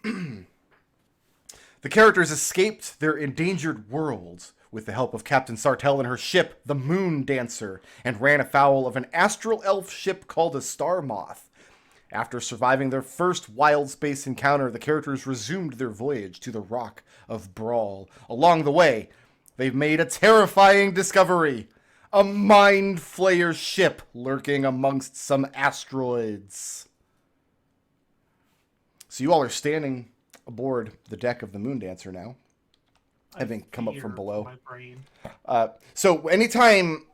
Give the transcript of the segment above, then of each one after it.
The characters escaped their endangered world with the help of Captain Sartell and her ship, the Moon Dancer, and ran afoul of an astral elf ship called a Star Moth. After surviving their first wild space encounter, the characters resumed their voyage to the Rock of Brawl. Along the way, they've made a terrifying discovery. A Mind Flayer ship lurking amongst some asteroids. So you all are standing aboard the deck of the Moon Dancer now, having come up from below. My brain. So anytime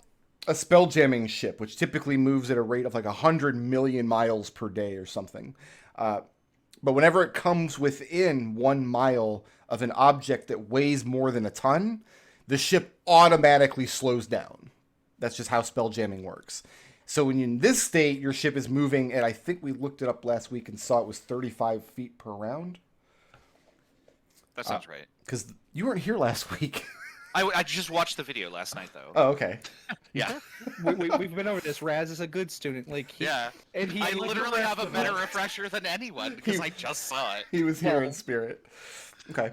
a spelljamming ship, which typically moves at a rate of like 100 million miles per day or something, but whenever it comes within 1 mile of an object that weighs more than a ton, the ship automatically slows down. That's just how spelljamming works. So when you're in this state, your ship is moving, and I think we looked it up last week and saw it was 35 feet per round. That sounds right. Because you weren't here last week. I just watched the video last night, though. Oh, okay. Yeah. We've been over this. Raz is a good student. Yeah. And I literally have a better refresher than anyone because I just saw it. He was here in spirit. Okay.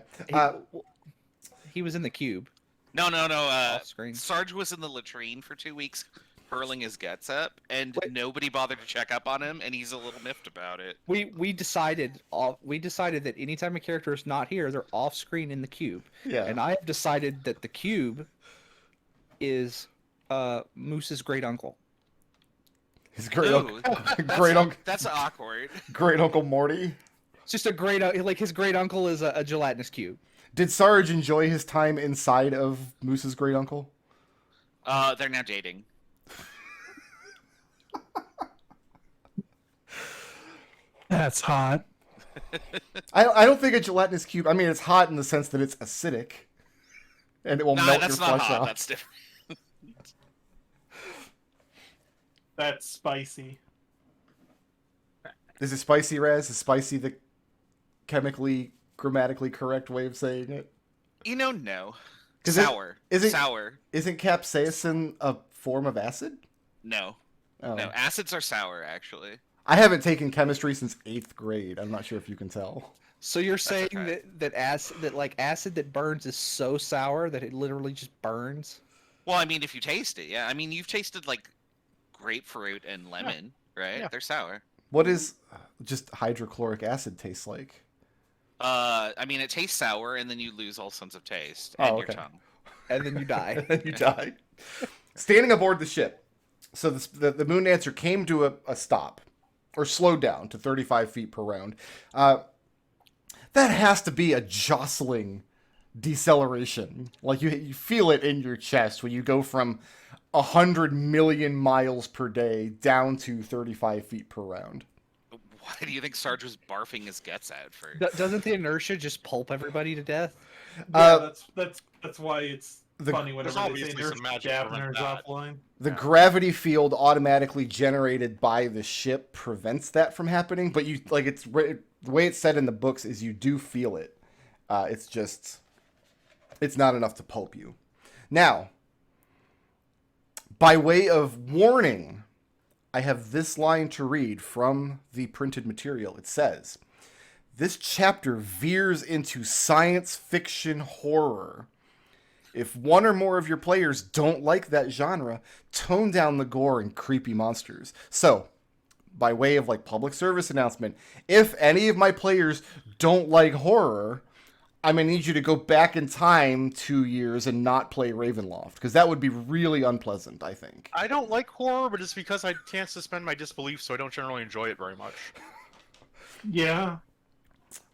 He was in the cube. No. Screen. Sarge was in the latrine for 2 weeks, hurling his guts up, and nobody bothered to check up on him, and he's a little miffed about it. We decided that anytime a character is not here, they're off screen in the cube. Yeah. And I have decided that the cube is Moose's great uncle. His great Ooh, uncle. That's awkward. Great Uncle Morty. It's just his great uncle is a gelatinous cube. Did Sarge enjoy his time inside of Moose's great uncle? They're now dating. That's hot. I don't think a gelatinous cube. I mean, it's hot in the sense that it's acidic, and it will melt your that's flesh not hot. off. That's different. That's spicy. Is it spicy, Raz? Is spicy the chemically, grammatically correct way of saying it? No. 'Cause Sour. Isn't sour. Isn't capsaicin a form of acid? No. Oh. No, acids are sour, actually. I haven't taken chemistry since 8th grade. I'm not sure if you can tell. So you're saying okay. that acid that burns is so sour that it literally just burns? Well, I mean, if you taste it, yeah. I mean, you've tasted, like, grapefruit and lemon, right? Yeah. They're sour. What is just hydrochloric acid taste like? I mean, it tastes sour, and then you lose all sense of taste and your tongue. And then you die. You die. Standing aboard the ship. So the Moon Dancer came to a stop, or slowed down to 35 feet per round. That has to be a jostling deceleration. Like you feel it in your chest when you go from 100 million miles per day down to 35 feet per round. Why do you think Sarge was barfing his guts out for? Doesn't the inertia just pulp everybody to death? Yeah, that's why it's funny There's whenever they say obviously there's some magic to Gavner's prevent that. offline. The gravity field automatically generated by the ship prevents that from happening, but you like the way it's said in the books is you do feel it. It's not enough to pulp you. Now, by way of warning, I have this line to read from the printed material. It says, "This chapter veers into science fiction horror. If one or more of your players don't like that genre, tone down the gore and creepy monsters." So, by way of like public service announcement, if any of my players don't like horror, I'm going to need you to go back in time 2 years and not play Ravenloft, because that would be really unpleasant, I think. I don't like horror, but it's because I can't suspend my disbelief, so I don't generally enjoy it very much. Yeah.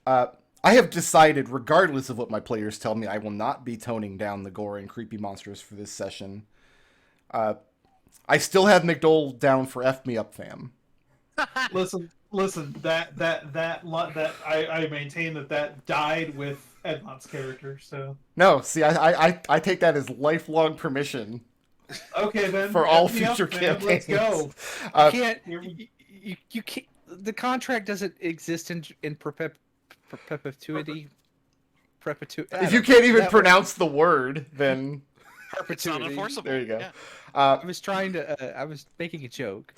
I have decided, regardless of what my players tell me, I will not be toning down the gore and creepy monsters for this session. I still have McDohl down for F me up, fam. Listen. That I maintain that died with Edmont's character. So No, see, I take that as lifelong permission okay then for all F me up, future man. campaigns. Let's go. You can't. The contract doesn't exist in perpetuity. If you can't even pronounce the word, then It's not perpetuity. enforceable. there you go. Yeah. I was trying to. I was making a joke.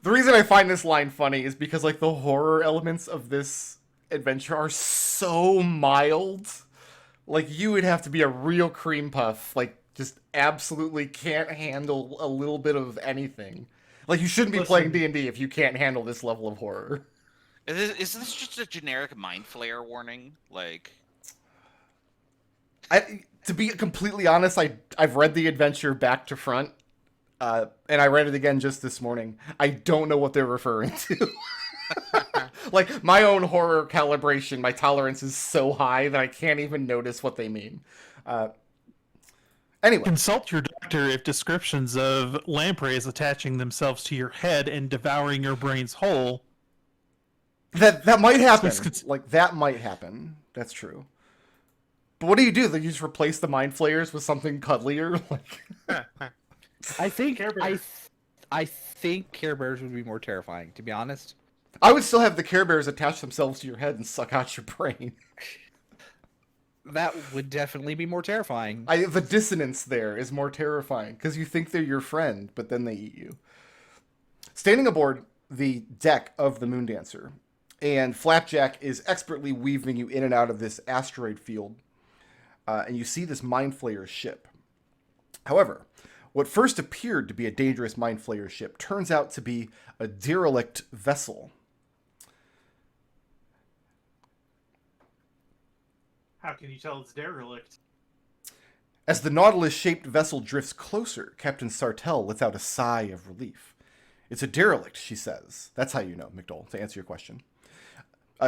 The reason I find this line funny is because like the horror elements of this adventure are so mild. Like, you would have to be a real cream puff. Like, just absolutely can't handle a little bit of anything. Like, you shouldn't be playing D&D if you can't handle this level of horror. Is this just a generic mind flayer warning? Like, To be completely honest, I've read the adventure back to front, and I read it again just this morning. I don't know what they're referring to. Like, my own horror calibration, my tolerance is so high that I can't even notice what they mean. Anyway. Consult your doctor if descriptions of lampreys attaching themselves to your head and devouring your brains whole. That might happen. Like, that might happen. That's true. But what do? You just replace the mind flayers with something cuddlier? Like, I think Care Bears. I think Care Bears would be more terrifying, to be honest. I would still have the Care Bears attach themselves to your head and suck out your brain. That would definitely be more terrifying. The dissonance there is more terrifying, because you think they're your friend, but then they eat you. Standing aboard the deck of the Moondancer, and Flapjack is expertly weaving you in and out of this asteroid field, and you see this Mind Flayer ship. However, what first appeared to be a dangerous Mind Flayer ship turns out to be a derelict vessel. How can you tell it's derelict? As the Nautilus-shaped vessel drifts closer, Captain Sartell lets out a sigh of relief. It's a derelict, she says. That's how you know, McDohl, to answer your question.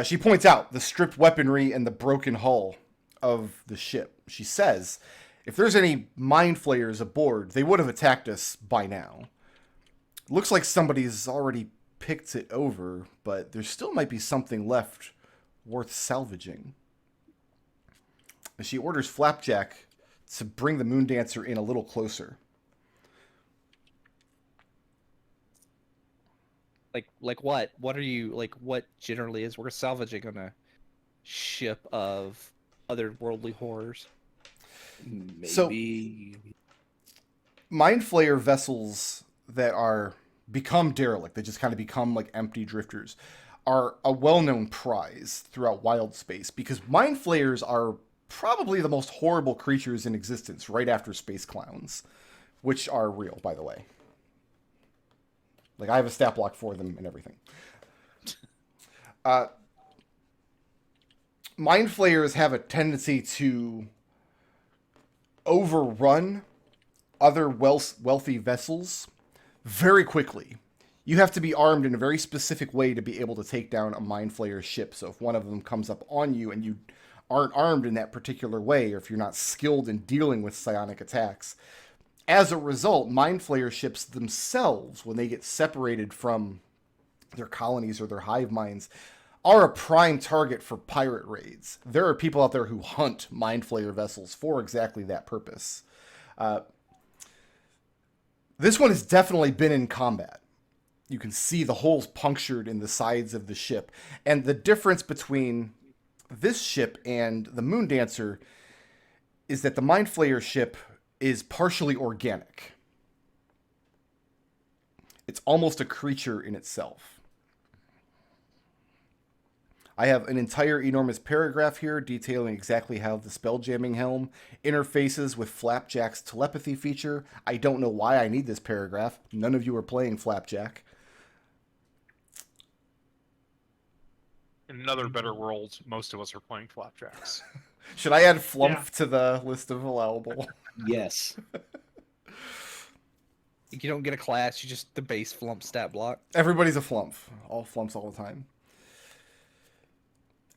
She points out the stripped weaponry and the broken hull of the ship. She says, if there's any mind flayers aboard, they would have attacked us by now. Looks like somebody's already picked it over, but there still might be something left worth salvaging. She orders Flapjack to bring the Moondancer in a little closer. Like what? What are you like? What generally is we're salvaging on a ship of otherworldly horrors? Maybe. So, Mind Flayer vessels that are become derelict, they just kind of become like empty drifters, are a well-known prize throughout wild space, because Mind Flayers are probably the most horrible creatures in existence right after space clowns, which are real, by the way. Like, I have a stat block for them and everything. Mind Flayers have a tendency to overrun other wealthy vessels very quickly. You have to be armed in a very specific way to be able to take down a Mind Flayer ship. So if one of them comes up on you and you aren't armed in that particular way, or if you're not skilled in dealing with psionic attacks, as a result, Mind Flayer ships themselves, when they get separated from their colonies or their hive minds, are a prime target for pirate raids. There are people out there who hunt Mind Flayer vessels for exactly that purpose. This one has definitely been in combat. You can see the holes punctured in the sides of the ship. And the difference between this ship and the Moondancer is that the Mind Flayer ship is partially organic. It's almost a creature in itself. I have an entire enormous paragraph here detailing exactly how the Spelljamming Helm interfaces with Flapjack's telepathy feature. I don't know why I need this paragraph. None of you are playing Flapjack. In another better world, most of us are playing Flapjacks. Should I add Flumph to the list of allowable? Yes. You don't get a class, you just the base Flumph stat block. Everybody's a Flumph. All Flumphs all the time.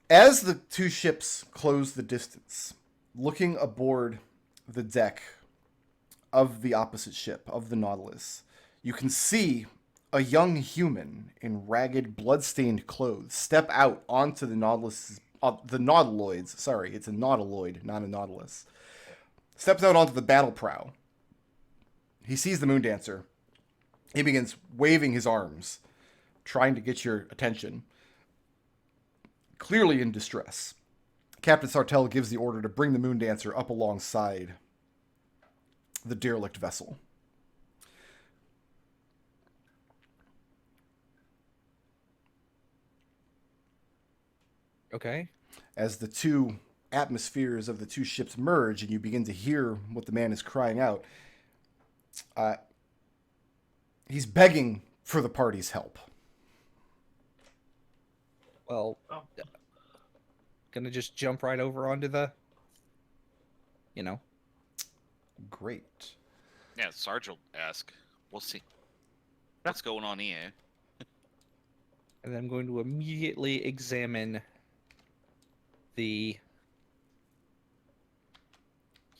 As the two ships close the distance, looking aboard the deck of the opposite ship, of the Nautilus, you can see a young human in ragged, blood-stained clothes step out onto the Nautilus, the Nautiloids. Sorry, it's a Nautiloid, not a Nautilus. Steps out onto the battle prow. He sees the Moondancer. He begins waving his arms, trying to get your attention. Clearly in distress, Captain Sartell gives the order to bring the Moondancer up alongside the derelict vessel. Okay. As the two atmospheres of the two ships merge and you begin to hear what the man is crying out, he's begging for the party's help. Well, Oh. gonna just jump right over onto the, you know. Great. Yeah, Sarge will ask. We'll see. What's going on here? And then I'm going to immediately examine the.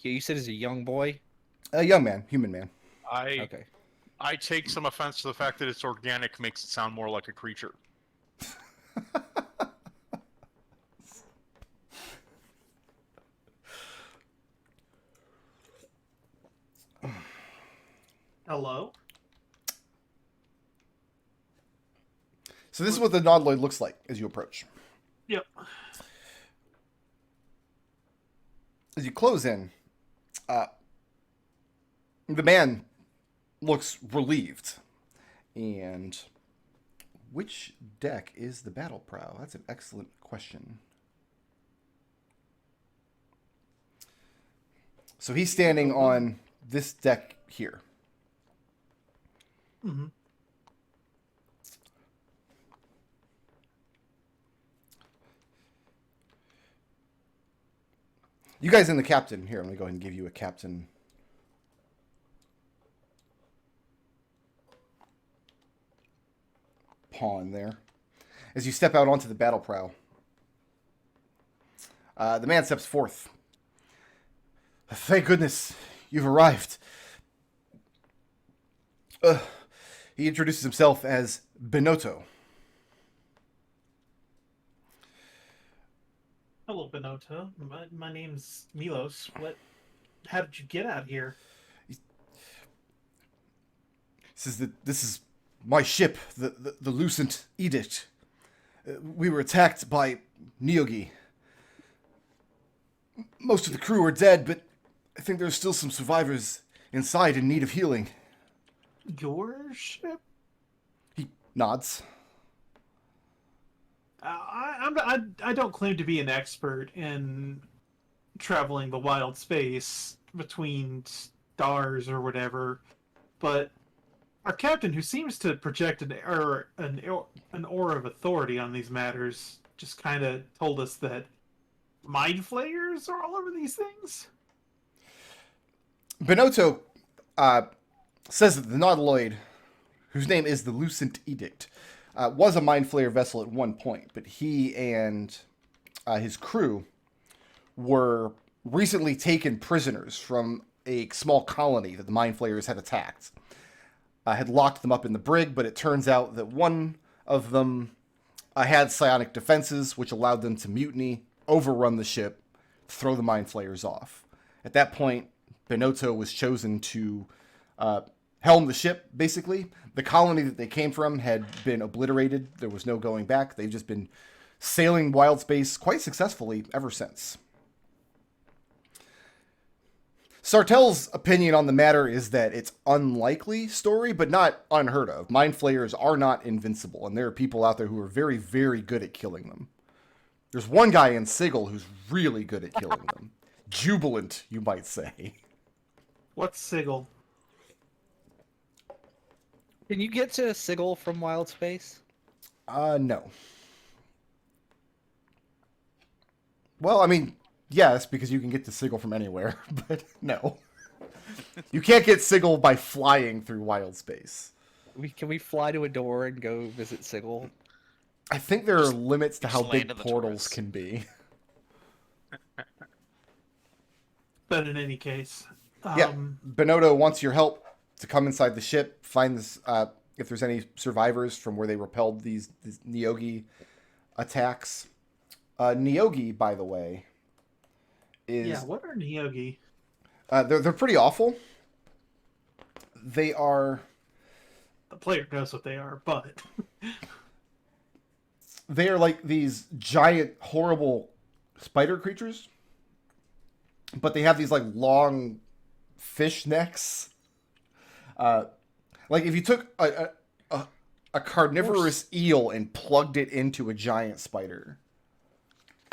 Yeah, you said he's a young boy. A young man, human man. Okay. I take some offense to the fact that it's organic makes it sound more like a creature. Hello? So this is what the Nautiloid looks like as you approach. Yep. As you close in, the man looks relieved. And which deck is the Battle Prow? That's an excellent question. So he's standing on this deck here. Mm-hmm. You guys in the captain here. Let me go ahead and give you a captain. Pawn there. As you step out onto the battle prow, the man steps forth. Thank goodness you've arrived. He introduces himself as Benotto. Hello, Benotto. My name's Milos. How did you get out here? This is my ship, the Lucent Edict. We were attacked by Neogi. Most of the crew are dead, but I think there's still some survivors inside in need of healing. Your ship? He nods. I don't claim to be an expert in traveling the wild space between stars or whatever, but our captain, who seems to project an aura of authority on these matters, just kind of told us that mind flayers are all over these things. Benotto says that the Nautiloid, whose name is the Lucent Edict, was a mind flayer vessel at one point, but he and his crew were recently taken prisoners from a small colony that the mind flayers had attacked. Had locked them up in the brig, but it turns out that one of them had psionic defenses, which allowed them to mutiny, overrun the ship, throw the mind flayers off. At that point, Benotto was chosen to helm the ship, basically. The colony that they came from had been obliterated. There was no going back. They've just been sailing wild space quite successfully ever since. Sartell's opinion on the matter is that it's unlikely story, but not unheard of. Mind flayers are not invincible, and there are people out there who are very, very good at killing them. There's one guy in Sigil who's really good at killing them. Jubilant, you might say. What's Sigil? Can you get to Sigil from Wild Space? No. Well, I mean, yes, because you can get to Sigil from anywhere, but no. You can't get Sigil by flying through wild space. Can we fly to a door and go visit Sigil? I think there are limits to how just big land in the portals Taurus. can be. But in any case, Yeah, Benotto wants your help to come inside the ship, find this, if there's any survivors from where they repelled these Neogi attacks. Neogi, by the way, is... yeah. What are Neogi? They're pretty awful. They are... The player knows what they are, but They are like these giant, horrible spider creatures. But they have these like long fish necks. Like if you took a carnivorous eel and plugged it into a giant spider.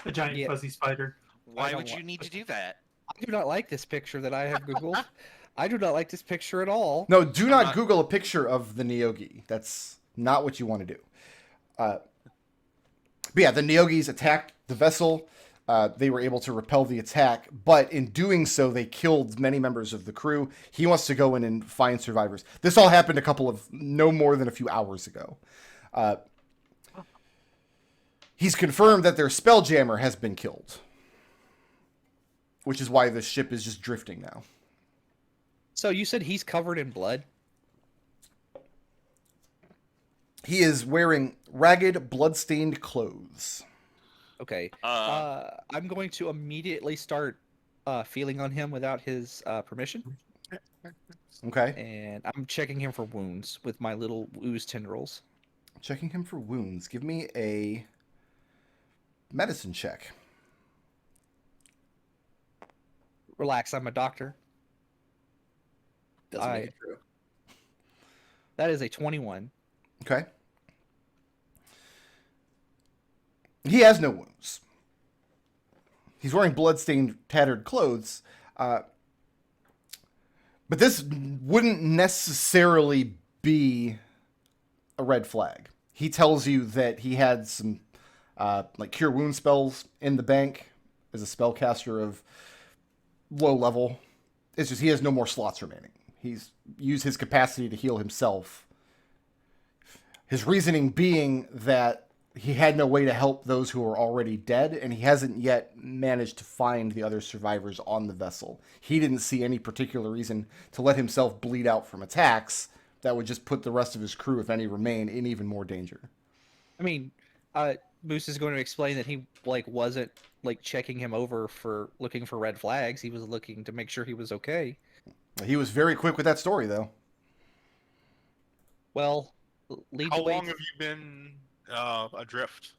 A giant Yeah. fuzzy spider. Why don't would you want- need to do that? I do not like this picture that I have Googled. I do not like this picture at all. No, do not not- Google a picture of the Neogi. That's not what you want to do. But yeah, the Neogis attacked the vessel. They were able to repel the attack, but in doing so, they killed many members of the crew. He wants to go in and find survivors. This all happened no more than a few hours ago. He's confirmed that their Spelljammer has been killed, which is why the ship is just drifting now. So you said he's covered in blood? He is wearing ragged, blood-stained clothes. Okay. Uh, I'm going to immediately start feeling on him without his permission, Okay. and I'm checking him for wounds with my little ooze tendrils. Checking him for wounds. Give me a medicine check. Relax, I'm a doctor. Doesn't make it true. That is a 21. Okay. He has no wounds. He's wearing blood-stained, tattered clothes. But this wouldn't necessarily be a red flag. He tells you that he had some like cure wound spells in the bank as a spellcaster of low level. It's just he has no more slots remaining. He's used his capacity to heal himself. His reasoning being that he had no way to help those who are already dead, and he hasn't yet managed to find the other survivors on the vessel. He didn't see any particular reason to let himself bleed out from attacks that would just put the rest of his crew, if any remain, in even more danger. I mean, Mousse is going to explain that he wasn't checking him over for looking for red flags. He was looking to make sure he was okay. He was very quick with that story, though. Well, lead How the way. long have you been adrift?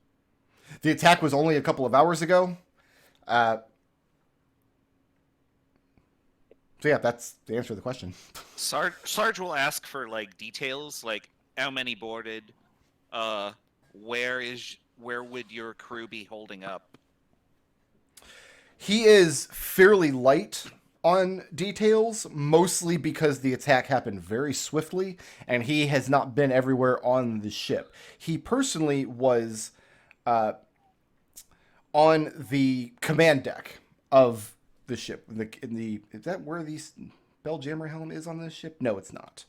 The attack was only a couple of hours ago. So yeah, that's the answer to the question. Sarge will ask for details, like how many boarded, where would your crew be holding up? He is fairly light on details, mostly because the attack happened very swiftly, and he has not been everywhere on the ship. He personally was on the command deck of the ship. Is that where the Spelljammer helm is on this ship? No, it's not.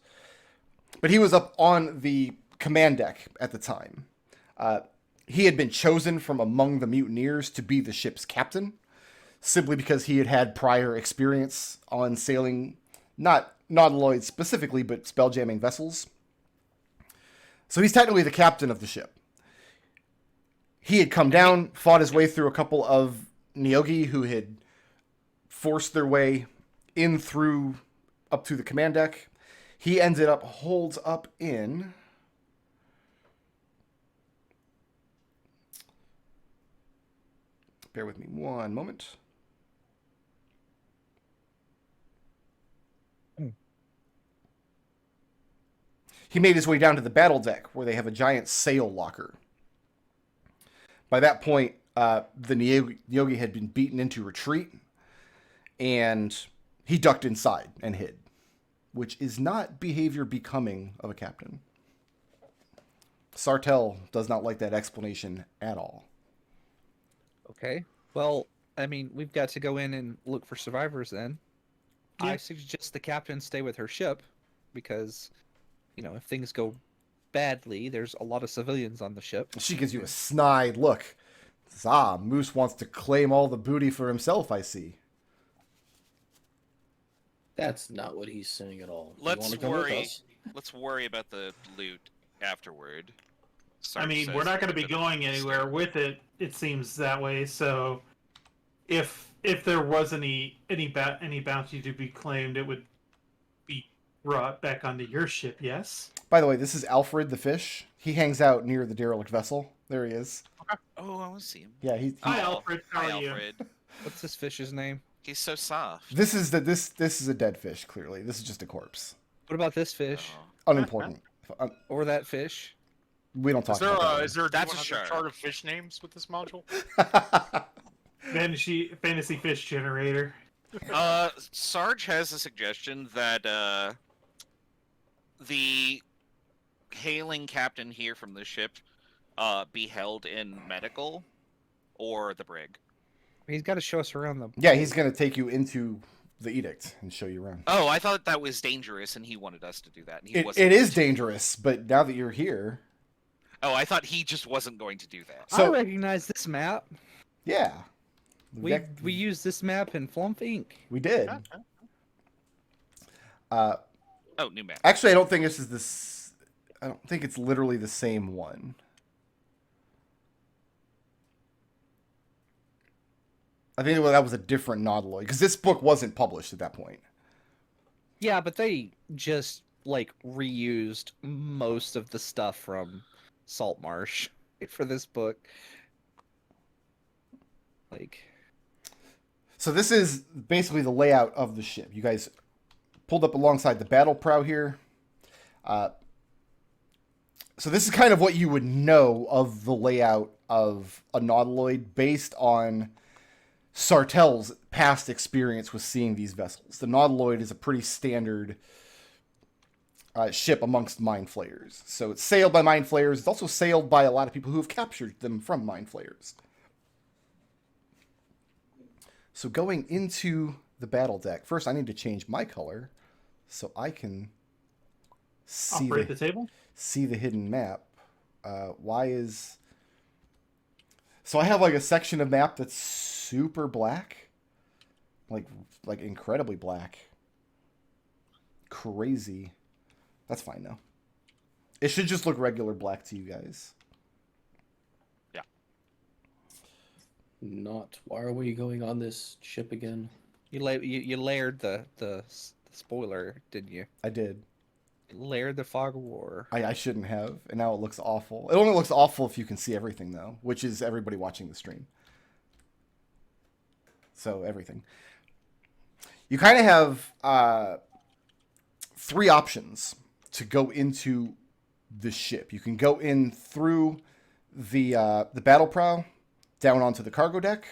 But he was up on the command deck at the time. He had been chosen from among the mutineers to be the ship's captain, simply because he had had prior experience on sailing, not nautiloids specifically, but spelljamming vessels. So he's technically the captain of the ship. He had come down, fought his way through a couple of Neogi who had forced their way in up to the command deck. He ended up holed up in... Bear with me one moment. He made his way down to the battle deck, where they have a giant sail locker. By that point, the Neogi had been beaten into retreat, and he ducked inside and hid, which is not behavior becoming of a captain. Sartell does not like that explanation at all. Okay. Well, I mean, we've got to go in and look for survivors then. Yeah. I suggest the captain stay with her ship because, if things go badly, there's a lot of civilians on the ship. She gives you a snide look. Says, Mousse wants to claim all the booty for himself, I see. That's not what he's saying at all. You Let's wanna come with worry. us? Let's worry about the loot afterward. I mean, we're not going to be going anywhere with it. It seems that way. So, if there was any bounty to be claimed, it would be brought back onto your ship. Yes. By the way, this is Alfred the fish. He hangs out near the derelict vessel. There he is. Oh, I want to see him. Yeah, he Hi, Alfred. How Hi, are you? Alfred. What's this fish's name? He's so soft. This is a dead fish. Clearly, this is just a corpse. What about this fish? Oh. Unimportant. Or that fish? We don't talk Is there about that. is there That's a a shark. chart of fish names with this module? One. Fantasy fish generator. Sarge has a suggestion that the hailing captain here from the ship be held in medical or the brig. He's got to show us around the. Yeah, he's going to take you into the edict and show you around. Oh, I thought that was dangerous, and he wanted us to do that. And he It wasn't is going to. dangerous, but now that you're here, Oh, I thought he just wasn't going to do that. I So- recognize this map. yeah. We used this map in Flumph Inc. We did. Oh, new map. Actually, I don't think this is this. I don't think it's literally the same one. I think that was a different Nautiloid because this book wasn't published at that point. Yeah, but they just like reused most of the stuff from Saltmarsh for this book. Like, So this is basically the layout of the ship. You guys pulled up alongside the battle prow here. So this is kind of what you would know of the layout of a Nautiloid based on Sartell's past experience with seeing these vessels. The Nautiloid is a pretty standard ship amongst Mind Flayers. So it's sailed by Mind Flayers. It's also sailed by a lot of people who have captured them from Mind Flayers. So going into the battle deck, first I need to change my color so I can Operate the table. see the hidden map. Why is... So I have like a section of map that's super black. Like incredibly black. Crazy. That's fine though. It should just look regular black to you guys. Not. Why are we going on this ship again? you layered the spoiler, didn't you? I did. Layered the fog of war. I shouldn't have, and now it looks awful. It only looks awful if you can see everything though, which is everybody watching the stream. So everything. You kind of have three options to go into the ship. You can go in through the battle prow down onto the cargo deck.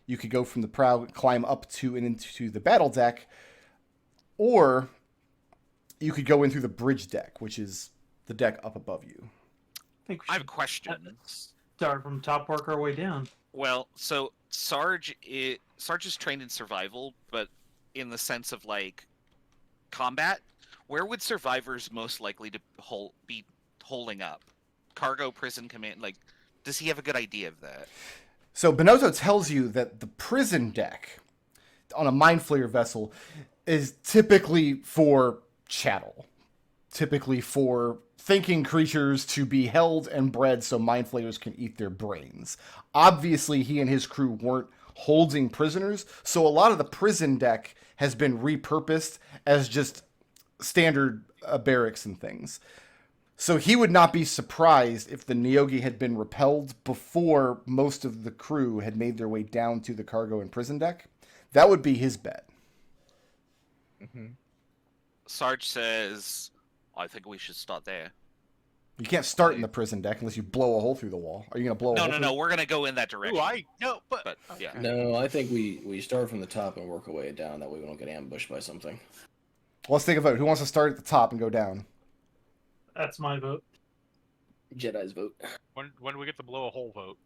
You could go from the prow, climb up to and into the battle deck, or you could go in through the bridge deck, which is the deck up above you. think we I have a should question. start from top, work our way down. Well, so Sarge is trained in survival, but in the sense of like combat, where would survivors most likely to be holding up? Cargo, prison, command. Like, does he have a good idea of that? So Benotto tells you that the prison deck on a Mind Flayer vessel is typically for chattel. Typically for thinking creatures to be held and bred so Mind Flayers can eat their brains. Obviously, he and his crew weren't holding prisoners, so a lot of the prison deck has been repurposed as just standard barracks and things. So he would not be surprised if the Neogi had been repelled before most of the crew had made their way down to the cargo and prison deck. That would be his bet. Mm-hmm. Sarge says, I think we should start there. You can't start in the prison deck unless you blow a hole through the wall. Are you going to blow a hole? No, we're gonna go in that direction. But yeah. No, I think we start from the top and work our way down. That way we don't get ambushed by something. Well, let's take a vote. Who wants to start at the top and go down? That's my vote. Jedi's vote. When do we get to blow a hole vote?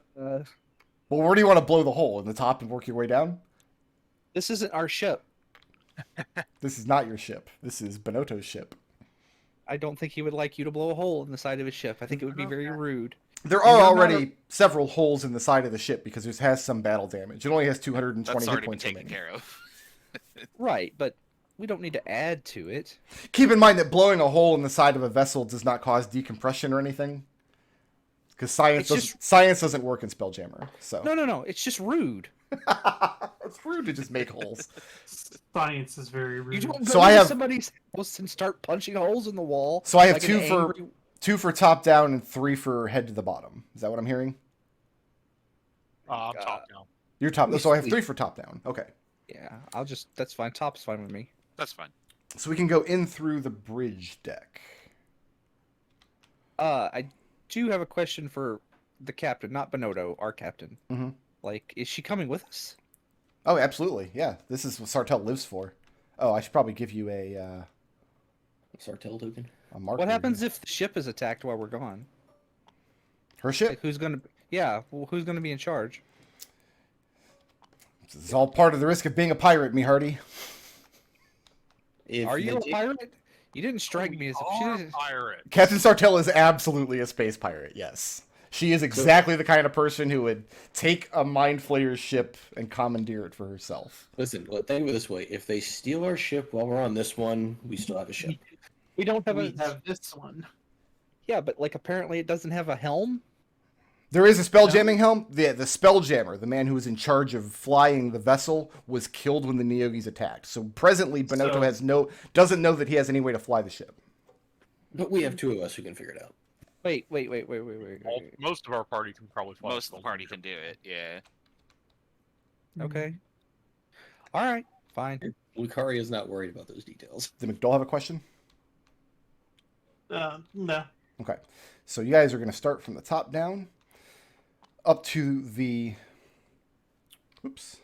Well, where do you want to blow the hole? In the top and work your way down? This isn't our ship. This is not your ship. This is Benotto's ship. I don't think he would like you to blow a hole in the side of his ship. I think it would be very rude. There are already several holes in the side of the ship because it has some battle damage. It only has 220 That's hit already been points taken remaining. care of. Right, but we don't need to add to it. Keep in mind that blowing a hole in the side of a vessel does not cause decompression or anything. Because science doesn't work in Spelljammer. So No. It's just rude. it's rude to just make holes. Science is very You rude. don't go So I to have- somebody's house and start punching holes in the wall. So I have like an angry- two for top down and 3 for head to the bottom. Is that what I'm hearing? I'm top now. You're top. We- So I have we- 3 for top down. Okay. Yeah, that's fine. Top's fine with me. That's fine. So we can go in through the bridge deck. I do have a question for the captain, not Bonotto, our captain. Mhm. Like, is she coming with us? Oh, absolutely. Yeah, this is what Sartell lives for. Oh, I should probably give you a Sartell token. marker. What happens if the ship is attacked while we're gone? Her ship? Like, who's gonna? Yeah, well, who's gonna be in charge? This is all part of the risk of being a pirate, me hearty. If Are you they a take- pirate? You didn't strike me as if she Are didn't. pirate. Captain Sartell is absolutely a space pirate, yes. She is exactly the kind of person who would take a Mind Flayer's ship and commandeer it for herself. Listen, think of it this way: if they steal our ship while we're on this one, we still have a ship. We don't have We a. have this one. Yeah, but like apparently it doesn't have a helm. There is a spelljamming helm. The Spelljammer, the man who was in charge of flying the vessel, was killed when the Neogis attacked. So presently, Bonotto So- doesn't know that he has any way to fly the ship. But we have two of us who can figure it out. Wait. Most of our party can probably fly. Most of the party can do it. Yeah. Okay. All right. Fine. Lukari is not worried about those details. Did McDohl have a question? No. Okay. So you guys are going to start from the top down up to the... Oops.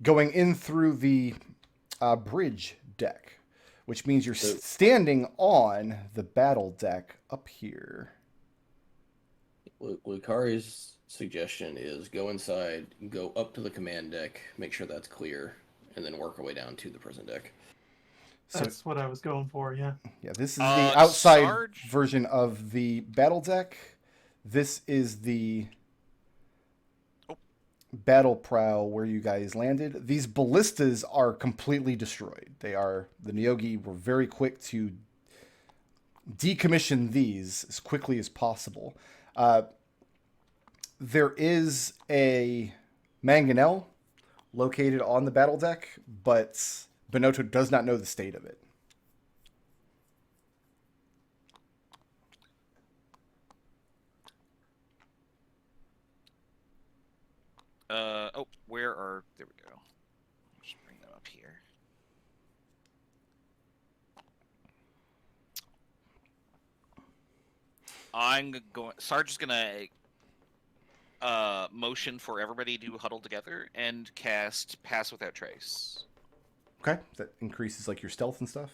Going in through the bridge deck, which means you're standing on the battle deck up here. Lukari's suggestion is go inside, go up to the command deck, make sure that's clear, and then work our way down to the prison deck. So, That's what I was going for, yeah. yeah, this is the outside Sarge? version of the battle deck. This is the battle prow where you guys landed. These ballistas are completely destroyed. The Neogi were very quick to decommission these as quickly as possible. There is a mangonel located on the battle deck, but Bonotto does not know the state of it. Where are... There we go. Just bring them up here. Sarge is gonna motion for everybody to huddle together and cast Pass Without Trace. Okay, that increases like your stealth and stuff.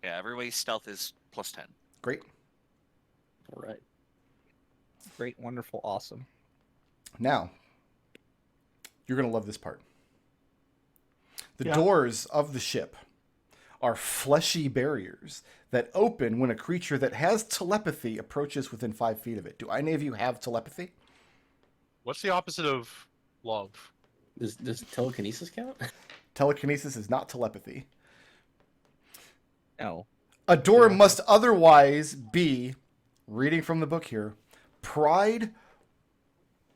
Yeah, everybody's stealth is +10. Great. All right. Great, wonderful, awesome. Now, you're going to love this part. The Yeah. doors of the ship are fleshy barriers that open when a creature that has telepathy approaches within 5 feet of it. Do any of you have telepathy? What's the opposite of love? Does telekinesis count? Telekinesis is not telepathy. No. A door must otherwise be, reading from the book here, pried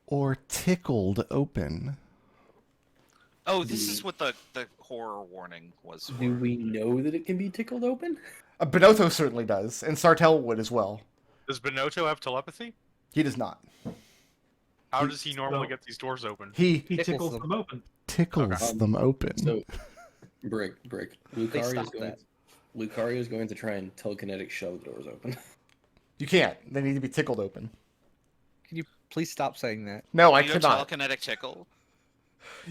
or tickled open. Oh, this is what the horror warning was for. Do we know that it can be tickled open? Bonotto certainly does, and Sartell would as well. Does Bonotto have telepathy? He does not. How does he normally No. get these doors open? He He Tickles tickles them. them open. tickles Okay. them open. So, Brick. Lukari is stop going. that. Lukari is going to try and telekinetic shove the doors open. You can't. They need to be tickled open. Can you please stop saying that? No, I You know cannot. telekinetic tickle?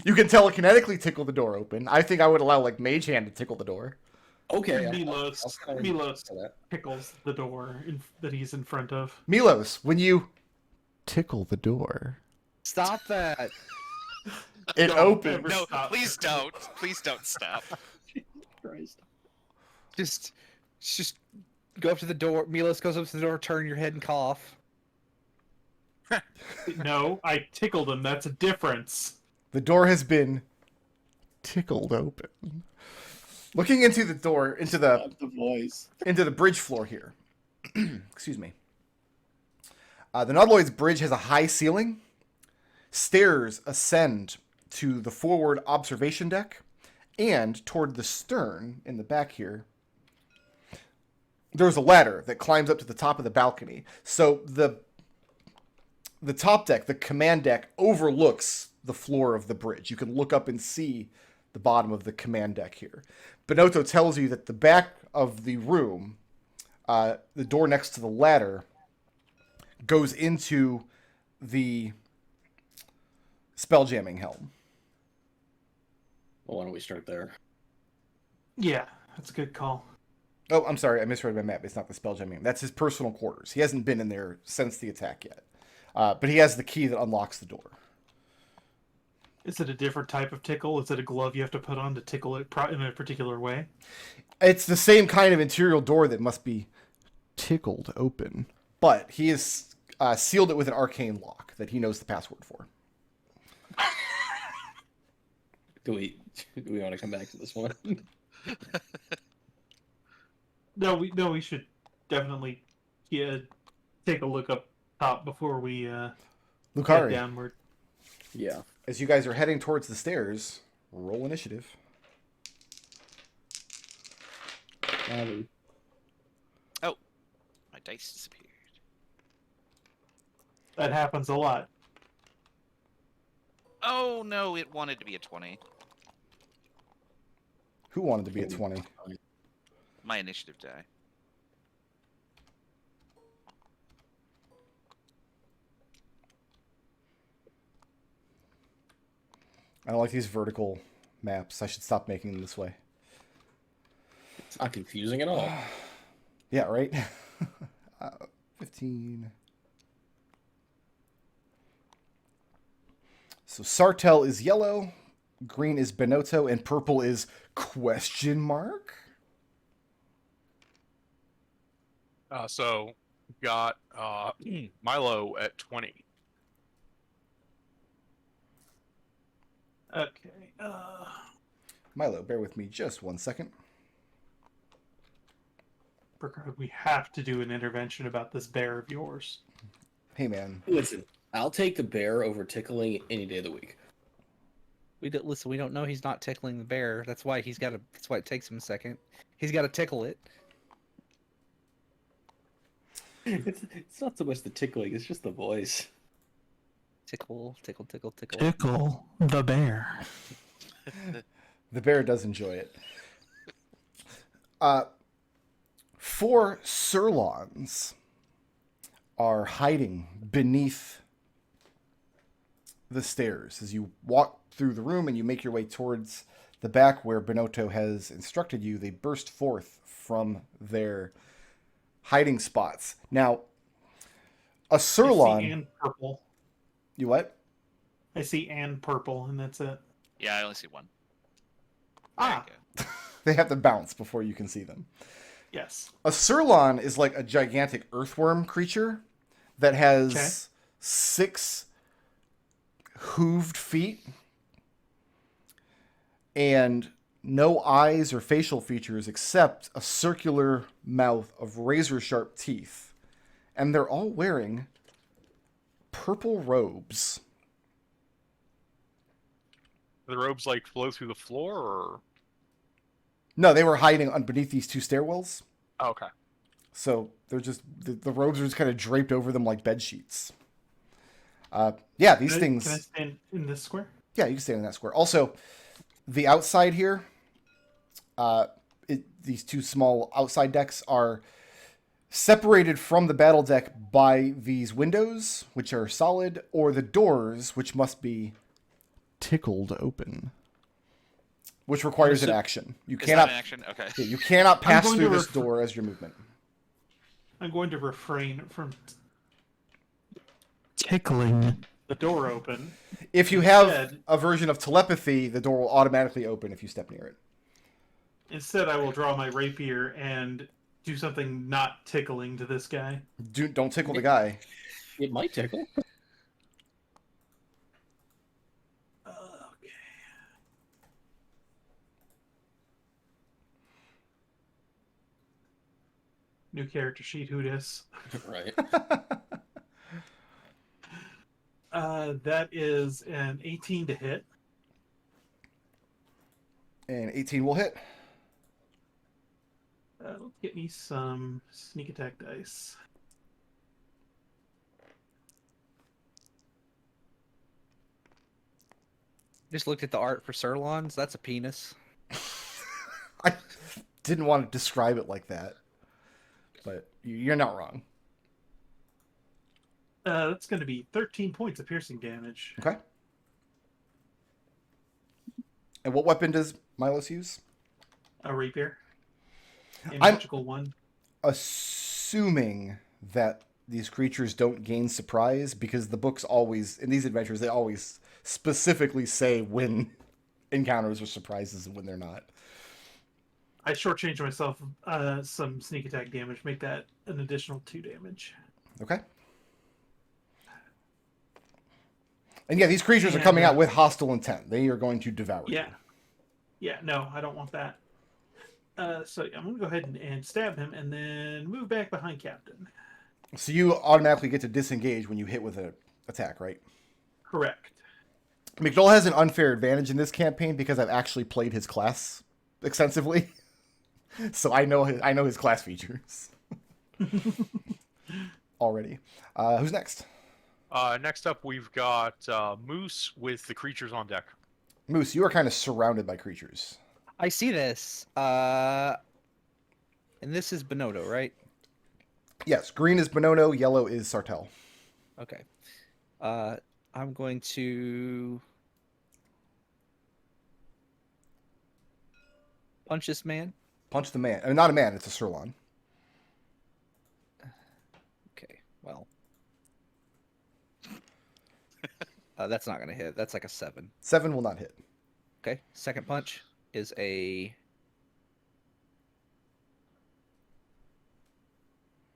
You can telekinetically tickle the door open. I think I would allow like Mage Hand to tickle the door. Okay. Milos I'll that. tickles the door that he's in front of. Milos, when you tickle the door, Stop that. it Don't opens. ever No, stop. please don't. Please don't stop. Christ. Just go up to the door. Milos goes up to the door, turn your head and cough. No, I tickled him. That's a difference. The door has been tickled open. Looking into the door, into the voice. bridge floor here. Excuse me. The Nautiloid's bridge has a high ceiling. Stairs ascend to the forward observation deck, and toward the stern in the back here, there's a ladder that climbs up to the top of the balcony. So the top deck, the command deck, overlooks the floor of the bridge. You can look up and see the bottom of the command deck here. Bonotto tells you that the back of the room, the door next to the ladder, goes into the spelljamming helm. Well, why don't we start there? Yeah, that's a good call. Oh, I'm sorry, I misread my map. It's not the spelljamming. That's his personal quarters. He hasn't been in there since the attack yet. But he has the key that unlocks the door. Is it a different type of tickle? Is it a glove you have to put on to tickle it in a particular way? It's the same kind of interior door that must be tickled open. But he has sealed it with an arcane lock that he knows the password for. Do we want to come back to this one? No, we should definitely take a look up top before we head Lukari, downward. Yeah. as you guys are heading towards the stairs, roll initiative. Oh, my dice disappeared. That happens a lot. Oh no, it wanted to be a 20. Who wanted to be at 20? My initiative die. I don't like these vertical maps. I should stop making them this way. It's not confusing at all. Yeah, right? 15. So Sartell is yellow, green is Benotto, and purple is question mark? So got Milo at 20. Okay. Milo, bear with me just 1 second. Burkhard, we have to do an intervention about this bear of yours. Hey, man. Listen, I'll take the bear over tickling any day of the week. Listen, we don't know he's not tickling the bear. That's why that's why it takes him a second. He's got to tickle it. It's not so much the tickling, it's just the voice. Tickle, tickle, tickle, tickle. Tickle the bear. The bear does enjoy it. 4 Sirlons are hiding beneath the stairs as you walk through the room and you make your way towards the back where Benotto has instructed you. They burst forth from their hiding spots. Now, a I see Sirlon... and purple. You what? I see and purple, and that's it. Yeah, I only see one. Ah, There you go. They have to bounce before you can see them. yes. A Sirlon is like a gigantic earthworm creature that has Okay. 6 hooved feet and no eyes or facial features except a circular mouth of razor-sharp teeth. And they're all wearing purple robes. The robes like flow through the floor, or No, they were hiding underneath these 2 stairwells. oh, okay. So they're just the robes are just kind of draped over them like bed sheets. Yeah, these things. Can I stand in this square? Yeah, you can stand in that square. Also, the outside here, these 2 small outside decks are separated from the battle deck by these windows, which are solid, or the doors, which must be tickled open, which requires an action. You Is cannot. that an action? Okay. Yeah, you cannot pass going through to this door as your movement. I'm going to refrain from Tickling. the door open. If you have Instead- a version of telepathy, the door will automatically open if you step near it. Instead, I will draw my rapier and do something not tickling to this guy. Don't tickle the guy. It might tickle. Okay. New character sheet, who dis? Right. That is an 18 to hit. And 18 will hit. That'll get me some sneak attack dice. Just looked at the art for Sirlons. That's a penis. I didn't want to describe it like that, but you're not wrong. That's going to be 13 points of piercing damage. Okay. And what weapon does Milos use? A rapier. A I'm- magical one. Assuming that these creatures don't gain surprise, because the books always, in these adventures, they always specifically say when encounters are surprises and when they're not. I shortchanged myself some sneak attack damage. Make that an additional 2 damage. Okay. And yeah, these creatures are coming out with hostile intent. They are going to devour you. Yeah. Yeah, no, I don't want that. So I'm going to go ahead and stab him and then move back behind Captain. So you automatically get to disengage when you hit with an attack, right? Correct. McDohl has an unfair advantage in this campaign because I've actually played his class extensively. So I know his class features already. Who's next? Next up, we've got Mousse with the creatures on deck. Mousse, you are kind of surrounded by creatures. I see this. And this is Bonotto, right? Yes, green is Bonono, yellow is Sartell. Okay. I'm going to punch this man. Punch the man. Not a man, it's a Sirloin. Okay, well. That's not going to hit. That's like a 7. 7 will not hit. Okay, second punch is a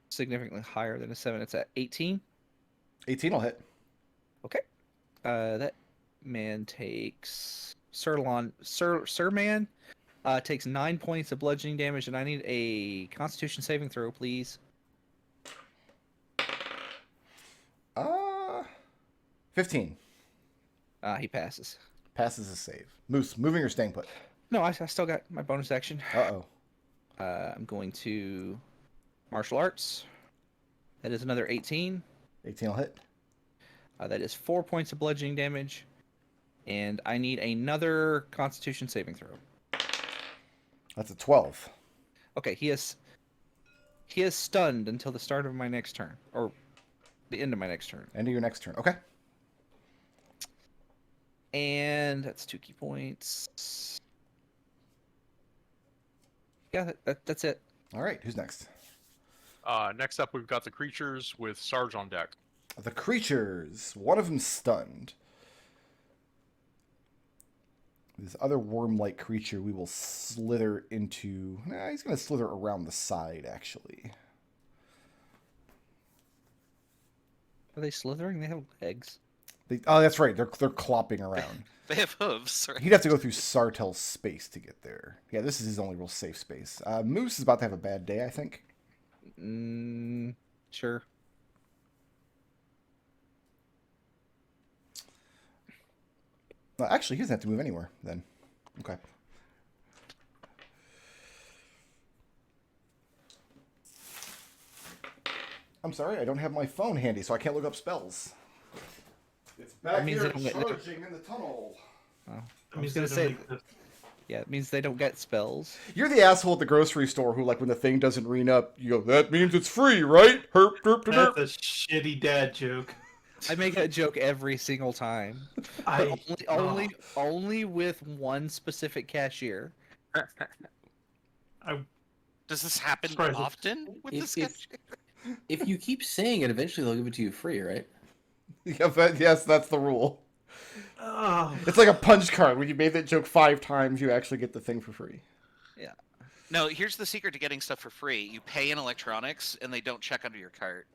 significantly higher than a 7. It's at 18. 18 will hit. Okay. That man takes Sir Man takes 9 points of bludgeoning damage, and I need a Constitution saving throw, please. 15. He passes. Passes his save. Moose, moving or staying put? No, I still got my bonus action. Uh-oh. I'm going to martial arts. That is another 18. 18 will hit. That is 4 points of bludgeoning damage, and I need another Constitution saving throw. That's a 12. Okay, he is stunned until the start of my next turn, or the end of my next turn. End of your next turn. Okay. And that's 2 key points. Yeah, that's it. All right, who's next? Next up, we've got the creatures with Sarge on deck. The creatures. One of them stunned. This other worm-like creature we will slither into... Nah, he's going to slither around the side, actually. Are they slithering? They have legs. Oh, that's right. They're clopping around. They have hooves, right? He'd have to go through Sartell's space to get there. Yeah, this is his only real safe space. Moose is about to have a bad day, I think. Sure. Well, actually, he doesn't have to move anywhere, then. Okay. I'm sorry, I don't have my phone handy, so I can't look up spells. It's back means here they don't get- charging in the tunnel. I was gonna say, yeah, it means they don't get spells. You're the asshole at the grocery store who, like, when the thing doesn't ring up, you go, that means it's free, right? Herp, derp, derp. That's a shitty dad joke. I make that joke every single time. But only with one specific cashier. Does this happen Surprise. often with If- this if- sketch? If you keep saying it, eventually they'll give it to you free, right? Yeah, but yes, that's the rule. Oh, It's like a punch card. When you made that joke 5 times, you actually get the thing for free. No, here's the secret to getting stuff for free. You pay in electronics, and they don't check under your cart.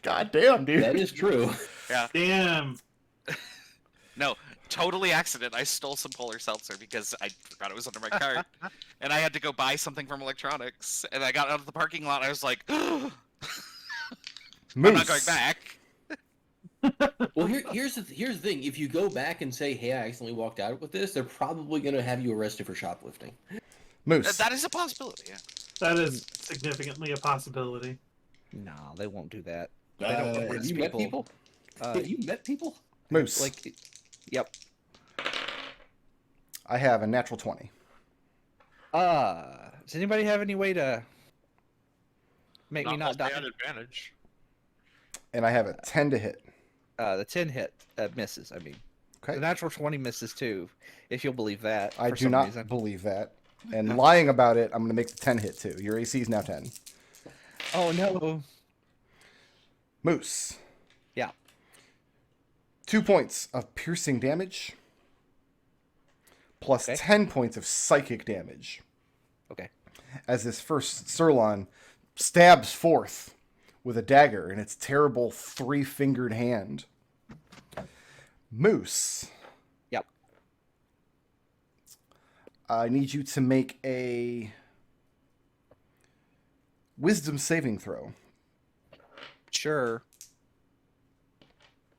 God damn, dude. That is true. Yeah. damn. No, totally accident. I stole some Polar Seltzer because I forgot it was under my cart. And I had to go buy something from electronics. And I got out of the parking lot, and I was like, I'm not going back. Well, here's the thing. If you go back and say, "Hey, I accidentally walked out with this," they're probably going to have you arrested for shoplifting. Moose. That is a possibility, yeah. That is significantly a possibility. No, they won't do that. They They don't don't have arrest you met people? Have you met people? Moose. Like, yep. I have a natural 20. Does anybody have any way to Make me not unless die. they had advantage. And I have a 10 to hit. The 10 hit misses. I mean, Okay. the natural 20 misses too, if you'll believe that. I for do some not reason. believe that. And lying about it, I'm going to make the 10 hit too. Your AC is now 10. Oh no. Mousse. Yeah. 2 points of piercing damage. Plus Okay. 10 points of psychic damage. Okay. As this first Sirlon stabs forth with a dagger in its terrible 3-fingered hand. Mousse. Yep. I need you to make a wisdom saving throw. Sure.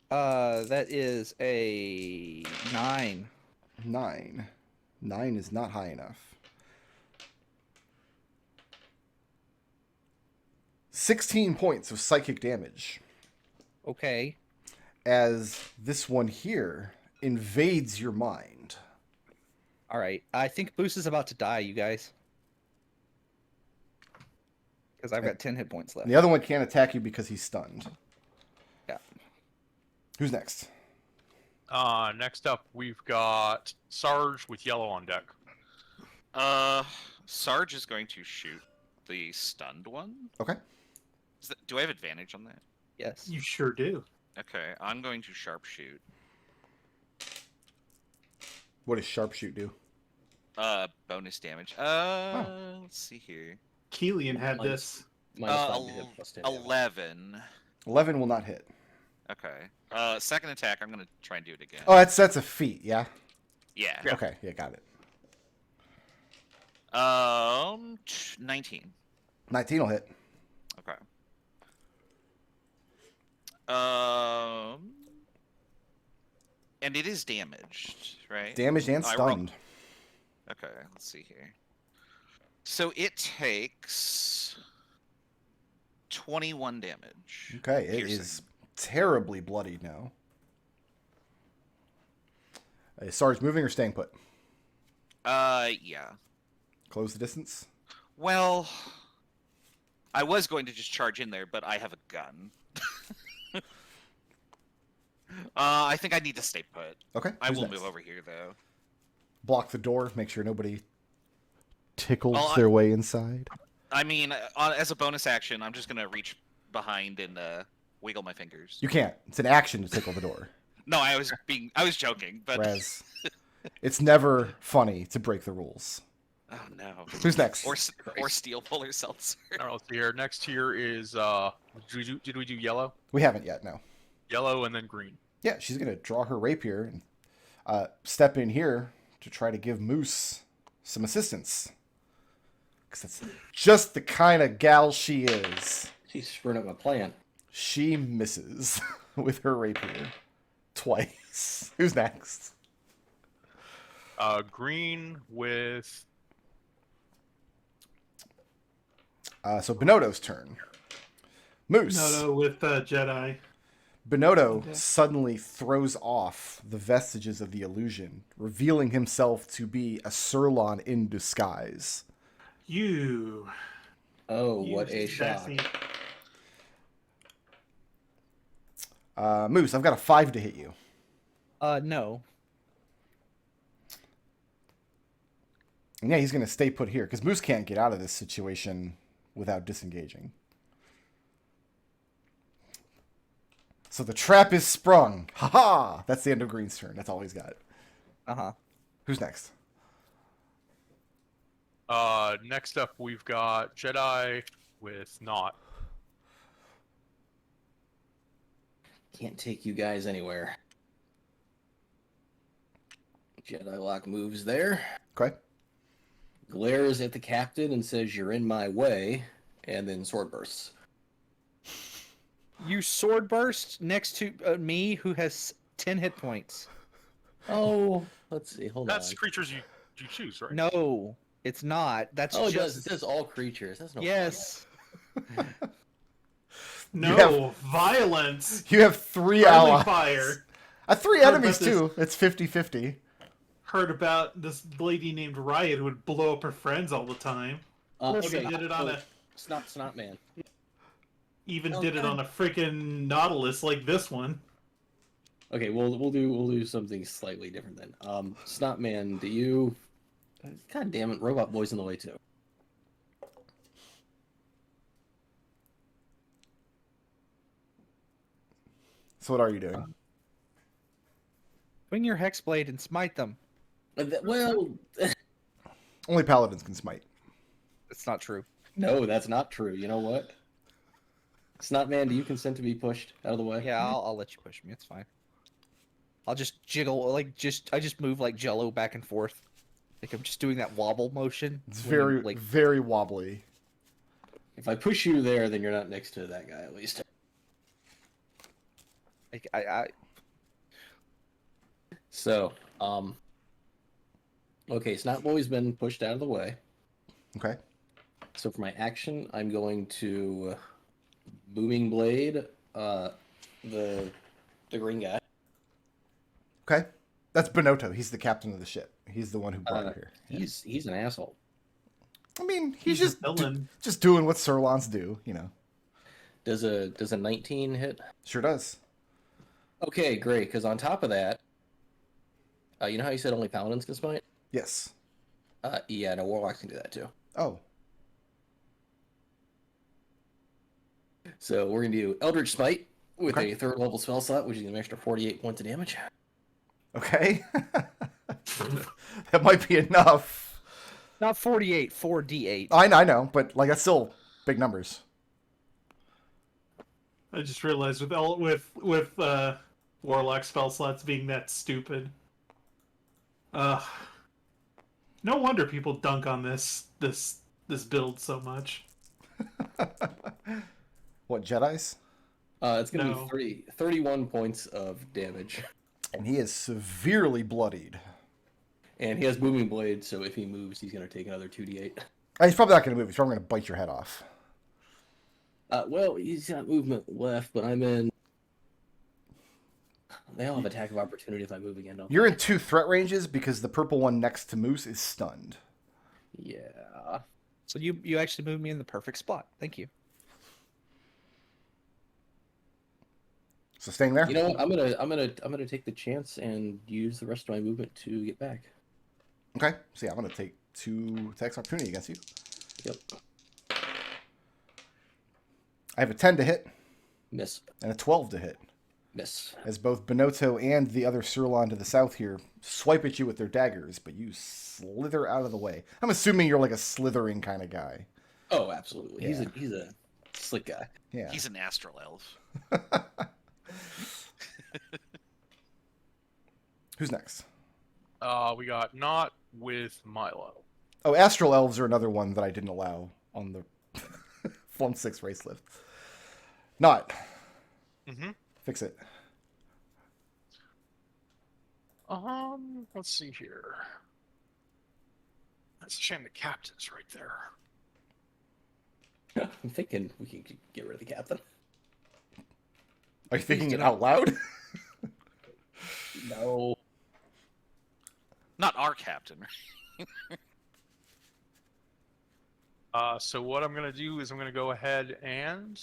That is a 9. 9. 9 is not high enough. 16 points of psychic damage Okay. as this one here invades your mind. All right. I think Boost is about to die, you guys. Because I've got 10 hit points left. And the other one can't attack you because he's stunned. Yeah. Who's next? Next up, we've got Sarge with yellow on deck. Sarge is going to shoot the stunned one. Okay. Do I have advantage on that? Yes. You sure do. Okay, I'm going to sharpshoot. What does sharpshoot do? Bonus damage. Let's see here. Keelian had Minus- this. Minus 5 to hit, plus 10 damage. 11. 11 will not hit. Okay. Second attack, I'm gonna try and do it again. Oh, that's a feat, yeah? Yeah. Okay, yeah, got it. 19. 19 will hit. Okay. And it is damaged, right? Damaged and I rolled- stunned. Okay, let's see here. So it takes 21 damage. Okay, it piercing. is terribly bloodied now. Is Sarge moving or staying put? Yeah. Close the distance? Well, I was going to just charge in there, but I have a gun. I think I need to stay put. Okay. I who's will next? move over here, though. Block the door, make sure nobody tickles Well, their way inside. I mean, as a bonus action, I'm just gonna reach behind and wiggle my fingers. You can't. It's an action to tickle the door. No, I was joking, but Whereas it's never funny to break the rules. oh no. Who's next? Or steal Polar Seltzer. All right, let's see here. Next here is did we do yellow? We haven't yet, no. Yellow and then green. Yeah, she's going to draw her rapier and step in here to try to give Mousse some assistance. Because that's just the kind of gal she is. She's screwing up my plan. She misses with her rapier twice. Who's next? Green with So Benotto's turn. Mousse. No, with Jedi. Benotto Okay. suddenly throws off the vestiges of the illusion, revealing himself to be a Sirlon in disguise. You. Oh, you what a shock. sassy- Mousse, I've got a 5 to hit you. No. And yeah, he's going to stay put here, because Mousse can't get out of this situation without disengaging. So the trap is sprung. Ha-ha! That's the end of Green's turn. That's all he's got. Uh-huh. Who's next? next up we've got Jedi with Naught. Can't take you guys anywhere. Jedi Lock moves there. Okay. Glares at the captain and says, "You're in my way," and then sword bursts. You sword burst next to me, who has 10 hit points. Oh, let's see. Hold That's on. creatures you choose, right? No, it's not. That's Oh, it just... does. It says all creatures. That's no fun. Yes. No, have- violence. You have 3 Friendly allies. fire. 3 Heard enemies, about this. too. It's 50-50. Heard about this lady named Riot who would blow up her friends all the time. Okay. She did it on a... Snot man. even Oh, did it God. on a freaking Nautilus like this one. Okay, we'll do something slightly different then. Snotman, do you? God damn it, Robot Boy's in the way too. So what are you doing? Swing your Hexblade and smite them. Well, Only paladins can smite. It's not true. no, that's not true. You know what? Snotman, do you consent to be pushed out of the way? Yeah, I'll let you push me. It's fine. I'll just jiggle, like, I just move like Jello back and forth. Like I'm just doing that wobble motion. It's when, very, like, very wobbly. If I push you there, then you're not next to that guy at least. like I So, okay, Snotboy's been pushed out of the way. Okay. So for my action, I'm going to Booming Blade, the green guy. Okay. That's Bonotto. He's the captain of the ship. He's the one who brought you here. Yeah. He's an asshole. I mean, he's a just villain. just doing what Sirlons do, you know. Does a 19 hit? Sure does. Okay, great. Because on top of that, you know how you said only paladins can smite? Yes. Yeah, no, warlocks can do that too. Oh. So we're gonna do Eldritch Smite with Okay. a 3rd level spell slot, which is an extra 48 points of damage. Okay. That might be enough. not 48, 4d8. I know, but like that's still big numbers. I just realized with Warlock spell slots being that stupid. No wonder people dunk on this build so much. What, Jedis? It's gonna No. be 31 points of damage. And he is severely bloodied. And he has Booming Blade, so if he moves, he's gonna take another 2d8. He's probably not going to move. He's probably going to bite your head off. Well, he's got movement left, but I'm in. They all have attack of opportunity if I move again. Don't You're in 2 threat ranges because the purple one next to Mousse is stunned. they? Yeah. So you actually moved me in the perfect spot. Thank you. So staying there? You know what? I'm gonna take the chance and use the rest of my movement to get back. Okay. So yeah, I'm going to take 2 attacks of opportunity against you. Yep. I have a 10 to hit Miss. and a 12 to hit. Miss. As both Bonotto and the other Sirlon to the south here swipe at you with their daggers, but you slither out of the way. I'm assuming you're like a slithering kind of guy. Oh, absolutely. Yeah. He's a slick guy. Yeah. He's an astral elf. Who's next? We got Naught with Milo. Oh, Astral Elves are another one that I didn't allow on the Flumph 6 race lift. Not. Mm-hmm. Fix it. Let's see here. That's a shame the captain's right there. I'm thinking we can get rid of the captain. Are you thinking it out loud? No. Not our captain. So what I'm gonna do is I'm gonna go ahead and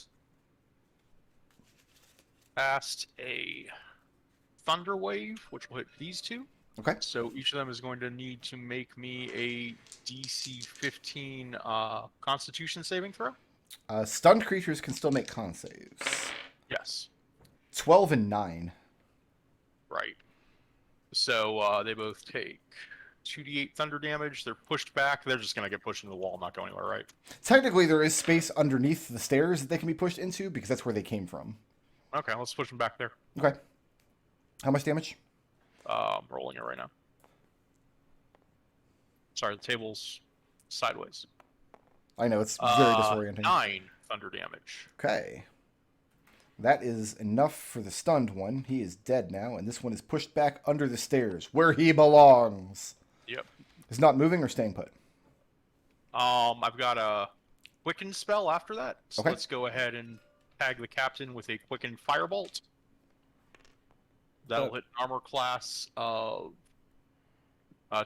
cast a Thunder Wave, which will hit these two. Okay. So each of them is going to need to make me a DC 15 Constitution saving throw. Stunned creatures can still make con saves. Yes. 12 and 9. Right. So they both take 2d8 thunder damage. They're pushed back. They're just going to get pushed into the wall, not go anywhere, right? Technically, there is space underneath the stairs that they can be pushed into because that's where they came from. Okay, let's push them back there. Okay. How much damage? I'm rolling it right now. Sorry, the table's sideways. I know, it's very disorienting. 9 thunder damage. Okay. That is enough for the stunned one. He is dead now, and this one is pushed back under the stairs, where he belongs. Yep. Is not moving or staying put? I've got a Quicken spell after that. So Okay. let's go ahead and tag the captain with a Quicken Firebolt. That'll hit armor class of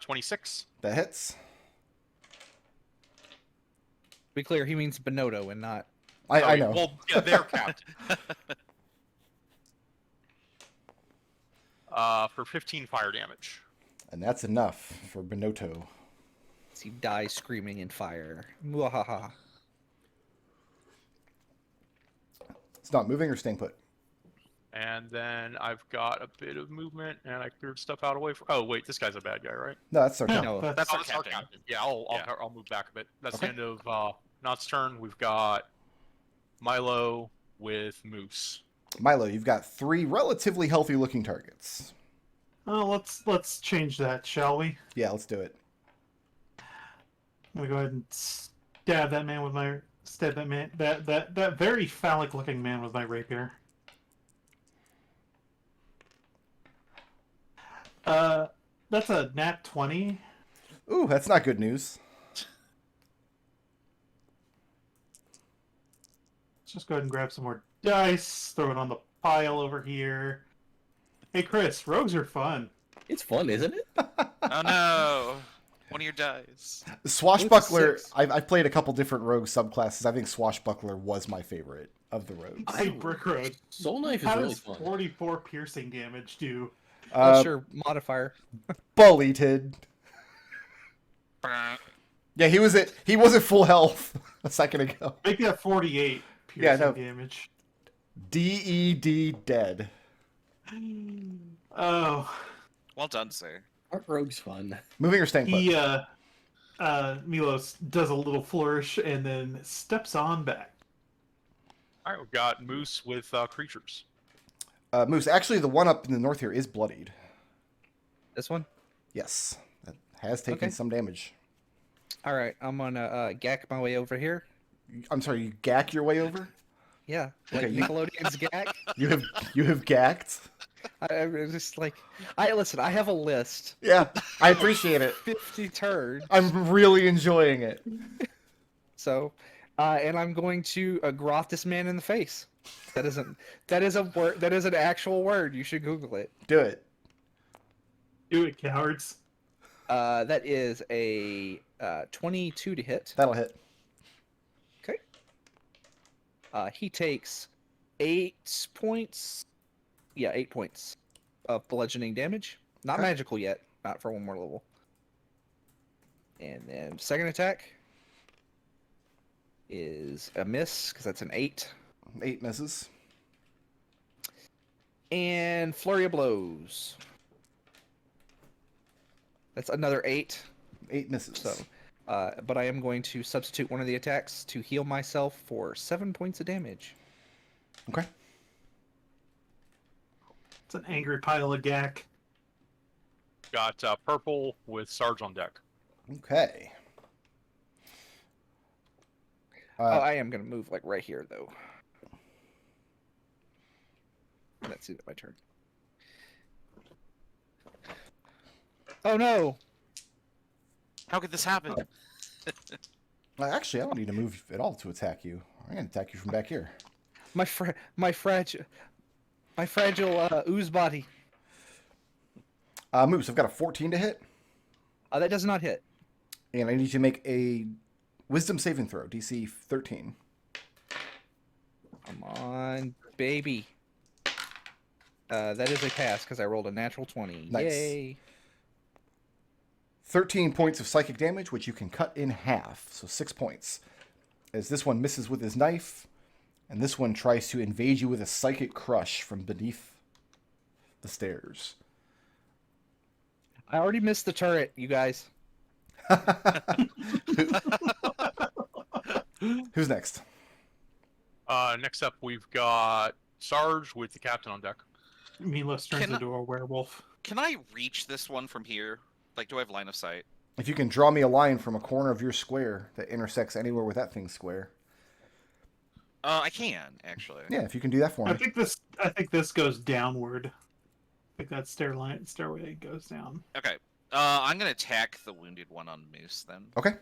26. That hits. To be clear, he means Bonotto and not I know. Well, yeah, their captain. For 15 fire damage. And that's enough for Benotto. As he dies screaming in fire. Mwahaha. It's not moving or staying put. And then I've got a bit of movement, and I cleared stuff out away from... Oh, wait, this guy's a bad guy, right? No, that's our No, No, that's Oh, that's our captain. Yeah, I'll move back a bit. That's Okay. the end of Nought's turn. We've got Milo with Mousse. Milo, you've got 3 relatively healthy-looking targets. Oh, let's change that, shall we? Yeah, let's do it. I'm gonna go ahead and stab that man with my that very phallic-looking man with my rapier. That's a nat 20. Ooh, that's not good news. Let's just go ahead and grab some more dice, throw it on the pile over here. Hey Chris, rogues are fun. It's fun, isn't it? Oh no! One of your dice. Swashbuckler, Six. I've played a couple different rogue subclasses. I think Swashbuckler was my favorite of the rogues. I brick road. Soul Knife is How really does fun. 44 piercing damage do? What's your modifier? Bulleted. Yeah, he was at full health a second ago. Make that 48 Yeah, piercing no. damage. DED dead. Oh, Well done, sir. Our rogue's fun. Moving or staying put? he Milos does a little flourish and then steps on back. All right, we've got Mousse with Creatures. Moose, actually the one up in the north here is bloodied. This one? Yes. That has taken Okay. some damage. Alright, I'm gonna gack my way over here. I'm sorry, you gack your way over? Yeah, like Okay, you- Nickelodeon's gack. You have gacked? I'm just like, listen, I have a list. Yeah, I appreciate it. 50 turns. I'm really enjoying it. So, and I'm going to groth this man in the face. That is a word. That is an actual word. You should Google it. Do it. Do it, cowards. That is a 22 to hit. That'll hit. Okay. He takes 8 points. Yeah, 8 points of bludgeoning damage. Not Okay. magical yet. Not for one more level. And then second attack is a miss because that's an 8. 8 misses. And flurry of blows. That's another 8. 8 misses. So, but I am going to substitute one of the attacks to heal myself for 7 points of damage. Okay. It's an angry pile of gack. Got Purple with Sarge on deck. Okay. Oh, I am going to move like right here though. That's it. My turn. Oh no! How could this happen? Actually, I don't need to move at all to attack you. I'm going to attack you from back here. My fragile ooze body. Moose, I've got a 14 to hit, That does not hit. and I need you to make a wisdom saving throw, DC 13. Come on, baby. That is a pass because I rolled a natural 20. Nice. Yay! 13 points of psychic damage, which you can cut in half, so 6 points. As this one misses with his knife, and this one tries to invade you with a psychic crush from beneath the stairs. I already missed the turret, you guys. Who's next? Next up, we've got Sarge with the captain on deck. Milos turns Can I- into a werewolf. Can I reach this one from here? Like, do I have line of sight? If you can draw me a line from a corner of your square that intersects anywhere with that thing's square. I can actually. Yeah, if you can do that for I me. think this goes downward. I think that stairway goes down. Okay. I'm gonna attack the wounded one on Mousse then. Okay.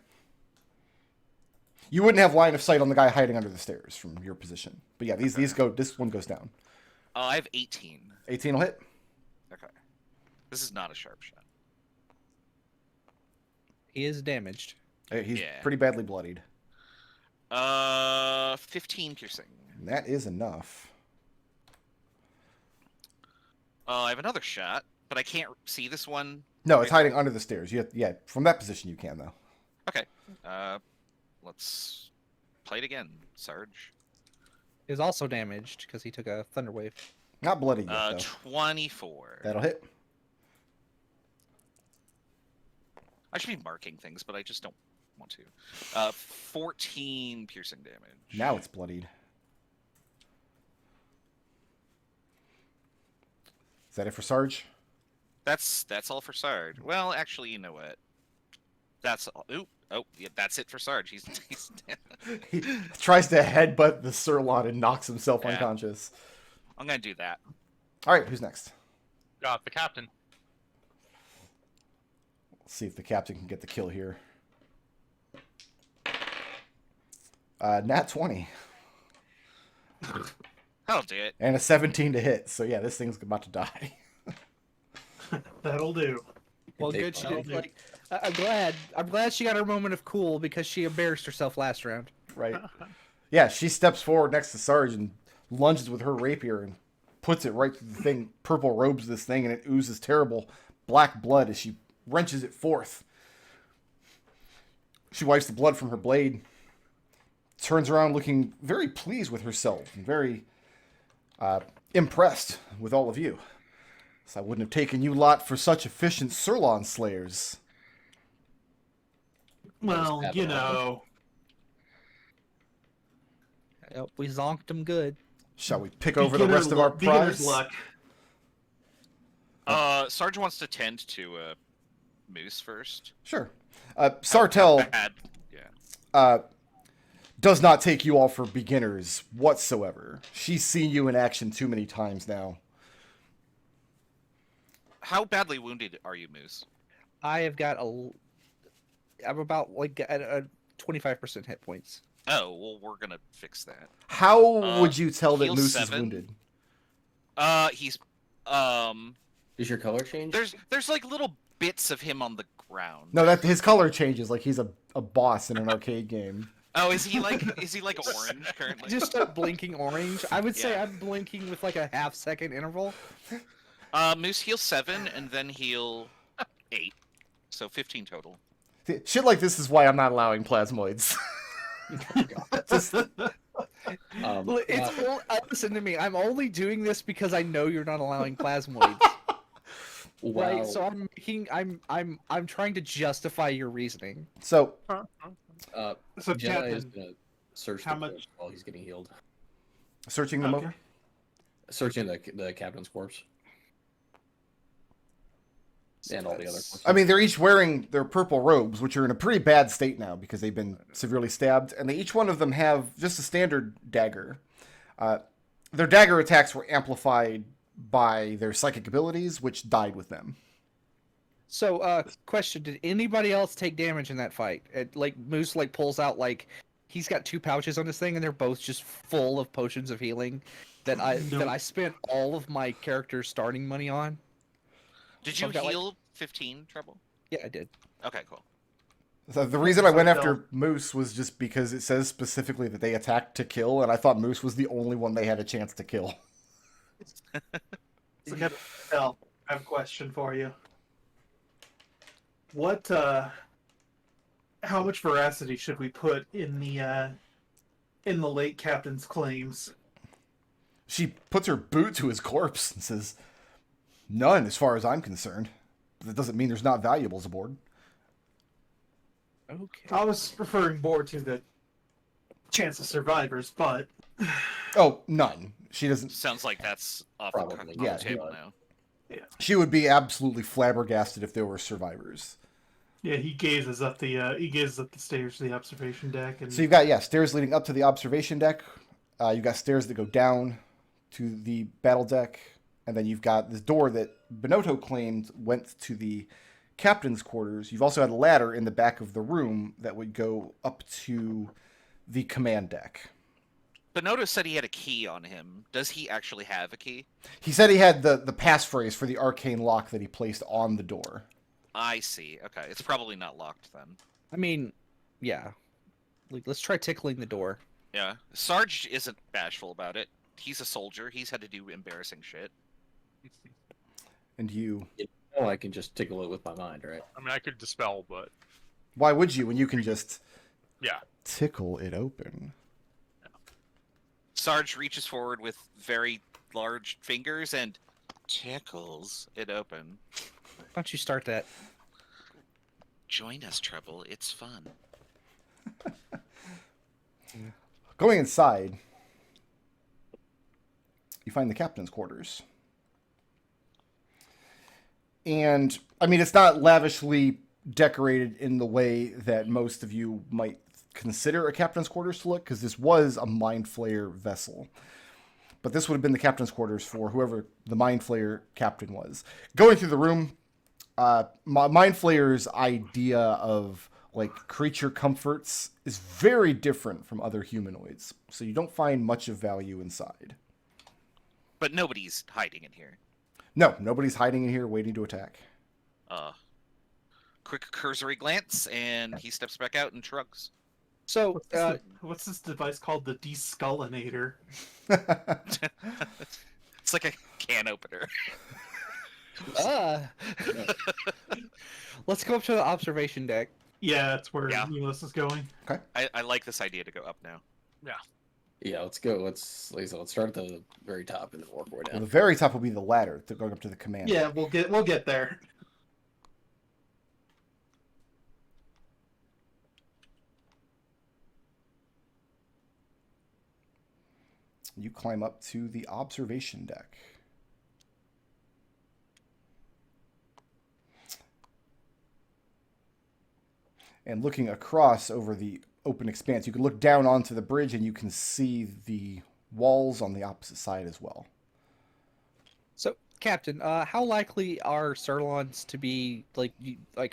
You wouldn't have line of sight on the guy hiding under the stairs from your position. But yeah, this one goes down. I have 18. 18 will hit. Okay. This is not a sharp shot. He is damaged. He's Yeah. pretty badly bloodied. 15 piercing. That is enough. I have another shot, but I can't see this one. No, it's hiding under the stairs. Yeah, from that position you can though. Okay. Let's play it again, Sarge. Is also damaged because he took a thunder wave. Not bloody yet though. 24. That'll hit. I should be marking things, but I just don't want to. 14 piercing damage. Now it's bloodied. Is that it for Sarge? That's all for Sarge. Well, actually, you know what? That's all. Yeah, that's it for Sarge. He's He tries to headbutt the Sirlon and knocks himself Yeah. unconscious. I'm gonna do that. All right, who's next? Got the captain. Let's see if the captain can get the kill here. Nat 20 I'll do it. and a 17 to hit. So yeah, this thing's about to die. That'll do. Well, They good. She find- did, like, I'm glad she got her moment of cool because she embarrassed herself last round. Right. Yeah, she steps forward next to Sarge and lunges with her rapier and puts it right through the thing, purple robes this thing, and it oozes terrible black blood as she wrenches it forth. She wipes the blood from her blade, turns around looking very pleased with herself and very impressed with all of you. So I wouldn't have taken you lot for such efficient Sirlon slayers. Well, you know. Yep, we zonked them good. Shall we pick over the rest of our beginner's prize? luck. Sarge wants to tend to Mousse first. Sure. Sartell Bad. Yeah. does not take you all for beginners whatsoever. She's seen you in action too many times now. How badly wounded are you, Mousse? I have got I'm about like at a 25% hit points. Oh, well, we're gonna fix that. How would you tell that heal Mousse 7. is wounded? He's Does your color change? there's like little bits of him on the ground. No, that his color changes like he's a boss in an arcade game. Oh, is he like orange currently? Just start blinking orange. I would say Yeah. I'm blinking with like a half-second interval. Moose heal 7 and then heal 8, so 15 total. Shit like this is why I'm not allowing plasmoids. Listen to me. I'm only doing this because I know you're not allowing plasmoids. Wow. Right, so I'm trying to justify your reasoning. So So, Jedi is Captain, gonna search how the much- corpse while he's getting healed. searching them okay. over. Searching the captain's corpse. And all the other corpses. I mean, they're each wearing their purple robes, which are in a pretty bad state now because they've been severely stabbed, and each one of them have just a standard dagger. Their dagger attacks were amplified by their psychic abilities, which died with them. So, question: did anybody else take damage in that fight? Moose pulls out he's got 2 pouches on this thing, and they're both just full of potions of healing that I spent all of my character's starting money on. Did you I've got, heal 15 Treble? Yeah, I did. Okay, cool. So the reason I went after Moose was just because it says specifically that they attacked to kill, and I thought Moose was the only one they had a chance to kill. So, Captain, I have a question for you. What, how much veracity should we put in the late captain's claims? She puts her boot to his corpse and says, "None, as far as I'm concerned. But that doesn't mean there's not valuables aboard." Okay. I was referring more to the chance of survivors, but Oh, none. She doesn't. Sounds like that's off Probably, the yeah, table yeah. now. She would be absolutely flabbergasted if there were survivors. yeah, he gazes up the stairs to the observation deck, and So you've got stairs leading up to the observation deck. You've got stairs that go down to the battle deck, and then you've got this door that Benotto claimed went to the captain's quarters. You've also had a ladder in the back of the room that would go up to the command deck. Benotto said he had a key on him. Does he actually have a key? He said he had the passphrase for the arcane lock that he placed on the door. I see. Okay, it's probably not locked then. I mean, yeah. let's try tickling the door. Yeah. Sarge isn't bashful about it. He's a soldier. He's had to do embarrassing shit. And you. Oh, I can just tickle it with my mind, right? I mean, I could dispel, but Why would you when you can just yeah. tickle it open? Sarge reaches forward with very large fingers and tickles it open. Why don't you start that? Join us, Treble. It's fun. Going inside, you find the captain's quarters. And, I mean, it's not lavishly decorated in the way that most of you might consider a captain's quarters to look, because this was a Mind Flayer vessel. But this would have been the captain's quarters for whoever the Mind Flayer captain was. Going through the room, Mind Flayer's idea of like creature comforts is very different from other humanoids, so you don't find much of value inside. But nobody's hiding in here. No, nobody's hiding in here waiting to attack. Quick cursory glance, and he steps back out and shrugs. So, What's this device called? The Deskullinator. It's like a can opener. let's go up to the observation deck. Yeah, that's where Yeah. Milos is going. I like this idea to go up now. Yeah, let's go. Let's start at the very top and then work our way Well, down. the very top will be the ladder to going up to the command. Yeah, we'll get there. You climb up to the observation deck. And looking across over the open expanse, you can look down onto the bridge and you can see the walls on the opposite side as well. So, Captain, how likely are Sirlons to be like?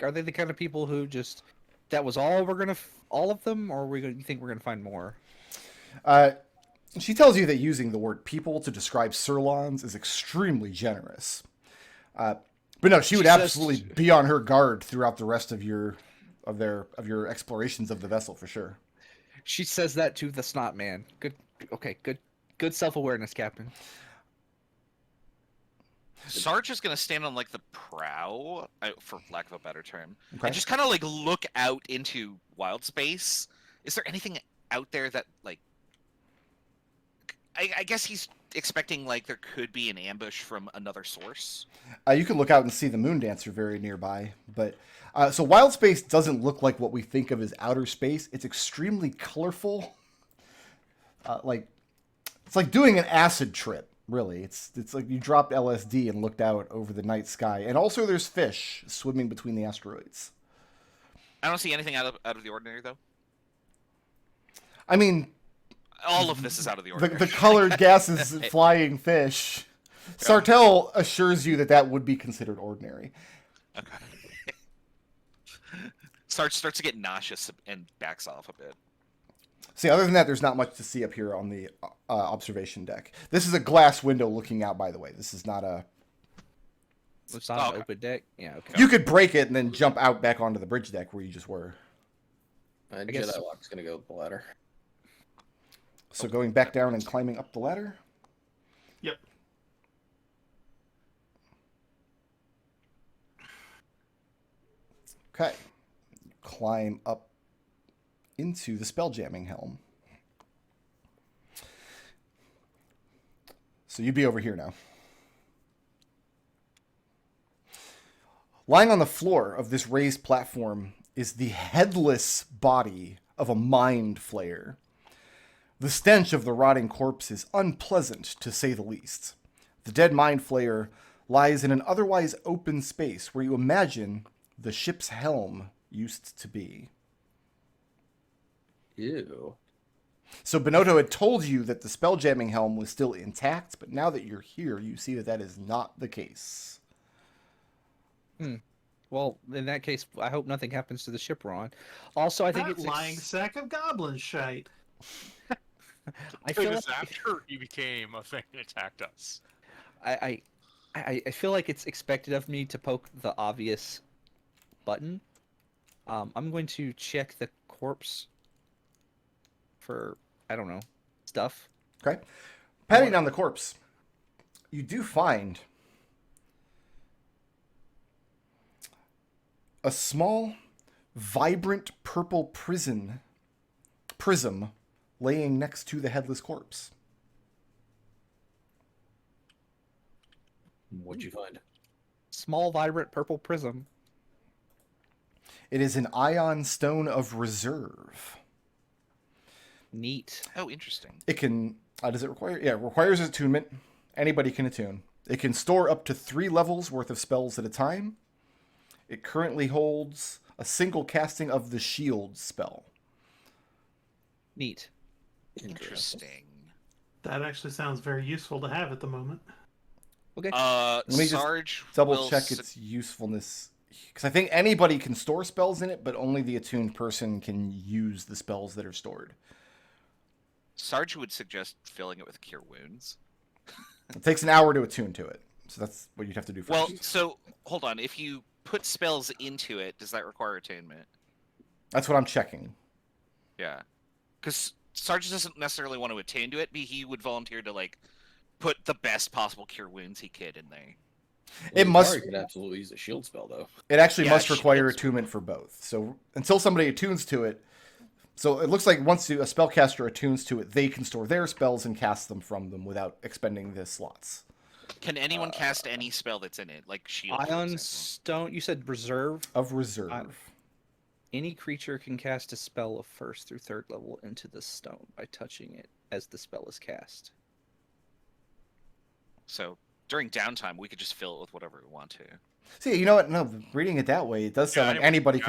Are they the kind of people who just that was all we're gonna all of them, or you think we're gonna find more? She tells you that using the word people to describe Sirlons is extremely generous. But no, she would She says- absolutely be on her guard throughout the rest of your explorations of the vessel for sure. She says that to the Snot Man. Good. Okay. Good self-awareness, Captain. Sarge is gonna stand on like the prow, for lack of a better term, Okay. and just kind of like look out into wild space. Is there anything out there that like? I guess he's expecting like there could be an ambush from another source. You can look out and see the Moon Dancer very nearby, but so wild space doesn't look like what we think of as outer space. It's extremely colorful. It's like doing an acid trip. Really, it's like you dropped LSD and looked out over the night sky, and also there's fish swimming between the asteroids. I don't see anything out of the ordinary though. I mean, All of this is out of the ordinary. the colored gases, flying fish. Sartell assures you that that would be considered ordinary. Okay. Sarge starts to get nauseous and backs off a bit. See, other than that, there's not much to see up here on the observation deck. This is a glass window looking out, by the way. This is not a... It's not Okay. an open deck. Yeah. Okay. You could break it and then jump out back onto the bridge deck where you just were. guess- Jedi Lock's gonna go up the ladder. So going back down and climbing up the ladder? Yep. Okay. Climb up into the spelljamming helm. So you'd be over here now. Lying on the floor of this raised platform is the headless body of a mind flayer. The stench of the rotting corpse is unpleasant, to say the least. The dead mind flayer lies in an otherwise open space where you imagine the ship's helm used to be. Ew. So Benotto had told you that the spelljamming helm was still intact, but now that you're here, you see that that is not the case. Well, in that case, I hope nothing happens to the ship we're on. Also, I think That it's lying sack of goblin shite. I feel It was like, after he became a thing and attacked us. I feel like it's expected of me to poke the obvious button. I'm going to check the corpse for, I don't know, stuff. Okay. Patting down the corpse, you do find a small, vibrant purple prism laying next to the headless corpse. What'd you find? Small, vibrant purple prism. It is an ion stone of reserve. Neat. Oh, interesting. It can, does it require? Yeah, it requires attunement. Anybody can attune. It can store up to 3 levels worth of spells at a time. It currently holds a single casting of the shield spell. Neat. Interesting. That actually sounds very useful to have at the moment. Okay. Let me just Sarge double will check its usefulness. Because I think anybody can store spells in it, but only the attuned person can use the spells that are stored. Sarge would suggest filling it with Cure Wounds. It takes an hour to attune to it. So that's what you'd have to do first. Well, so hold on. If you put spells into it, does that require attunement? That's what I'm checking. Yeah. Because Sarge doesn't necessarily want to attune to it, but he would volunteer to, like, put the best possible Cure Wounds he could in there. It must- Lukari could absolutely use a shield spell, though. It actually Yeah, must require shields. attunement for both. So until somebody attunes to it, so it looks like once a spellcaster attunes to it, they can store their spells and cast them from them without expending the slots. Can anyone cast any spell that's in it, like Shield? for Ion example? stone. You said reserve. Of reserve. Any creature can cast a spell of 1st through 3rd level into the stone by touching it as the spell is cast. So during downtime, we could just fill it with whatever we want to. See, you know what? No, reading it that way, it does sound Yeah, like anybody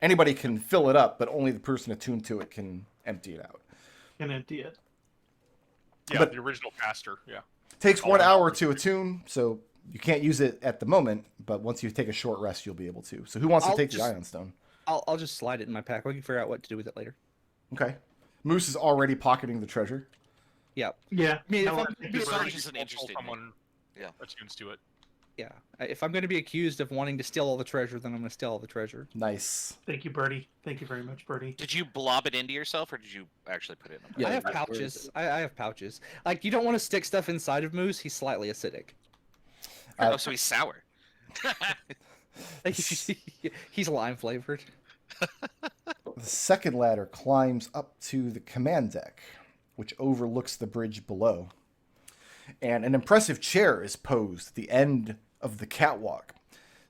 anybody can fill it up, but only the person attuned to it can empty it out. Can empty it. Yeah, But- the original caster. Yeah. Takes Oh, 1 yeah. hour to attune, so you can't use it at the moment, but once you take a short rest, you'll be able to. So who wants to I'll take the just- Ion Stone? I'll just slide it in my pack. We can figure out what to do with it later. Okay. Moose is already pocketing the treasure. Yeah. I mean, I if wanna I'm- take Sarge the Sarge burn. isn't interested in it. Someone Yeah. attunes to it. Yeah. If I'm going to be accused of wanting to steal all the treasure, then I'm going to steal all the treasure. Nice. Thank you, Birdie. Thank you very much, Birdie. Did you blob it into yourself, or did you actually put it in a Yeah, I have where is pouches. it? I have pouches. Like, you don't want to stick stuff inside of Moose. He's slightly acidic. Oh, so he's sour. He's lime flavored. The second ladder climbs up to the command deck, which overlooks the bridge below. And an impressive chair is posed at the end of the catwalk,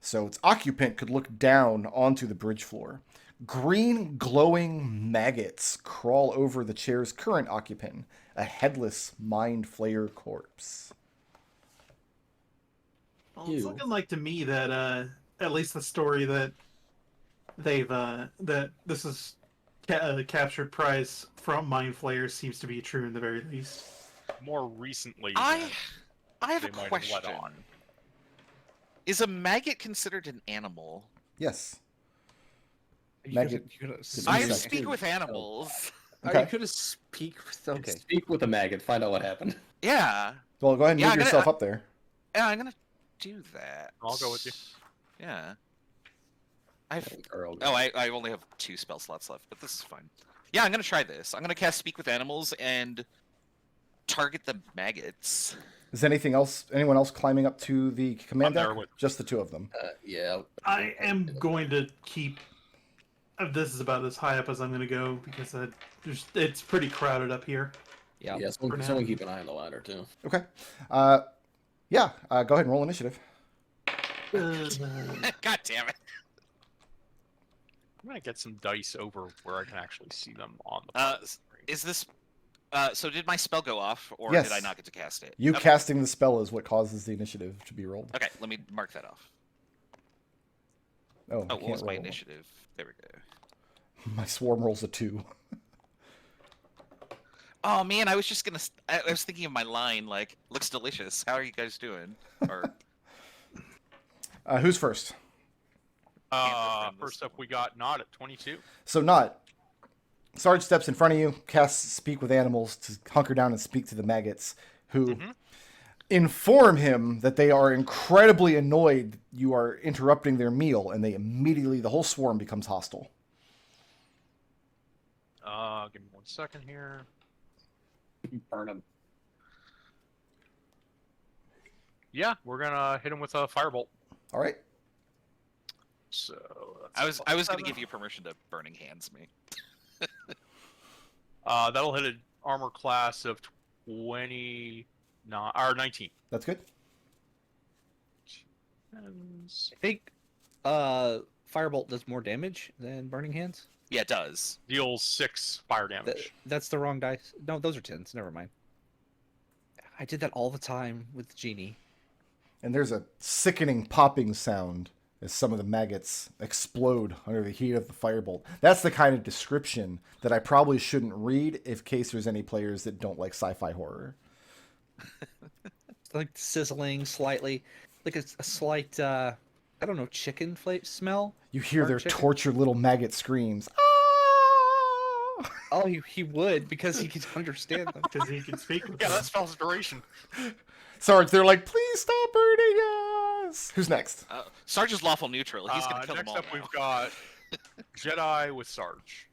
so its occupant could look down onto the bridge floor. Green glowing maggots crawl over the chair's current occupant, a headless mind flayer corpse. Well, it's Ew. looking like to me that at least the story that they've that this is captured prize from Mind Flayer seems to be true in the very least. More recently, I have they a might have question. let on. Is a maggot considered an animal? Yes. You Maggot- coulda I I Exactly. speak with animals. Okay. You could have speak with. Okay. Speak with the maggot. Find out what happened. Yeah. Well, go ahead and Yeah, move I'm gonna- yourself up there. Yeah, I'm gonna do that. I'll go with you. Yeah. I've Earl. Oh, I only have 2 spell slots left, but this is fine. Yeah, I'm gonna try this. I'm gonna cast Speak with Animals and target the maggots. Is anything else? Anyone else climbing up to the command I'm there deck? with- Just the two of them. Yeah. I am going to keep. This is about as high up as I'm going to go because it's pretty crowded up here. Yeah. Yeah. For now. Someone keep an eye on the ladder too. Okay. Yeah. Go ahead and roll initiative. God damn it. I'm gonna get some dice over where I can actually see them on the. Is this so did my spell go off, or Yes. did I not get to cast it? You Okay. casting the spell is what causes the initiative to be rolled. Okay, let me mark that off. Oh, I Oh, what can't was my roll. initiative? There we go. My swarm rolls a 2. Oh man, I was just gonna. I was thinking of my line, like, looks delicious. How are you guys doing? Or Who's first? remember First this up, we got Naught at 22. So not. Sarge steps in front of you, casts Speak with Animals to hunker down and speak to the maggots, who inform him that they are incredibly annoyed you are interrupting their meal, and they immediately, the whole swarm becomes hostile. Give me 1 second here. Burn him. Yeah, we're gonna hit him with a firebolt. All right. So I that's was going to 12. give you permission to burning hands me. That'll hit an armor class of 29 or 19. That's good. And I think Firebolt does more damage than Burning Hands. Yeah, it does. deals 6 fire damage. That's the wrong dice. No, those are 10s. Never mind. I did that all the time with Genie. And there's a sickening popping sound as some of the maggots explode under the heat of the firebolt. That's the kind of description that I probably shouldn't read in case there's any players that don't like sci-fi horror. It's like sizzling slightly, like a slight, I don't know, chicken smell. You hear Burnt their chicken? tortured little maggot screams. Ah! Oh, he would because he could understand them. Because he can speak with Yeah, them. that spells duration. Sarge, they're like, please stop burning us. Who's next? Sarge is lawful neutral. He's going to kill them Next all up, now. we've got Jedi with Sarge.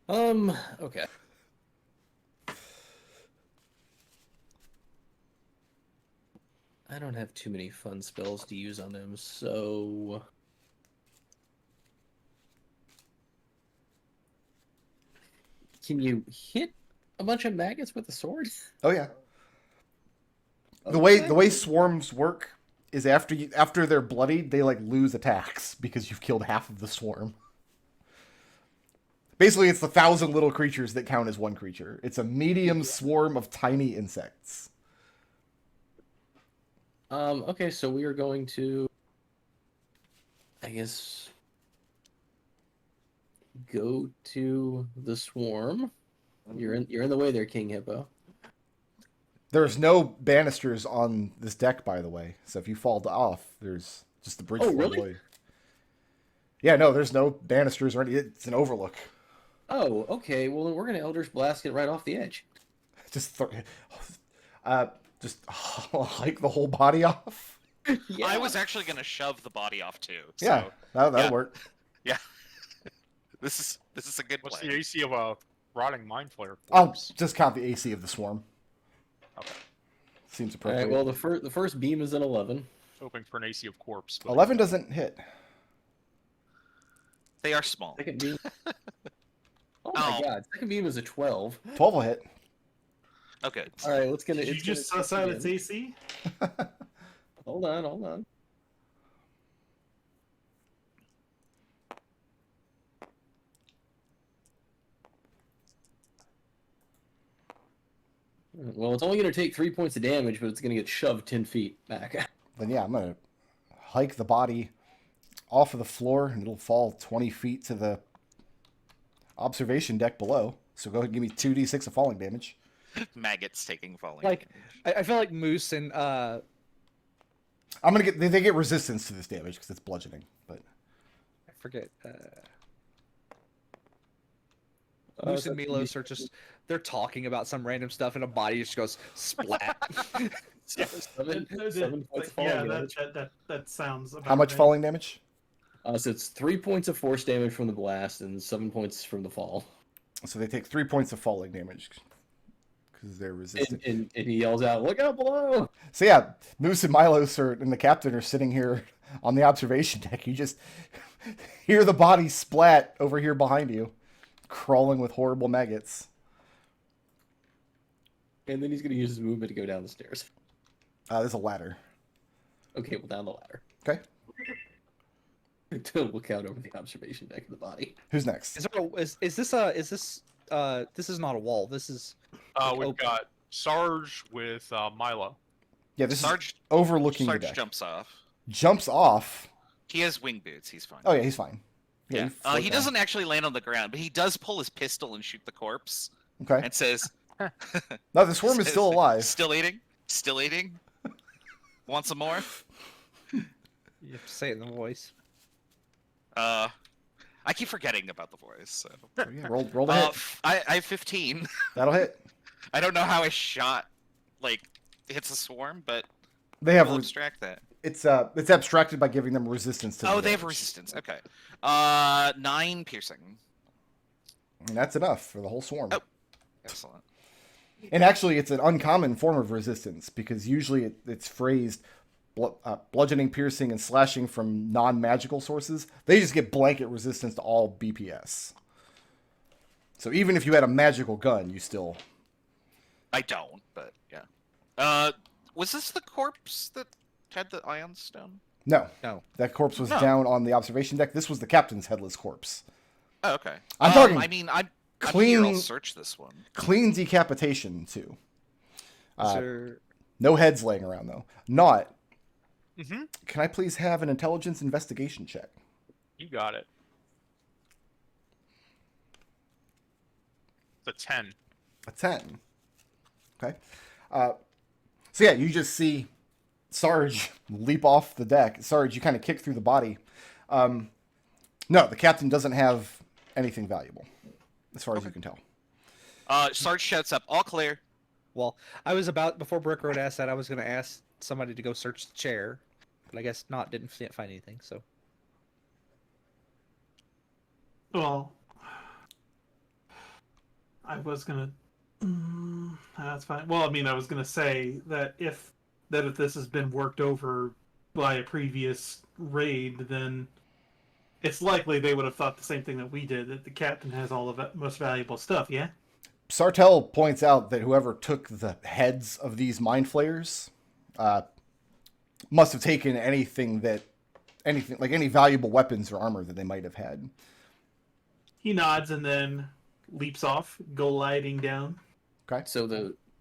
Okay. I don't have too many fun spells to use on him, so... Can you hit a bunch of maggots with a sword? Oh yeah. The way swarms work is after they're bloodied, they like lose attacks because you've killed half of the swarm. Basically, it's the 1,000 little creatures that count as one creature. It's a medium swarm of tiny insects. Okay, so we are going to, I guess, go to the swarm. You're in the way there, King Hippo. There's no banisters on this deck, by the way. So if you fall off, there's just the bridge Oh, floor really? below you. Yeah, no, there's no banisters or anything. It's an overlook. Oh, okay. Well, then we're gonna Eldritch Blast it right off the edge. Just hike the whole body off. Yeah. I was actually going to shove the body off too. So Yeah, that'll yeah. work. This is a good What's plan. the AC of a rotting mind flayer? I'll corpse? just count the AC of the swarm. Okay. Seems All appropriate. right. Well, the first beam is an 11. Hoping for an AC of corpse. But 11 doesn't hit. They are small. Second beam. Oh my Oh. God! Second beam is a 12. 12 will hit. Oh, good. All right, let's get it. Did you just suss out its AC? Hold on. Well, it's only going to take 3 points of damage, but it's going to get shoved 10 feet back. Then yeah, I'm going to hike the body off of the floor, and it'll fall 20 feet to the observation deck below. So go ahead and give me 2d6 of falling damage. Maggots taking falling. Like, damage. I feel like Mousse and I'm going to get... They get resistance to this damage because it's bludgeoning. But I forget. Mousse and Milos are just, they're talking about some random stuff and a body just goes splat. Seven points of falling Yeah, damage. that sounds about how much right. falling damage? So it's 3 points of force damage from the blast and 7 points from the fall. So they take 3 points of falling damage because they're resistant. And he yells out, "Look out below!" So yeah, Moose and Milos and the captain are sitting here on the observation deck. You just hear the body splat over here behind you, crawling with horrible maggots. And then he's going to use his movement to go down the stairs. There's a ladder. Okay, well, down the ladder. Okay. To look out over the observation deck of the body. Who's next? This is not a wall. This is we've open. got Sarge with Milo. Yeah, this Sarge is overlooking the Sarge deck. jumps off. Jumps off. He has wing boots. He's fine. Oh yeah, he's fine. Yeah. float He down. doesn't actually land on the ground, but he does pull his pistol and shoot the corpse Okay. and says, No, the swarm is still alive. Still eating? Still eating? Want some more? You have to say it in the voice. I keep forgetting about the voice. So. Oh, yeah, roll the hit. I have 15. That'll hit. I don't know how a shot hits a swarm, but They have we'll abstract that. it's abstracted by giving them resistance to. Oh, the they have damage. resistance. Okay. 9 piercing. And that's enough for the whole swarm. Oh. Excellent. And actually, it's an uncommon form of resistance because usually it's phrased bludgeoning, piercing, and slashing from non-magical sources. They just get blanket resistance to all BPS. So even if you had a magical gun, you still... I don't, but yeah. Was this the corpse that had the ion stone? No. No. That corpse was No. down on the observation deck. This was the captain's headless corpse. Oh, okay. I'm talking I mean, I'm clean- here, I'll search this one. Clean decapitation, too. Sure. No heads laying around, though. Naught, Mm-hmm. can I please have an intelligence investigation check? You got it. It's a 10. A 10. Okay. So yeah, you just see Sarge leap off the deck. Sarge, you kind of kick through the body. No, the captain doesn't have anything valuable, as far as you can tell. Sarge shouts up, all clear. Well, I was about, before Brick Road asked that, I was going to ask somebody to go search the chair, but I guess not, didn't find anything, so. Well, I was gonna. That's fine. Well, I mean, I was gonna say that if this has been worked over by a previous raid, then it's likely they would have thought the same thing that we did, that the captain has all of the most valuable stuff. Yeah. Sartell points out that whoever took the heads of these mind flayers must have taken anything like any valuable weapons or armor that they might have had. He nods and then leaps off, gliding down. Okay. So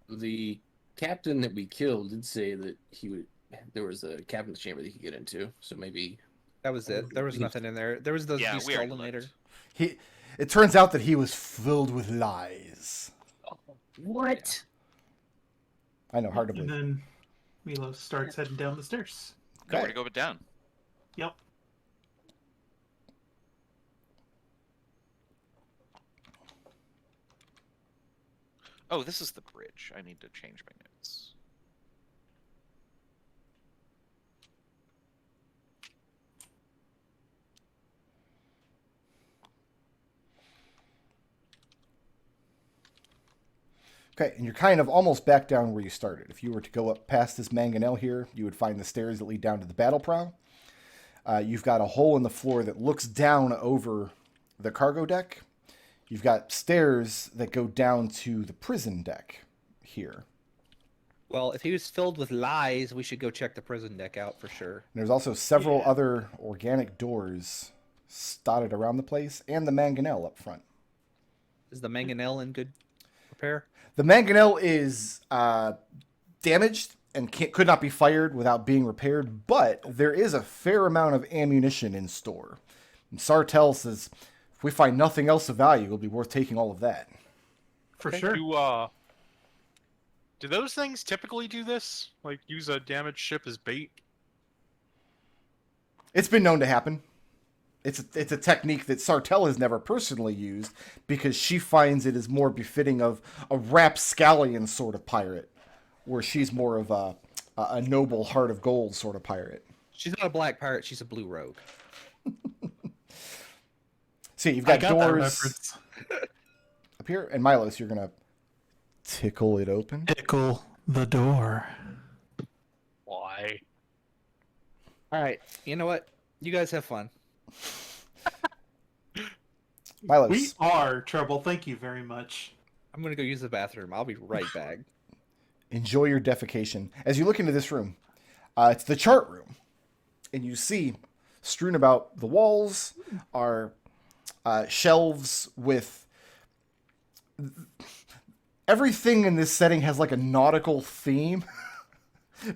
the captain that we killed did say that there was a captain's chamber that he could get into. So maybe That was it. There was nothing in there. There was the Yeah, we already Destil looked. It turns out that he was filled with lies. what? I know, hard to And believe. then Milos starts heading down the stairs. Nowhere to go but down. Yep. Oh, this is the bridge. I need to change my notes. Okay, and you're kind of almost back down where you started. If you were to go up past this mangonel here, you would find the stairs that lead down to the battle prow. You've got a hole in the floor that looks down over the cargo deck. You've got stairs that go down to the prison deck here. Well, if he was filled with lies, we should go check the prison deck out for sure. And there's also several other organic doors dotted around the place, and the mangonel up front. Is the mangonel in good repair? The mangonel is damaged and could not be fired without being repaired, but there is a fair amount of ammunition in store. And Sartell says, if we find nothing else of value, it'll be worth taking all of that. For sure. Do those things typically do this? Like use a damaged ship as bait? It's been known to happen. It's a technique that Sartell has never personally used because she finds it is more befitting of a rapscallion sort of pirate, where she's more of a noble heart of gold sort of pirate. She's not a black pirate, she's a blue rogue. See, you've I got got that doors reference. up here, and Milos, you're gonna tickle it open. Tickle the door. Why? Alright, you know what? You guys have fun. Milos, We are Treble. Thank you very much. I'm gonna go use the bathroom. I'll be right back. enjoy your defecation. As you look into this room, it's the chart room, and you see strewn about the walls are shelves with everything in this setting has like a nautical theme.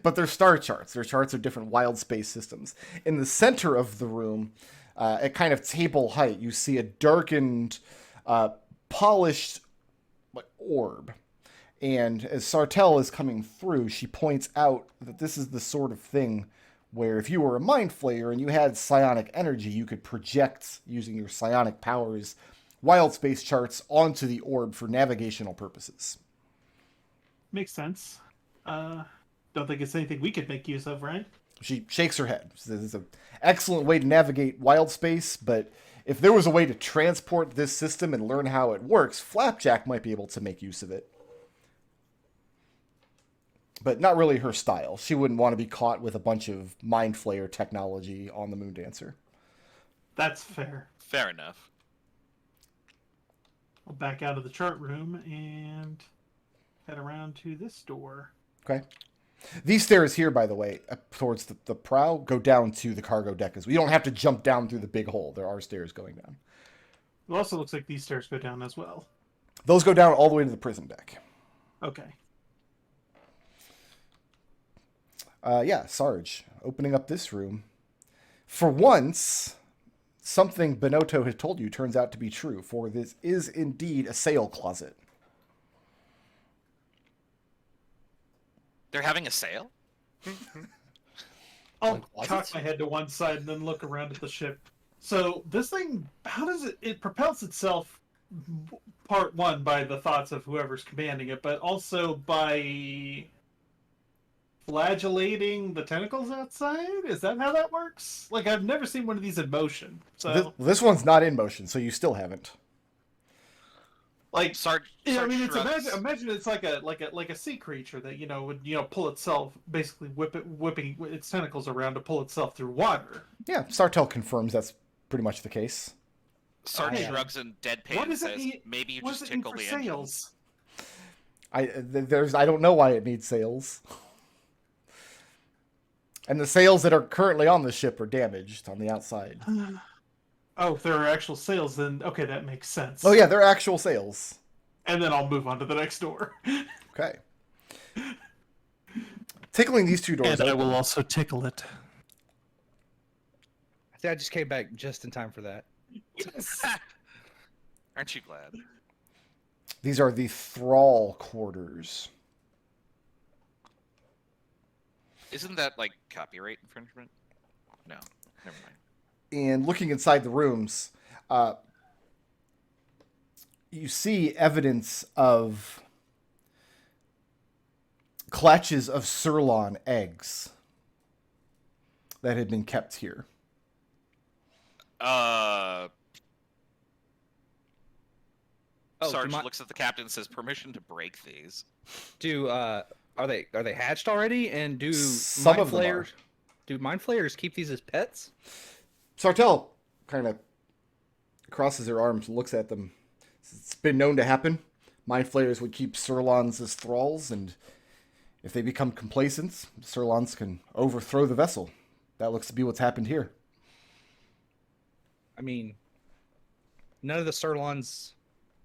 But they're star charts. They're charts of different wild space systems. In the center of the room, at kind of table height, you see a darkened, polished orb. And as Sartell is coming through, she points out that this is the sort of thing where if you were a mind flayer and you had psionic energy, you could project, using your psionic powers, wild space charts onto the orb for navigational purposes. Makes sense. Don't think it's anything we could make use of, right? She shakes her head. She says it's an excellent way to navigate wild space, but if there was a way to transport this system and learn how it works, Flapjack might be able to make use of it. But not really her style. She wouldn't want to be caught with a bunch of Mind Flayer technology on the Moondancer. That's fair. Fair enough. I'll back out of the chart room and head around to this door. Okay. These stairs here, by the way, up towards the prow, go down to the cargo deck as well. You don't have to jump down through the big hole. There are stairs going down. It also looks like these stairs go down as well. Those go down all the way to the prison deck. Okay. Yeah, Sarge, opening up this room. For once, something Benotto had told you turns out to be true, for this is indeed a sale closet. They're having a sale? I'll Like cock closets? my head to one side and then look around at the ship. So this thing, how does it propels itself, part one, by the thoughts of whoever's commanding it, but also by flagellating the tentacles outside? Is that how that works? Like, I've never seen one of these in motion. So, This one's not in motion, so you still haven't. like, Sarge, yeah, I Sarge mean, it's shrugs. imagine it's like a sea creature that would pull itself, basically whipping its tentacles around to pull itself through water. Yeah, Sartell confirms that's pretty much the case. Sarge yeah. shrugs and What deadpan does it says, need- maybe you What just does it need tickle for the engines. sales? I don't know why it needs sails. And the sails that are currently on the ship are damaged on the outside. Oh, if there are actual sales, then okay, that makes sense. Oh yeah, they're actual sails. And then I'll move on to the next door. Okay. Tickling these two doors And I open. will also tickle it. I think I just came back just in time for that. Aren't you glad? These are the thrall quarters. Isn't that like copyright infringement? No, never mind. And looking inside the rooms, you see evidence of clutches of sirloin eggs that had been kept here. Oh, Sarge do, looks at the captain and says, "Permission to break these." are they hatched already? And do Some mind of them are. flayers do mind flayers keep these as pets? Sartell kind of crosses her arms, looks at them. It's been known to happen. Mind flayers would keep sirloins as thralls, and if they become complacent, sirloins can overthrow the vessel. That looks to be what's happened here. I mean, none of the sirloins.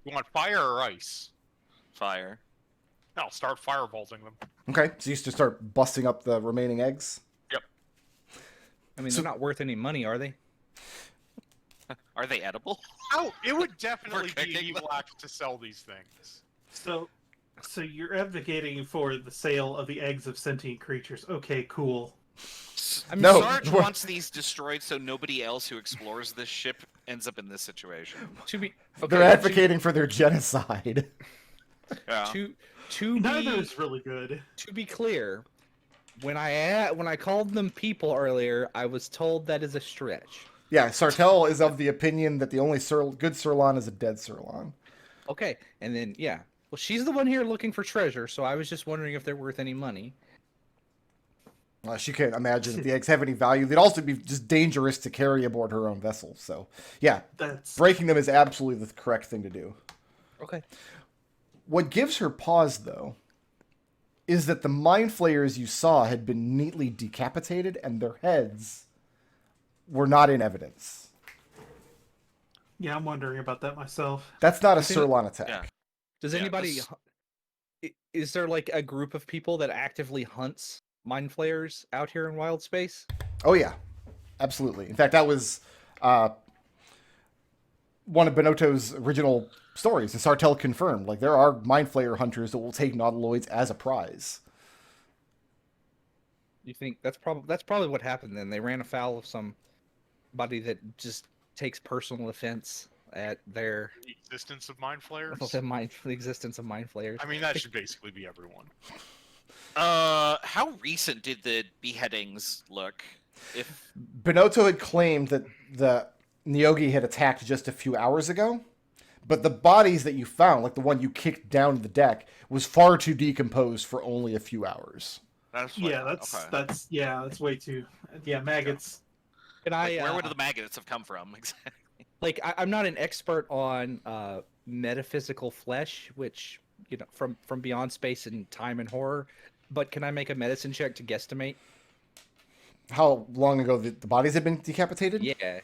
You want fire or ice? Fire. I'll start firebolting them. Okay, so you used to start busting up the remaining eggs. I mean, So- they're not worth any money, are they? Are they edible? Oh, it would definitely be an cooking evil act to sell these things. So you're advocating for the sale of the eggs of sentient creatures. Okay, cool. I mean, No. Sarge wants these destroyed so nobody else who explores this ship ends up in this situation. To be They're advocating for their genocide. Yeah. Neither is really good. To be clear, when I called them people earlier, I was told that is a stretch. Yeah, Sartell is of the opinion that the only good sirloin is a dead sirloin. Okay, and then yeah, well, she's the one here looking for treasure, so I was just wondering if they're worth any money. She can't imagine if the eggs have any value. They'd also be just dangerous to carry aboard her own vessel. So, yeah, That's breaking them is absolutely the correct thing to do. Okay. What gives her pause, though, is that the mind flayers you saw had been neatly decapitated and their heads were not in evidence. yeah. I'm wondering about that myself. That's not a think- sirloin attack. Yeah. Does Yeah, anybody? this- Is there like a group of people that actively hunts mind flayers out here in wild space? Oh, yeah. Absolutely. In fact, that was one of Benotto's original stories, and Sartell confirmed. Like, there are mind flayer hunters that will take nautiloids as a prize. You think that's probably what happened then? They ran afoul of somebody that just takes personal offense at their The existence of mind flayers. the existence of mind flayers. I mean, that should basically be everyone. How recent did the beheadings look? If Benotto had claimed that the Nyogi had attacked just a few hours ago, but the bodies that you found, like the one you kicked down the deck, was far too decomposed for only a few hours. That's what I Yeah, thought. Okay. that's way too. Yeah, maggots. Can I? Like, where would the maggots have come from? Exactly. Like I'm not an expert on metaphysical flesh, which from beyond space and time and horror, but can I make a medicine check to guesstimate? How long ago the bodies had been decapitated? Yeah.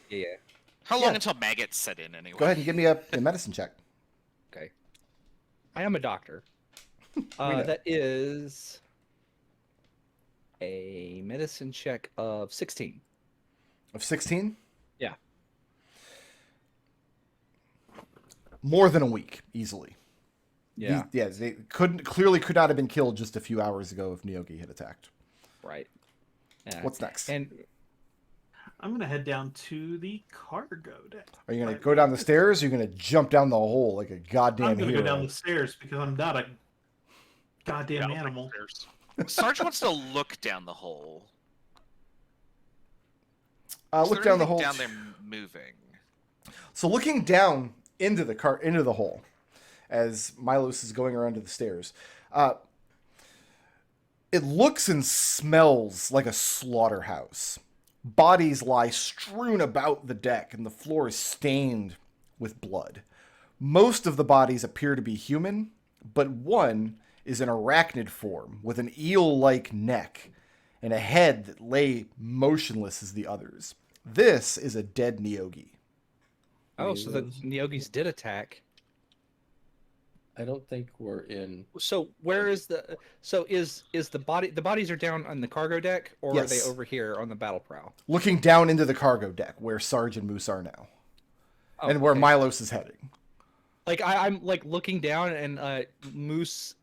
How long Yeah. until maggots set in anyway? Go ahead and give me a medicine check. Okay. I am a doctor. know. That is a medicine check of 16. Of 16? Yeah. More than a week, easily. Yeah. They clearly could not have been killed just a few hours ago if Nyogi had attacked. Right. Yeah. What's next? And I'm gonna head down to the cargo deck. Are you going to go down the stairs, or are you going to jump down the hole like a goddamn I'm gonna hero? go down the stairs because I'm not a goddamn Yeah, animal. there's- Sarge wants to look down the hole. Is Look there down the anything hole. down there moving. So looking down into the hole, as Milos is going around to the stairs, it looks and smells like a slaughterhouse. Bodies lie strewn about the deck, and the floor is stained with blood. Most of the bodies appear to be human, but one is an arachnid form with an eel-like neck and a head that lay motionless as the others. This is a dead Nyogi. oh, so the Nyogis did attack. I don't think we're in. So where is the? So is the body? The bodies are down on the cargo deck, or are they Yes. over here on the battle prow? Looking down into the cargo deck, where Sarge and Mousse are now, Oh, and where okay. Milos is heading. Like I'm like looking down, and Mousse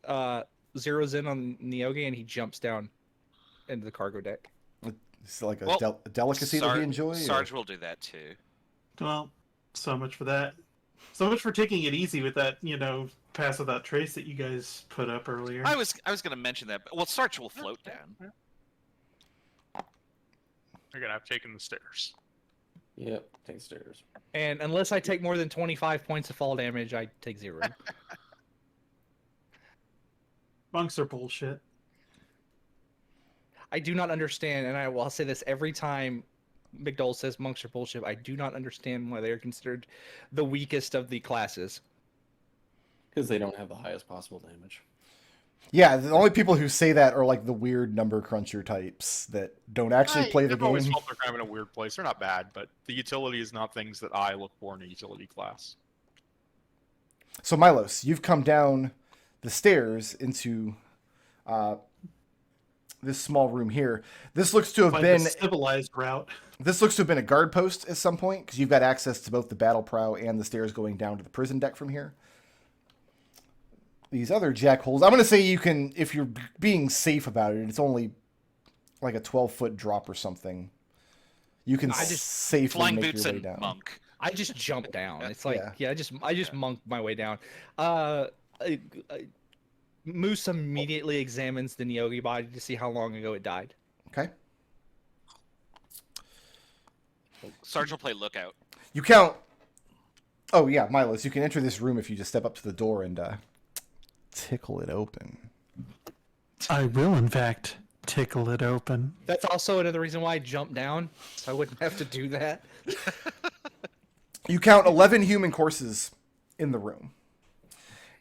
zeroes in on Nyogi, and he jumps down into the cargo deck. It's like a, Well, a delicacy that he enjoys. or- Sarge will do that too. Well, so much for that. So much for taking it easy with that, pass without trace that you guys put up earlier. I was going to mention that. But, well, Sarge will float down. You're gonna have taken the stairs. Yep, take the stairs. And unless I take more than 25 points of fall damage, I take 0. Monks are bullshit. I do not understand, and I'll say this every time McDohl says monks are bullshit. I do not understand why they are considered the weakest of the classes. Because they don't have the highest possible damage. Yeah, the only people who say that are like the weird number cruncher types that don't actually play the I've always game. felt they're kind of in a weird place. They're not bad, but the utility is not things that I look for in a utility class. So Milos, you've come down the stairs into this small room here. This looks to have By been the civilized route. a guard post at some point, because you've got access to both the battle prow and the stairs going down to the prison deck from here. These other jackholes, I'm going to say you can, if you're being safe about it, it's only like a 12-foot drop or something. You can I just- safely Flying make boots your way and down. monk. I just jump down. It's like Yeah. I just monk my way down. Moose immediately examines the Nyogi body to see how long ago it died. Okay. Sarge will play lookout. You count. Oh yeah, Milos, you can enter this room if you just step up to the door and tickle it open. I will, in fact, tickle it open. That's also another reason why I jumped down, so I wouldn't have to do that. You count 11 human corpses in the room.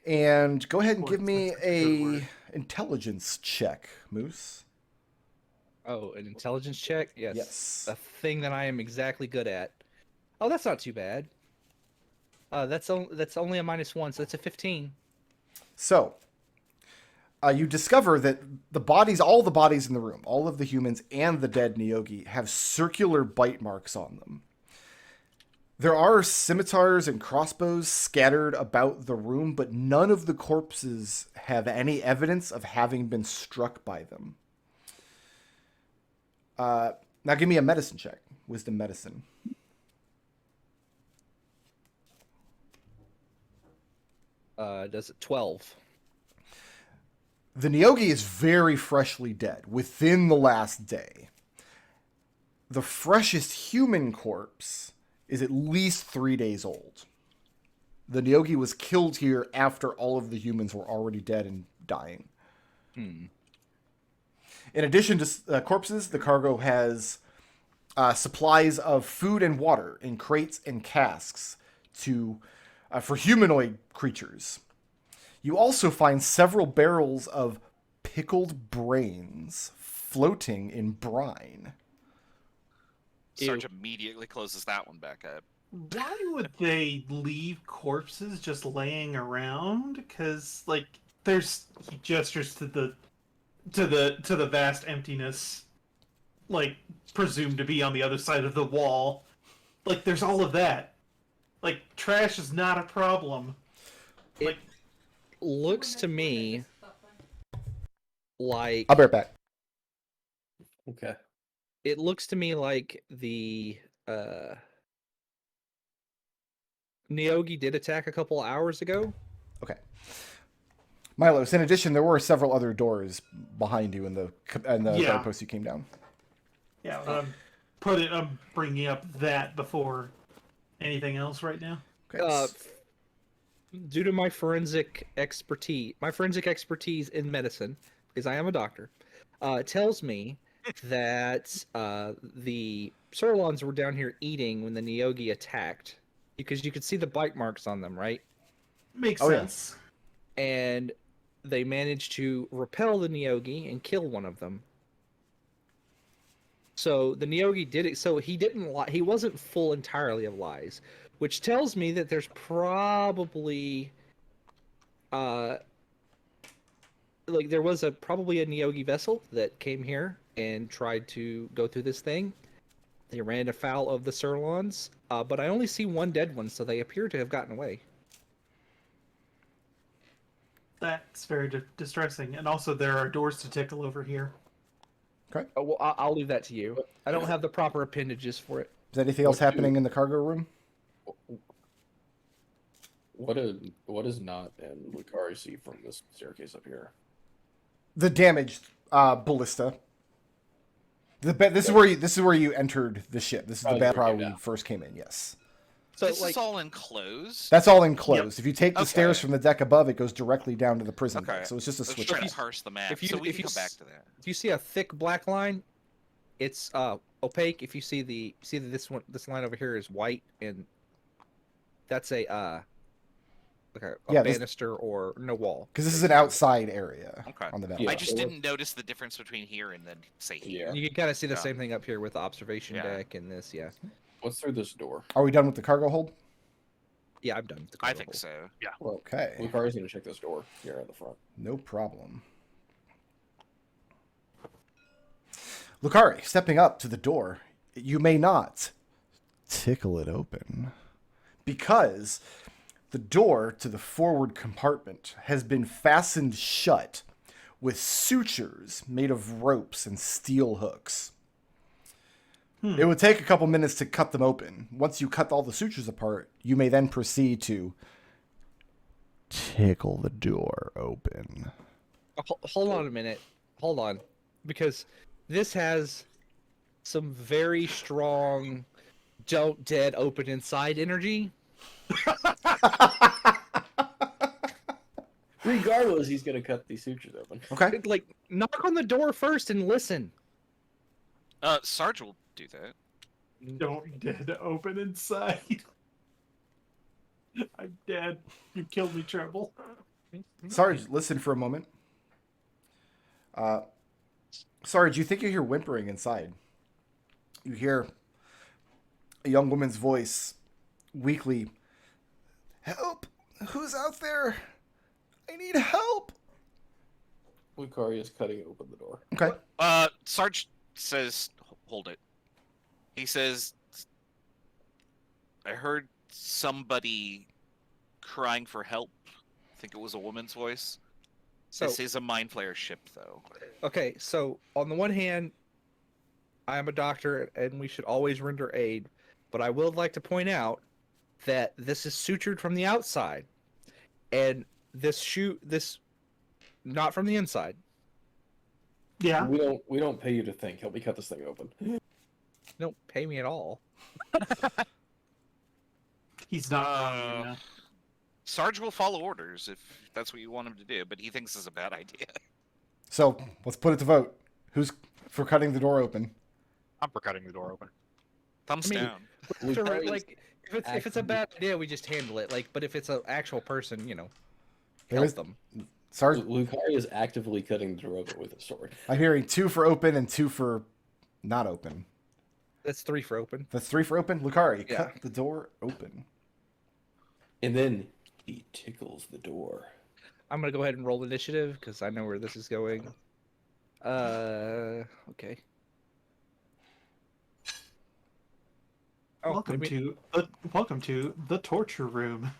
And go ahead and give me That's a good a word. intelligence check, Moose. Oh, an intelligence check? Yes. Yes. A thing that I am exactly good at. Oh, that's not too bad. That's only a -1, so that's a 15. So, you discover that all the bodies in the room, all of the humans and the dead Nyogi, have circular bite marks on them. There are scimitars and crossbows scattered about the room, but none of the corpses have any evidence of having been struck by them. Now give me a medicine check. Wisdom medicine. Does it 12? The Nyogi is very freshly dead, within the last day. The freshest human corpse is at least 3 days old. The Nyogi was killed here after all of the humans were already dead and dying. Hmm. In addition to corpses, the cargo has supplies of food and water in crates and casks for humanoid creatures. You also find several barrels of pickled brains floating in brine. Sarge immediately closes that one back up. Why would they leave corpses just laying around? Because he gestures to the vast emptiness, like presumed to be on the other side of the wall. Like there's all of that. Like trash is not a problem. It looks to me like I'll be right back. Okay. it looks to me like the Nyogi did attack a couple hours ago. Okay. Milos, in addition, there were several other doors behind you in the Yeah. guard post you came down. Yeah, I'm bringing up that before anything else right now. Okay. Due to my forensic expertise in medicine, because I am a doctor, tells me that the Surlons were down here eating when the Nyogi attacked, because you could see the bite marks on them, right? Makes Oh, yeah. sense. And they managed to repel the Nyogi and kill one of them. So the Nyogi did it. So he didn't lie. He wasn't full entirely of lies, which tells me that there's probably, there was probably a Nyogi vessel that came here and tried to go through this thing. They ran afoul of the Surlons, but I only see one dead one, so they appear to have gotten away. That's very distressing. And also, there are doors to tickle over here. Okay. Oh, well, I'll leave that to you. I don't have the proper appendages for it. Is anything else happening in the cargo room? What does Naught and Lukari see from this staircase up here? The damaged ballista. This is where you entered the ship. This is the bed where you first came in. Yes. So This is all enclosed. That's all enclosed. If you take the Okay. stairs from the deck above, it goes directly down to the prison Okay. deck. So it's just a Let's switch. try back. to parse the map, if you- so we if can you come back s- to that. If you see a thick black line, it's opaque. If you see this line over here is white, and that's a Yeah, this- banister or no wall. Because this is an outside area Okay. on the map. Yeah. I just so didn't notice the difference between here and then say here. Yeah. You can kind of see the Yeah. same thing up here with the observation Yeah. deck and this. Yeah, What's through this door? Are we done with the cargo hold? yeah, I'm done with the I cargo think hold. so. Okay. Lukari's gonna check this door here at the front. No problem. Lukari, stepping up to the door, you may not tickle it open because the door to the forward compartment has been fastened shut with sutures made of ropes and steel hooks. It would take a couple minutes to cut them open. Once you cut all the sutures apart, you may then proceed to tickle the door open. Hold on a minute. Hold on, because this has some very strong "don't dead open inside" energy. Regardless, he's gonna cut these sutures open. Okay. Like, knock on the door first and listen. Sarge will do that. Don't dead open inside. I'm dead. You killed me, Treble. Sarge, listen for a moment. Sarge, you think you hear whimpering inside. You hear a young woman's voice, weakly. Help! Who's out there? I need help! Lukari is cutting open the door. Okay. Sarge says, "Hold it." He says, "I heard somebody crying for help. I think it was a woman's voice. So, This is a Mind Flayer ship, though." okay, so on the one hand, I am a doctor and we should always render aid, but I would like to point out that this is sutured from the outside, and this not from the inside. Yeah. We don't pay you to think. Help me cut this thing open. Don't pay me at all. He's not wrong, you know. Sarge will follow orders if that's what you want him to do, but he thinks it's a bad idea. So let's put it to vote. Who's for cutting the door open? I'm for cutting the door open. Thumbs I mean, down. So, Lukari is like, if it's a bad idea, we just handle it. Like, but if it's an actual person, There help is- them. Sarge, Lukari is actively cutting the door open with a sword. I'm hearing 2 for open and 2 for not open. That's 3 for open. That's 3 for open. Lukari, Yeah. cut the door open. And then he tickles the door. I'm gonna go ahead and roll initiative because I know where this is going. Okay. Oh, welcome to the torture room.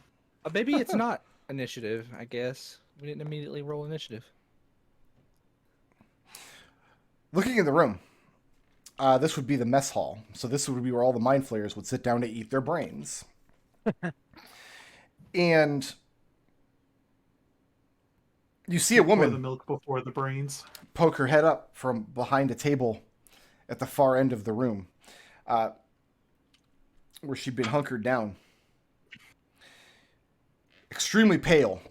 maybe it's not initiative. I guess we didn't immediately roll initiative. Looking in the room, this would be the mess hall. So this would be where all the mind flayers would sit down to eat their brains. And you see a Pour the woman milk before the brains. poke her head up from behind a table at the far end of the room, where she'd been hunkered down. Extremely pale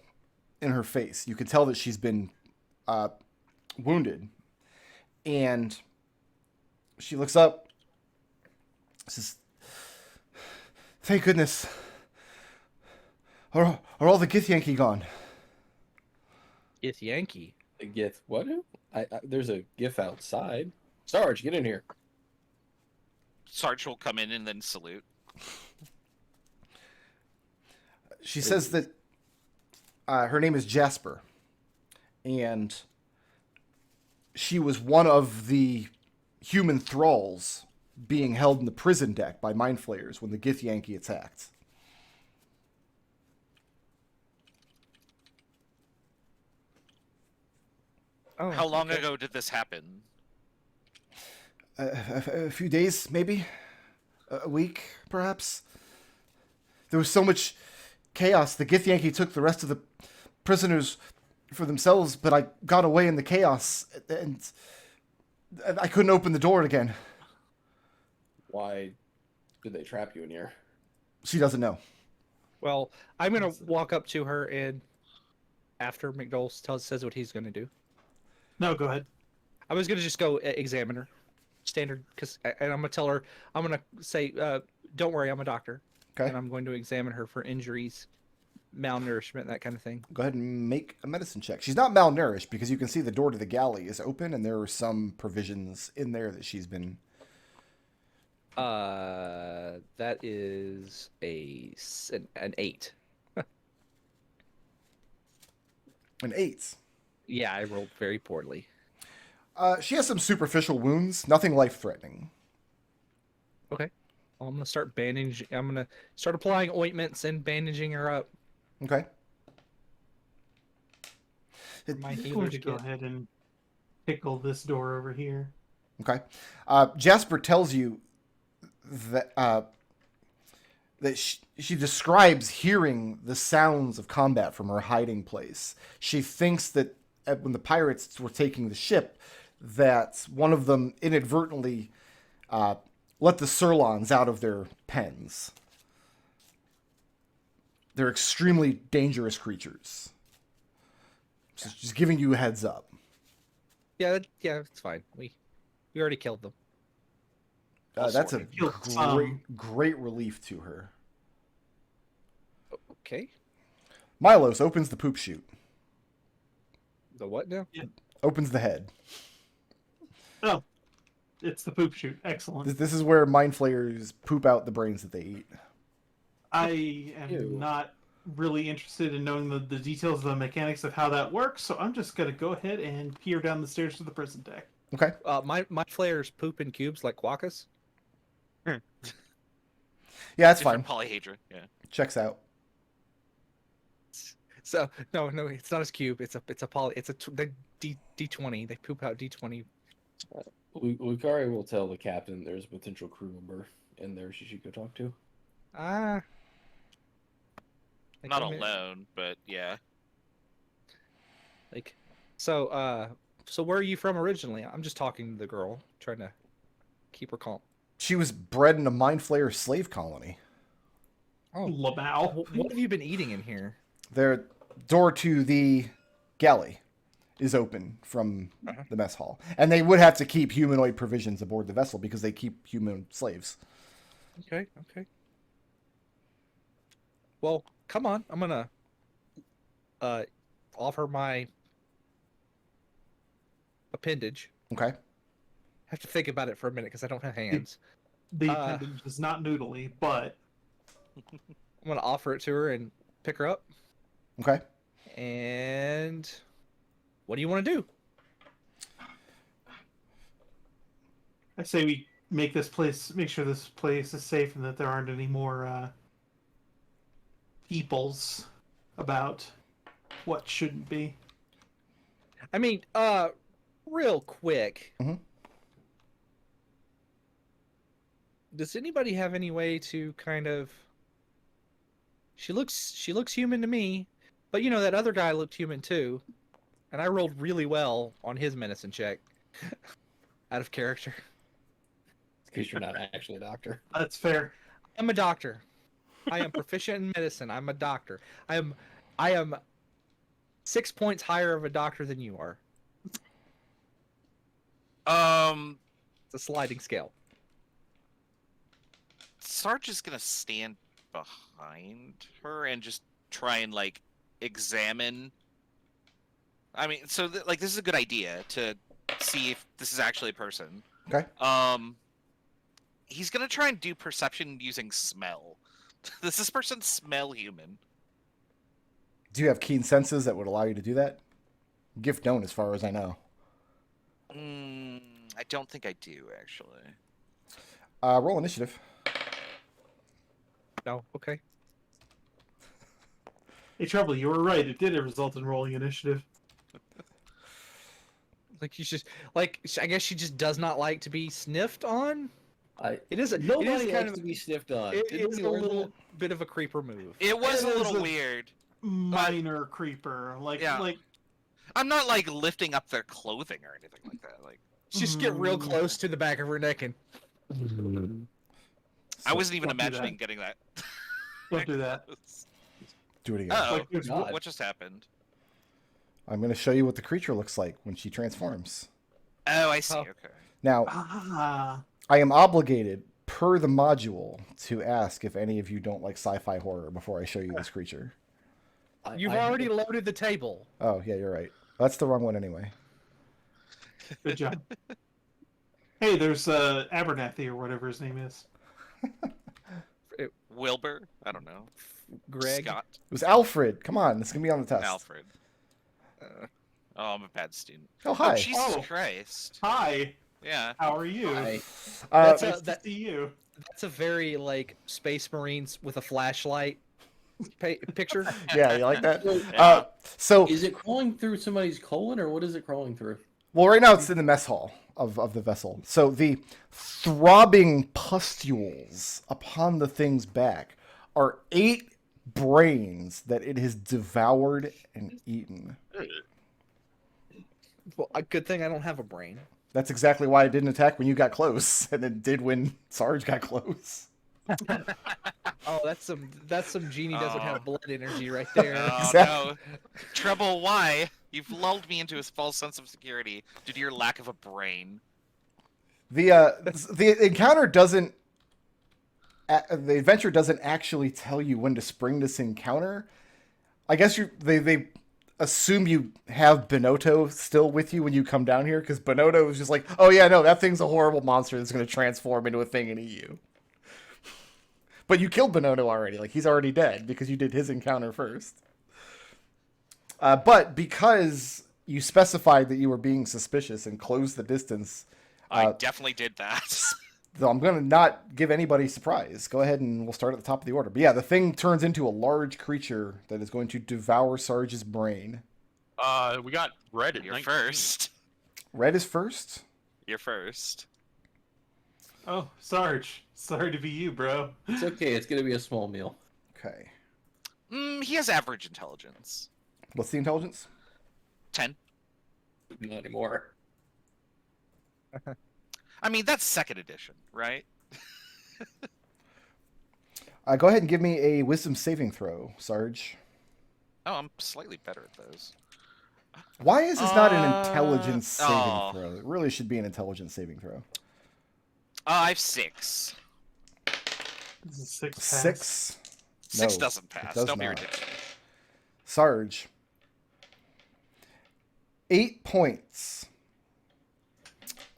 in her face. You can tell that she's been wounded. And she looks up, says, "Thank goodness. Are all the Githyanki gone?" It's Yankee. A Giff. What? There's a Giff outside. Sarge, get in here. Sarge will come in and then salute. She says that her name is Jasper, and she was one of the human thralls being held in the prison deck by mind flayers when the Githyanki attacked. Oh, How long okay. ago did this happen? A few days, maybe? A week, perhaps? There was so much chaos. The Githyanki took the rest of the prisoners for themselves, but I got away in the chaos, and I couldn't open the door again. Why did they trap you in here? She doesn't know. Well, I'm gonna walk up to her and after McDohl says what he's gonna do. No, go ahead. I was gonna just go examine her, standard, and I'm gonna tell her. I'm gonna say, "Don't worry, I'm a doctor, Okay. and I'm going to examine her for injuries, malnourishment, that kind of thing." Go ahead and make a medicine check. She's not malnourished because you can see the door to the galley is open and there are some provisions in there that she's been... That is an 8. An 8. Yeah, I rolled very poorly. She has some superficial wounds, nothing life-threatening. Okay, well, I'm gonna start bandaging. I'm gonna start applying ointments and bandaging her up. Okay. My I'm going healer's to go kit. ahead and tickle this door over here. Okay. Jasper tells you that she describes hearing the sounds of combat from her hiding place. She thinks that when the pirates were taking the ship, that one of them inadvertently let the Surlons out of their pens. They're extremely dangerous creatures. So just giving you a heads up. Yeah, it's fine. We already killed them. That's a Killed some. great relief to her. Okay. Milos opens the poop chute. The what now? Opens the head. Oh, it's the poop chute. Excellent. This is where mind flayers poop out the brains that they eat. I am Ew. not really interested in knowing the details of the mechanics of how that works, so I'm just going to go ahead and peer down the stairs to the prison deck. Okay. My flares poop in cubes like quokkas. Yeah, that's fine. Different polyhedra. Yeah. Checks out. So no, it's not a cube. It's a poly. It's the D20. They poop out D20. Lukari will tell the captain there's a potential crew member in there she should go talk to. Ah. Not alone, but yeah. Like, so where are you from originally? I'm just talking to the girl, trying to keep her calm. She was bred in a mind flayer slave colony. Oh, Lamau. what have you been eating in here? Their door to the galley is open from Uh-huh. the mess hall. And they would have to keep humanoid provisions aboard the vessel because they keep human slaves. Okay. Well, come on. I'm gonna offer my appendage. Okay. Have to think about it for a minute because I don't have hands. The appendage is not noodly, but I'm gonna offer it to her and pick her up. Okay. And what do you want to do? I say we make sure this place is safe and that there aren't any more peoples about what shouldn't be. I mean, real quick. Mhm. Does anybody have any way to kind of? She looks human to me, but you know that other guy looked human too, and I rolled really well on his medicine check. Out of character. Because you're not actually a doctor. That's fair. I'm a doctor. I am proficient in medicine. I'm a doctor. I am 6 points higher of a doctor than you are. It's a sliding scale. Sarge is gonna stand behind her and just try and like examine. I mean, so like this is a good idea to see if this is actually a person. Okay. He's gonna try and do perception using smell. Does this person smell human? Do you have keen senses that would allow you to do that? Giff don't, as far as I know. I don't think I do actually. Roll initiative. No, okay. Hey, Treble, you were right. It did result in rolling initiative. Like she's just like I guess she just does not like to be sniffed on. It is Nobody it is kind likes of to be sniffed on. it Didn't is we a learn little that? bit of a creeper move. It was It a is little a- weird. Minor creeper. Yeah. I'm not like lifting up their clothing or anything like that. Like Just get real close to the back of her neck and I wasn't even don't do that. imagining getting that. Don't do that. Do it again. Oh, Like, there's- God. what just happened? I'm going to show you what the creature looks like when she transforms. Oh, I see. Oh. Okay. Now, Ah. I am obligated, per the module, to ask if any of you don't like sci-fi horror before I show you this creature. you've already loaded the table. Oh, yeah, you're right. That's the wrong one anyway. Good job. Hey, there's Abernathy or whatever his name is. Wilbur? I don't know. Greg. Scott? It was Alfred. Come on, this is going to be on the test. Alfred. Oh, I'm a bad student. Oh, hi. Oh, Jesus Oh. Christ. Hi, Yeah. how are you? I, That's Nice a that, to see you. that's a very like Space Marines with a flashlight picture. Yeah, you like that? Yeah. So, is it crawling through somebody's colon, or what is it crawling through? well, right now it's in the mess hall of the vessel. So the throbbing pustules upon the thing's back are 8 brains that it has devoured and eaten. Well, a good thing I don't have a brain. That's exactly why it didn't attack when you got close, and it did when Sarge got close. Oh, that's some genie doesn't Oh. have blood energy right there. Oh, Exactly. no. Treble, why? You've lulled me into a false sense of security due to your lack of a brain. The encounter doesn't. The adventure doesn't actually tell you when to spring this encounter. I guess they assume you have Bonotto still with you when you come down here, because Bonotto is just like, oh yeah, no, that thing's a horrible monster that's going to transform into a thing and eat you. But you killed Bonotto already. Like, he's already dead because you did his encounter first. But because you specified that you were being suspicious and closed the distance, I definitely did that. so I'm going to not give anybody surprise. Go ahead and we'll start at the top of the order. But yeah, the thing turns into a large creature that is going to devour Sarge's brain. We got red at You're 19. first. Red is first. You're first. Oh, Sarge. Sorry to be you, bro. It's okay. It's gonna be a small meal. Okay. He has average intelligence. What's the intelligence? 10. Not anymore. I mean, that's second edition, right? Go ahead and give me a wisdom saving throw, Sarge. Oh, I'm slightly better at those. Why is this not an intelligence saving oh. throw? It really should be an intelligence saving throw. I have 6. This is 6 pass. 6? 6 No, doesn't it pass. does Don't be not. ridiculous. Sarge. 8 points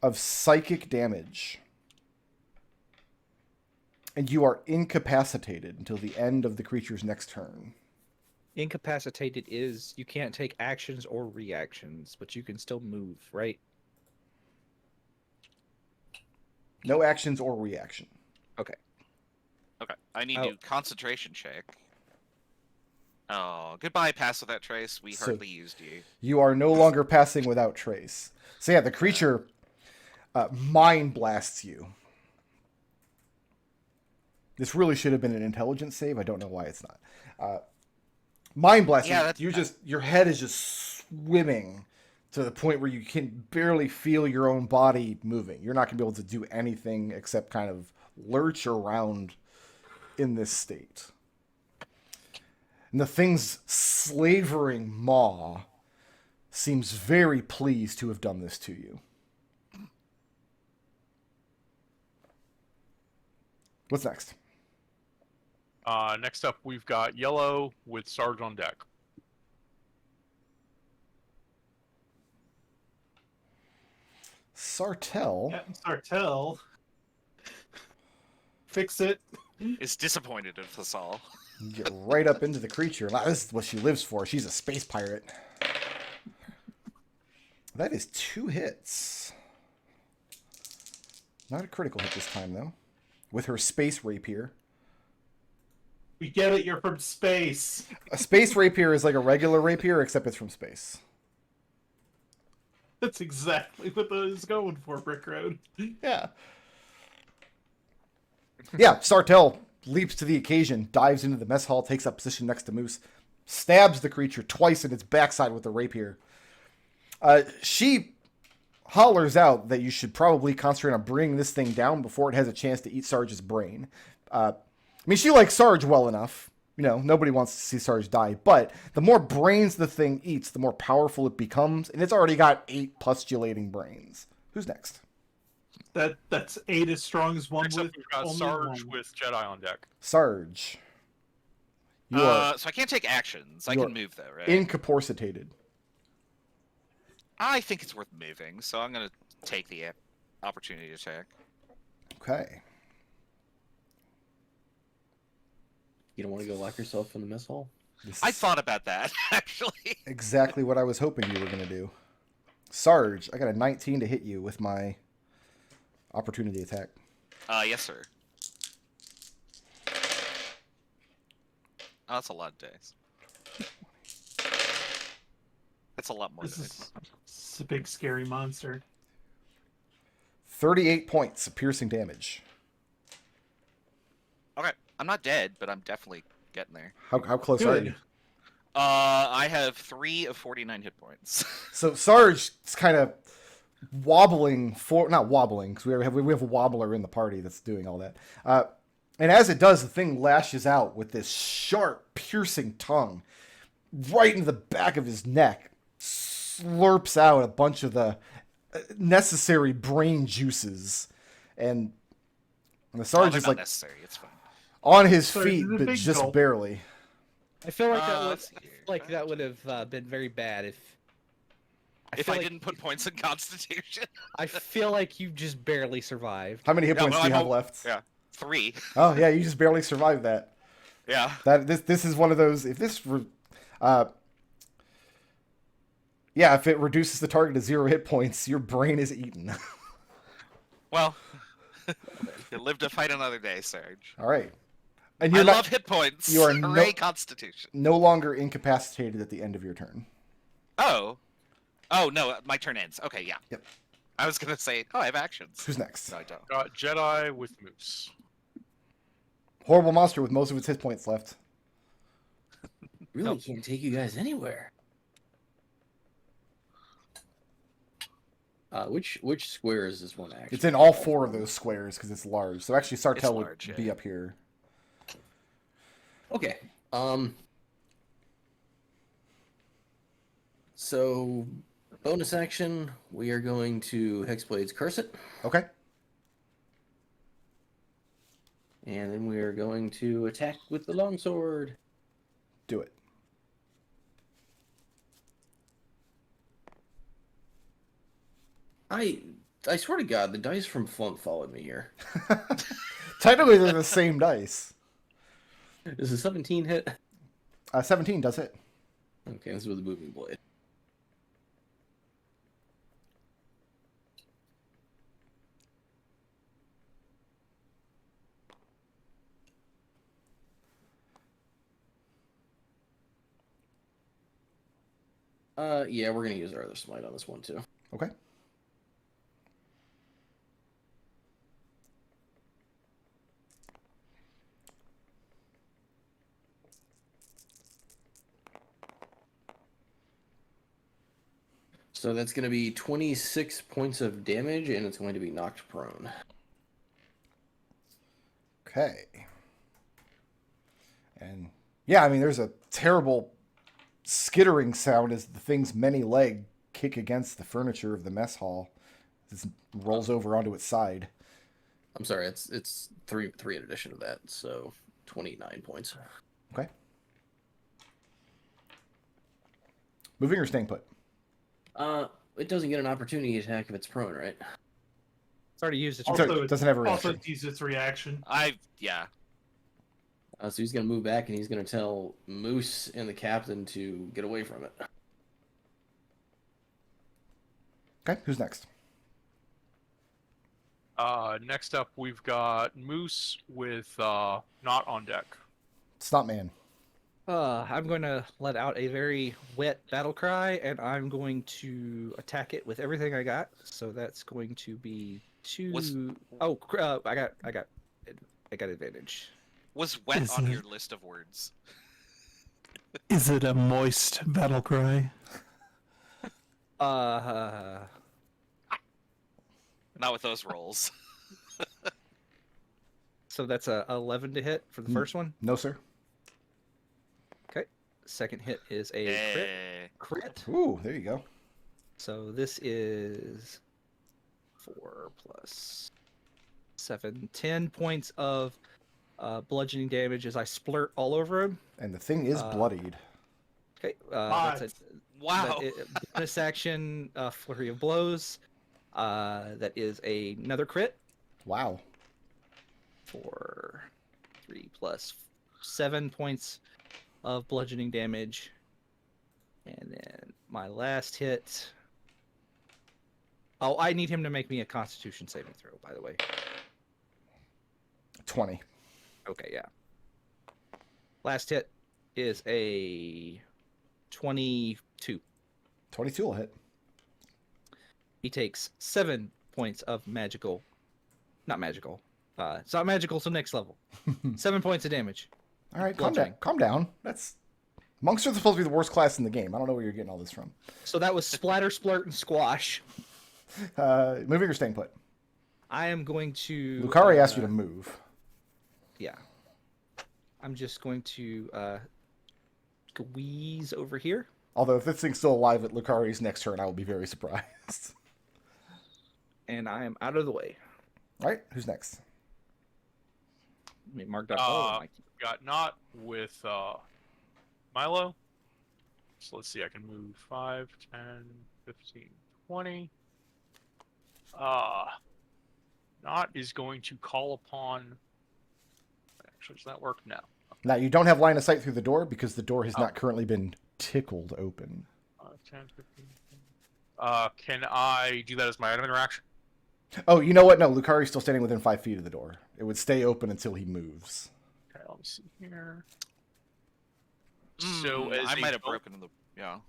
of psychic damage. And you are incapacitated until the end of the creature's next turn. Incapacitated is you can't take actions or reactions, but you can still move, right? No actions or reaction. Okay, I need to concentration check. Oh, goodbye, pass without trace. We So- hardly used you. You are no longer passing without trace. So yeah, the creature mind blasts you. This really should have been an intelligence save. I don't know why it's not. Mind blasting. Yeah, Your head is just swimming to the point where you can barely feel your own body moving. You're not going to be able to do anything except kind of lurch around in this state. And the thing's slavering maw seems very pleased to have done this to you. What's next? Next up, we've got Yellow with Sarge on deck. Sartell. Captain Sartell. Fix it. Is disappointed in us all. Get right up into the creature. This is what she lives for. She's a space pirate. That is 2 hits. Not a critical hit this time, though. With her space rapier. We get it, you're from space. A space rapier is like a regular rapier, except it's from space. That's exactly what I was going for, Brick Road. Yeah. Yeah, Sartell leaps to the occasion, dives into the mess hall, takes up position next to Mousse, stabs the creature twice in its backside with the rapier. She hollers out that you should probably concentrate on bringing this thing down before it has a chance to eat Sarge's brain. I mean, she likes Sarge well enough. You know, nobody wants to see Sarge die. But the more brains the thing eats, the more powerful it becomes. And it's already got 8 postulating brains. Who's next? That's 8 as strong as one Next up, with we've got only Sarge one. with Jedi on deck. Sarge. You are So I can't take actions. I you can are move though, right? incapacitated. I think it's worth moving, so I'm gonna take the opportunity to check. Okay. You don't want to go lock yourself in the mess hall? This I is thought about that actually. exactly what I was hoping you were going to do. Sarge, I got a 19 to hit you with my opportunity attack. Yes, sir. Oh, that's a lot of dice. That's a lot more This dice. is a big scary monster. 38 points of piercing damage. Okay, I'm not dead, but I'm definitely getting there. How close are Good. you? I have 3 of 49 hit points. So Sarge is kind of wobbling not wobbling because we have a wobbler in the party that's doing all that. And as it does, the thing lashes out with this sharp, piercing tongue right into the back of his neck, slurps out a bunch of the necessary brain juices, and the Sarge they're is not like necessary. It's fine. on his Sarge feet, is a but big just gulp. barely. I feel like let's see here. that would have been very bad if If feel I like- didn't put points in Constitution. I feel like you just barely survived. How many hit Yeah, points well, do you I have hope- left? Yeah, 3. Oh yeah, you just barely survived that. Yeah. This is one of those. If this, if it reduces the target to 0 hit points, your brain is eaten. Well, you live to fight another day, Sarge. All right, and I you're love hit points. you are Hooray, no- Constitution. no longer incapacitated at the end of your turn. Oh. Oh, no, my turn ends. Okay, yeah. Yep. I was going to say, oh, I have actions. Who's next? No, I don't. Got Jedi with Mousse. Horrible monster with most of its hit points left. Really can't take you guys anywhere. Which square is this one actually? It's in all 4 of those squares because it's large. So actually, Sartell would large, be yeah. up here. Okay. So, bonus action, we are going to Hexblade's Curse It, Okay. and then we are going to attack with the longsword. Do it. I swear to God, the dice from Flumph followed me here. Technically, they're the same dice. Is a 17 hit? 17 does it. Okay, this is with a moving blade. Yeah, we're gonna use our other smite on this one too. Okay. So that's gonna be 26 points of damage, and it's going to be knocked prone. Okay. And yeah, I mean, there's a terrible skittering sound as the thing's many leg kick against the furniture of the mess hall. This rolls over onto its side. I'm sorry, it's three in addition to that, so 29 points. Okay. Moving or staying put? It doesn't get an opportunity attack if it's prone, right? It's already used its. Also- Also, it doesn't have a also reaction. use its reaction. Yeah. So he's gonna move back and he's gonna tell Mousse and the captain to get away from it. Okay, who's next? Next up, we've got Mousse with Naught on deck. Snot Man. I'm going to let out a very wet battle cry, and I'm going to attack it with everything I got. So that's going to be two. I got advantage. Was wet Is on it- your list of words? Is it a moist battle cry? Uh, Not with those rolls. so that's a 11 to hit for the first one. No, sir. Okay. Second hit is a Eh. crit. Ooh, there you go. So this is 4 plus 7, 10 points of bludgeoning damage as I splurt all over him. And the thing is bloodied. Okay, that's a Wow. bonus action, flurry of blows. That is another crit Wow. for 3 plus 7 points of bludgeoning damage. And then my last hit. Oh, I need him to make me a Constitution saving throw, by the way. 20. Okay, yeah. Last hit is a 22. 22 will hit. He takes 7 points of magical. Not magical. It's not magical, so next level. 7 points of damage. All right, calm down. Bludgeoning. Calm down. That's monks are supposed to be the worst class in the game. I don't know where you're getting all this from. So that was splatter, splurt, and squash. Moving or staying put? I am going to. Lukari asked you to move. Yeah. I'm just going to squeeze over here. Although if this thing's still alive at Lukari's next turn, I will be very surprised. And I am out of the way. All right, who's next? Let me mark that. Oh, my Got Naught with Milo. So let's see, I can move 5, 10, 15, 20. Naught is going to call upon... Actually, does that work? No. Now, you don't have line of sight through the door because the door has not currently been tickled open. 10, 15, can I do that as my item interaction? Oh, you know what? No, Lukari's still standing within 5 feet of the door. It would stay open until he moves. Okay, let me see here. So as I a might have bo- broken the. Yeah.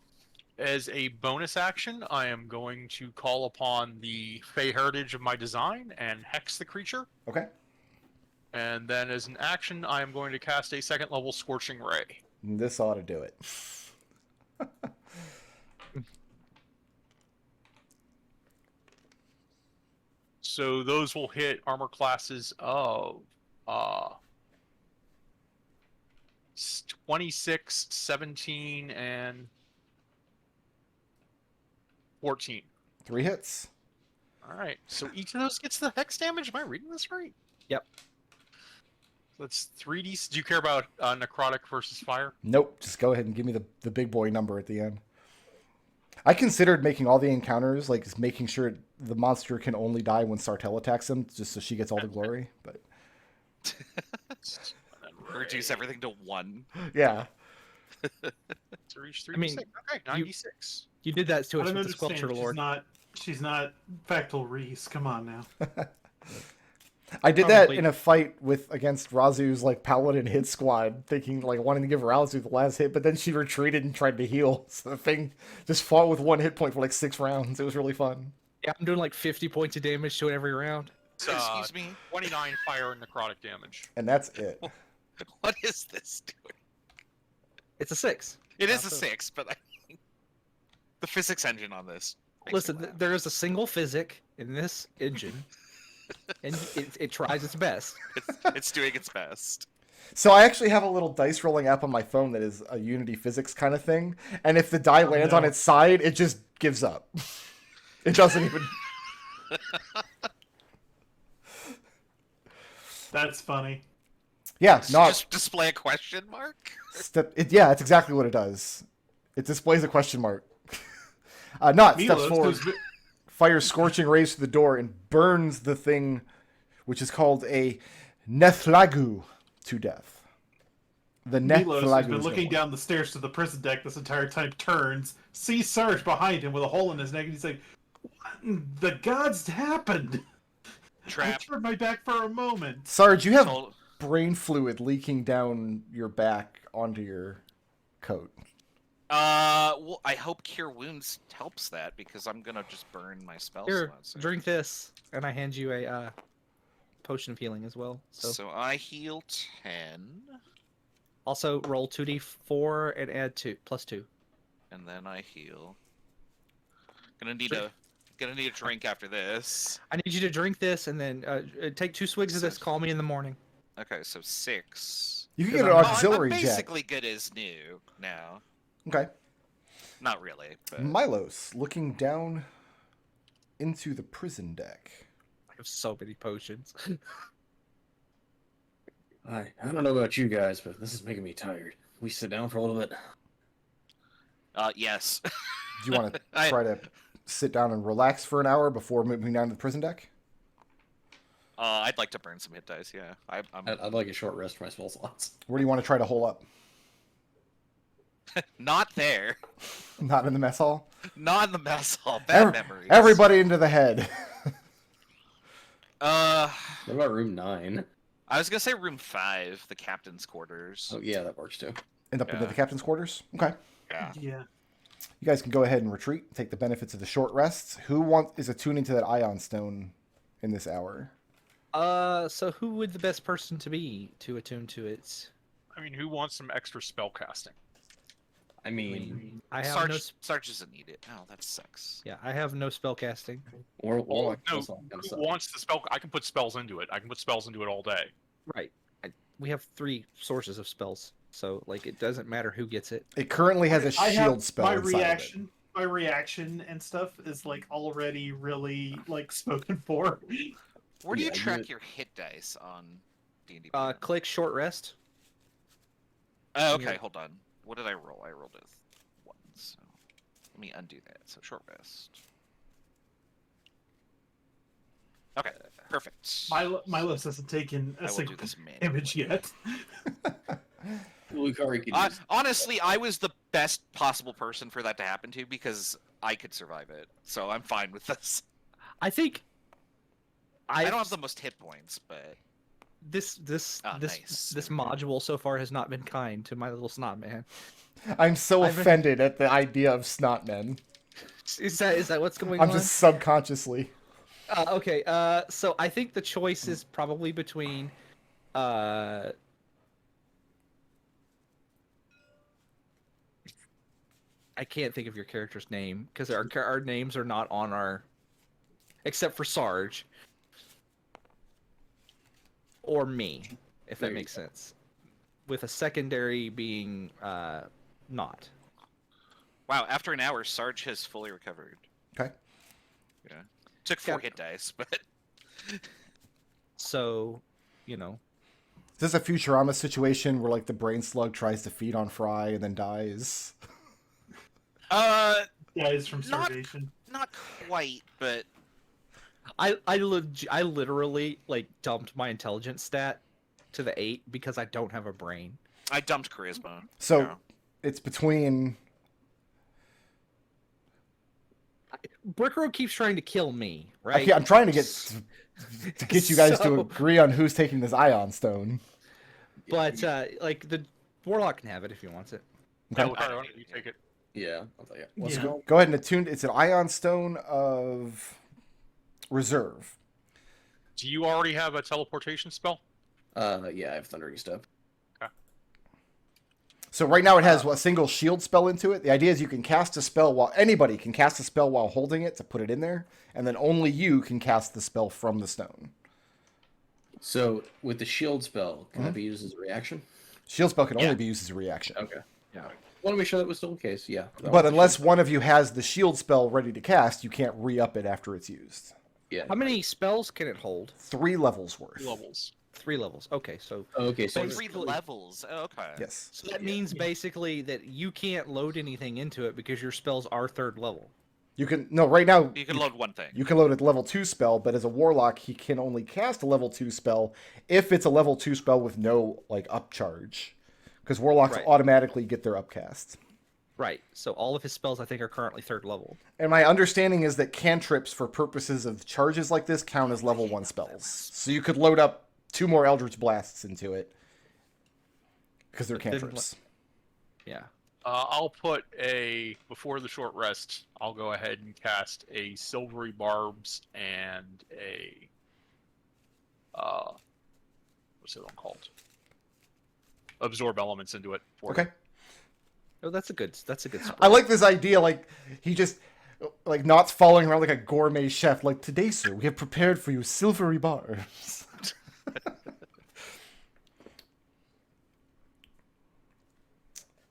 As a bonus action, I am going to call upon the Fey Heritage of my design and hex the creature. Okay. And then as an action, I am going to cast a second level Scorching Ray. This ought to do it. So those will hit armor classes of 26, 17, and 14. 3 hits. All right. So each of those gets the hex damage. Am I reading this right? Yep. That's 3d. Do you care about necrotic versus fire? Nope. Just go ahead and give me the big boy number at the end. I considered making all the encounters, like just making sure the monster can only die when Sartell attacks him, just so she gets all the glory. But Reduce everything to 1. yeah. To reach 3d6. I mean, okay, 96. You did that to I us don't with the understand. Sculpture Lord. She's not Factal Reese. Come on now. I did Probably. that in a fight against Razu's like paladin hit squad, thinking like wanting to give Razu the last hit, but then she retreated and tried to heal. So the thing just fought with 1 hit point for like 6 rounds. It was really fun. Yeah, I'm doing like 50 points of damage to it every round. It's, Excuse me. 29 fire and necrotic damage. And that's it. What is this doing? It's a 6. It is a So- 6, but the physics engine on this. makes me Listen, laugh. there is a single physic in this engine, and it tries its best. It's doing its best. So I actually have a little dice rolling app on my phone that is a Unity physics kind of thing, and if the die lands on no. its side, it just gives up. It doesn't even. That's funny. Yeah, not. Just display a question mark. Yeah, that's exactly what it does. It displays a question mark. Not steps Milos forward, goes, fires scorching rays to the door, and burns the thing, which is called a Nethlagu, to death. The Milos, who's Nethlagu been is looking the one. down the stairs to the prison deck this entire time, turns, sees Sarge behind him with a hole in his neck, and he's like, "What in the gods happened? Trap. I turned my back for a moment." Sarge, you have So- brain fluid leaking down your back onto your coat. Well, I hope Cure Wounds helps that because I'm gonna just burn my spell Here, slots. drink this, and I hand you a potion of healing as well. So I heal 10, also roll 2d4 and add 2 plus 2. and then I heal. Gonna need a drink after this. I need you to drink this, and then take 2 swigs of this. Call me in the morning. Okay, so 6. You can Because get an I'm- auxiliary I'm jet. basically good as new now. Okay. Not really, but Milos, looking down into the prison deck. I have so many potions. I don't know about you guys, but this is making me tired. We sit down for a little bit. yes. Do you want to I- try to sit down and relax for an hour before moving down to the prison deck? I'd like to burn some hit dice. Yeah, I'm I'd like a short rest for my spell slots. Where do you want to try to hole up? not there. Not in the mess hall? Not in the mess hall. Bad Ev- memories. Everybody into the head. What about room 9? I was gonna say room 5, the captain's quarters. Oh yeah, that works too. End up into Yeah. the captain's quarters? Okay. Yeah. Yeah. You guys can go ahead and retreat, take the benefits of the short rests. Who is attuning to that ion stone in this hour? So who would the best person to be to attune to it? I mean, who wants some extra spell casting? I mean, I have Sarge, no. Sarge doesn't need it. Oh, that sucks. Yeah, I have no spell casting. Warlock No, also kind of who suck. wants the spell? I can put spells into it. I can put spells into it all day. Right. We have 3 sources of spells, so like it doesn't matter who gets it. It currently has a I shield have spell my inside of it. reaction. My reaction and stuff is like already really like spoken for. Where do you Yeah, track your hit dice on D&D? Click short rest. Oh, okay, yeah. hold on. What did I roll? I rolled a 1, so let me undo that. So short rest. Okay, perfect. Milos hasn't taken I a will do single this manually. damage yet. Lukari could use. Honestly, I was the best possible person for that to happen to because I could survive it. So I'm fine with this. I think. I don't have the most hit points, but This nice. module so far has not been kind to my little snot man. I'm so I've been- offended at the idea of snotmen. Is that what's going I'm on? just subconsciously. Okay. So I think the choice is probably between. I can't think of your character's name because our names are not on our, except for Sarge. Or me, if There that you makes sense. with a secondary being Naught. Wow, after an hour, Sarge has fully recovered. Okay. Yeah. Took 4 Yeah. hit dice, but So, you know, Is this a Futurama situation where like the brain slug tries to feed on Fry and then dies? Dies from Not- starvation. not quite, but I literally like dumped my intelligence stat to the 8 because I don't have a brain. I dumped charisma. So Yeah. it's between. Brickroad keeps trying to kill me, right? I'm trying to get you guys to So- agree on who's taking this Ion Stone. But like the Warlock can have it if he wants it. Yeah, Okay. Lukari, why don't you take it? Yeah, I'll tell you. Let's Yeah. go ahead and attune. It's an Ion Stone of Reserve. Do you already have a teleportation spell? Yeah, I have Thundering Step. So right now it has a single shield spell into it. The idea is you can cast a spell while anybody can cast a spell while holding it to put it in there, and then only you can cast the spell from the stone. So with the shield spell, can that be used as a reaction? Shield spell can Yeah. only be used as a reaction. Okay. Yeah. Want to make sure that was still the case. Yeah. that But was the unless shield one of you has the shield spell ready to cast, you can't re-up it after it's used. spell. Yeah. How many spells can it hold? 3 levels worth. Levels. 3 levels. Okay, so Okay, so Oh, it's- 3 levels. Oh, okay. Yes. so that means basically that you can't load anything into it because your spells are 3rd level. You can right now You can load one thing. you can load a level 2 spell, but as a warlock, he can only cast a level 2 spell if it's a level 2 spell with no like upcharge. Because warlocks Right. automatically get their upcast. Right. So all of his spells I think are currently 3rd level. And my understanding is that cantrips, for purposes of charges like this, count as level 1 spells. So you could load up 2 more Eldritch Blasts into it. Because they're But then cantrips. Yeah. I'll put before the short rest, I'll go ahead and cast a Silvery Barbs and a, what's the other one called? Absorb elements into it. For Okay. you. Oh, that's a good spell. I like this idea, like, he just, like, Naught's following around like a gourmet chef. Like, today, sir, we have prepared for you silvery barbs.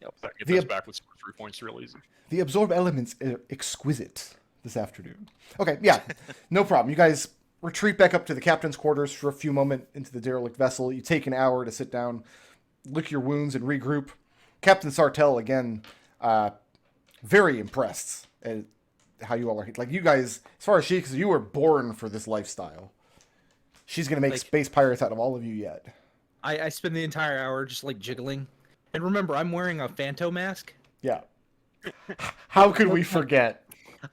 So I can get The those ab- back with 3 points real easy. The absorb elements are exquisite this afternoon. Okay, yeah, no problem. You guys retreat back up to the captain's quarters for a few moments into the derelict vessel. You take an hour to sit down, lick your wounds, and regroup. Captain Sartell, again, very impressed at how you all are. Like, you guys, as far as she, because you were born for this lifestyle. She's going to make Like- space pirates out of all of you yet. I spend the entire hour just like jiggling. And remember, I'm wearing a Phanto mask. Yeah. How could we forget?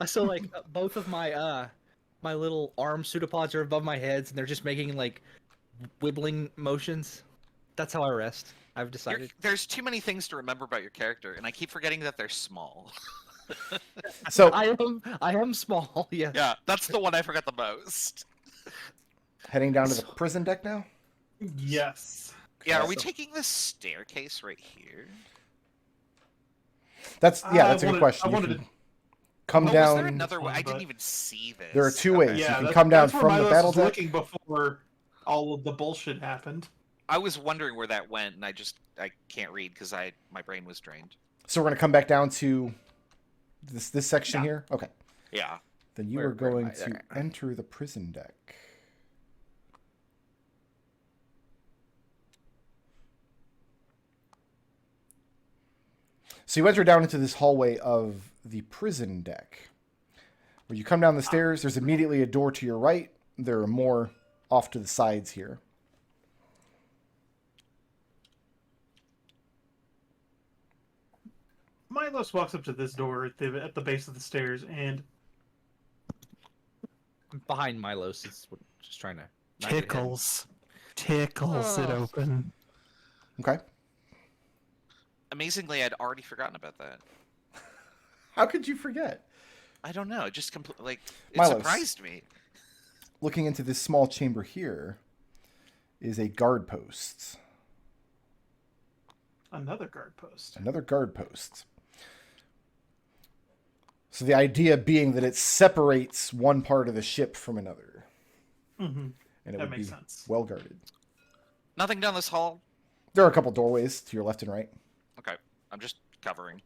So like both of my my little arm pseudopods are above my heads and they're just making like wibbling motions. That's how I rest. I've decided. There's too many things to remember about your character, and I keep forgetting that they're small. So, I am small, yes. Yeah, that's the one I forgot the most. heading down to the prison deck now? Yes. Yeah, are we Awesome. taking this staircase right here? That's a good I question. You wanted can to. come Oh, was down. there another way? I But- didn't even see this. There are 2 Okay. ways. Yeah, you can come down that's where from the Milos battle was deck. looking before all of the bullshit happened. I was wondering where that went, and I can't read because my brain was drained. So we're gonna come back down to this section Yeah. here. Okay. Yeah. Then you Where- are where am going I? to There. enter the prison deck. So you enter down into this hallway of the prison deck. Where you come down the stairs, there's immediately a door to your right. There are more off to the sides here. Milos walks up to this door at the base of the stairs, and Behind Milos, it's just trying to knock it in. Tickles it Oh. open. Okay. Amazingly, I'd already forgotten about that. How could you forget? I don't know. It just it Milos. surprised me. Looking into this small chamber here is a guard post. another guard post. Another guard post. So the idea being that it separates one part of the ship from another. Mm-hmm. And it That would makes be sense. well guarded. Nothing down this hall. There are a couple doorways to your left and right. Okay, I'm just covering.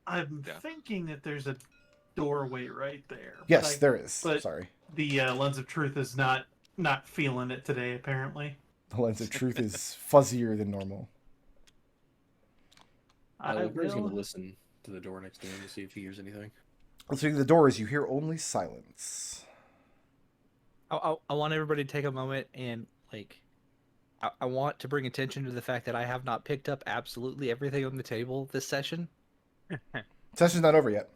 I'm Yeah. thinking that there's a doorway right there. Yes, there is. but- Sorry. The lens of truth is not feeling it today, apparently. The lens of truth is fuzzier than normal. Lukari's will- gonna listen to the door next to him to see if he hears anything. Through the doors, you hear only silence. I want everybody to take a moment and like, I want to bring attention to the fact that I have not picked up absolutely everything on the table this session. Session's not over yet.